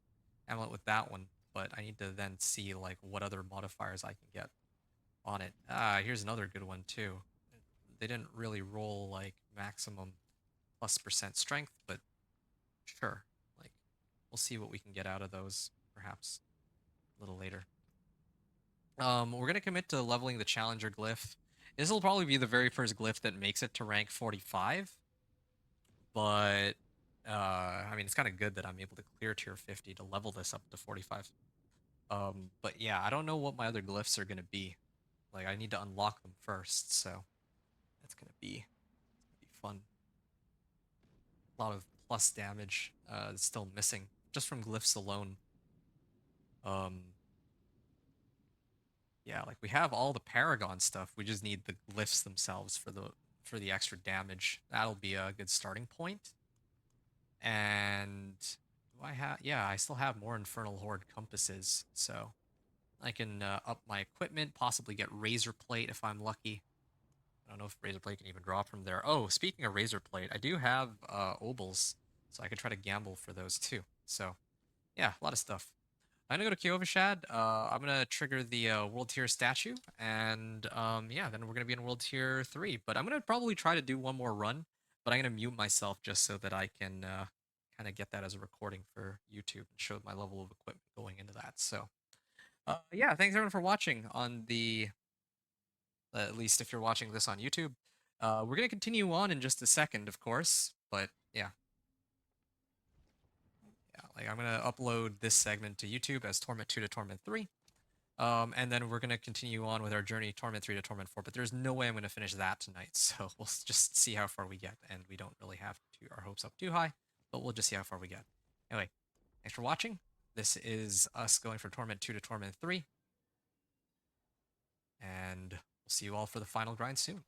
[SPEAKER 1] amulet with that one, but I need to then see, like, what other modifiers I can get on it. Here's another good one too. They didn't really roll, like, maximum +% strength, but sure. Like, we'll see what we can get out of those, perhaps, a little later. We're gonna commit to leveling the Challenger glyph. This will probably be the very first glyph that makes it to rank 45. But, I mean, it's kind of good that I'm able to clear tier 50 to level this up to 45. But yeah, I don't know what my other glyphs are gonna be. Like, I need to unlock them first, so that's gonna be fun. A lot of plus damage still missing, just from glyphs alone. Yeah, like, we have all the Paragon stuff. We just need the glyphs themselves for the extra damage. That'll be a good starting point. And do I have... Yeah, I still have more Infernal Horde compasses, so I can up my equipment, possibly get Razor Plate if I'm lucky. I don't know if Razor Plate can even drop from there. Oh, speaking of Razor Plate, I do have Obols, so I could try to gamble for those too. So, yeah, a lot of stuff. I'm gonna go to Kyovashad. I'm gonna trigger the World Tier statue, and yeah, then we're gonna be in World Tier 3. But I'm gonna probably try to do one more run, but I'm gonna mute myself just so that I can kind of get that as a recording for YouTube and show my level of equipment going into that. So, yeah, thanks everyone for watching on the... at least if you're watching this on YouTube. We're gonna continue on in just a second, of course, but yeah. Like, I'm gonna upload this segment to YouTube as Torment 2 to Torment 3. And then we're gonna continue on with our journey Torment 3 to Torment 4, but there's no way I'm gonna finish that tonight, so we'll just see how far we get, and we don't really have to our hopes up too high, but we'll just see how far we get. Anyway, thanks for watching. This is us going from Torment 2 to Torment 3, and we'll see you all for the final grind soon.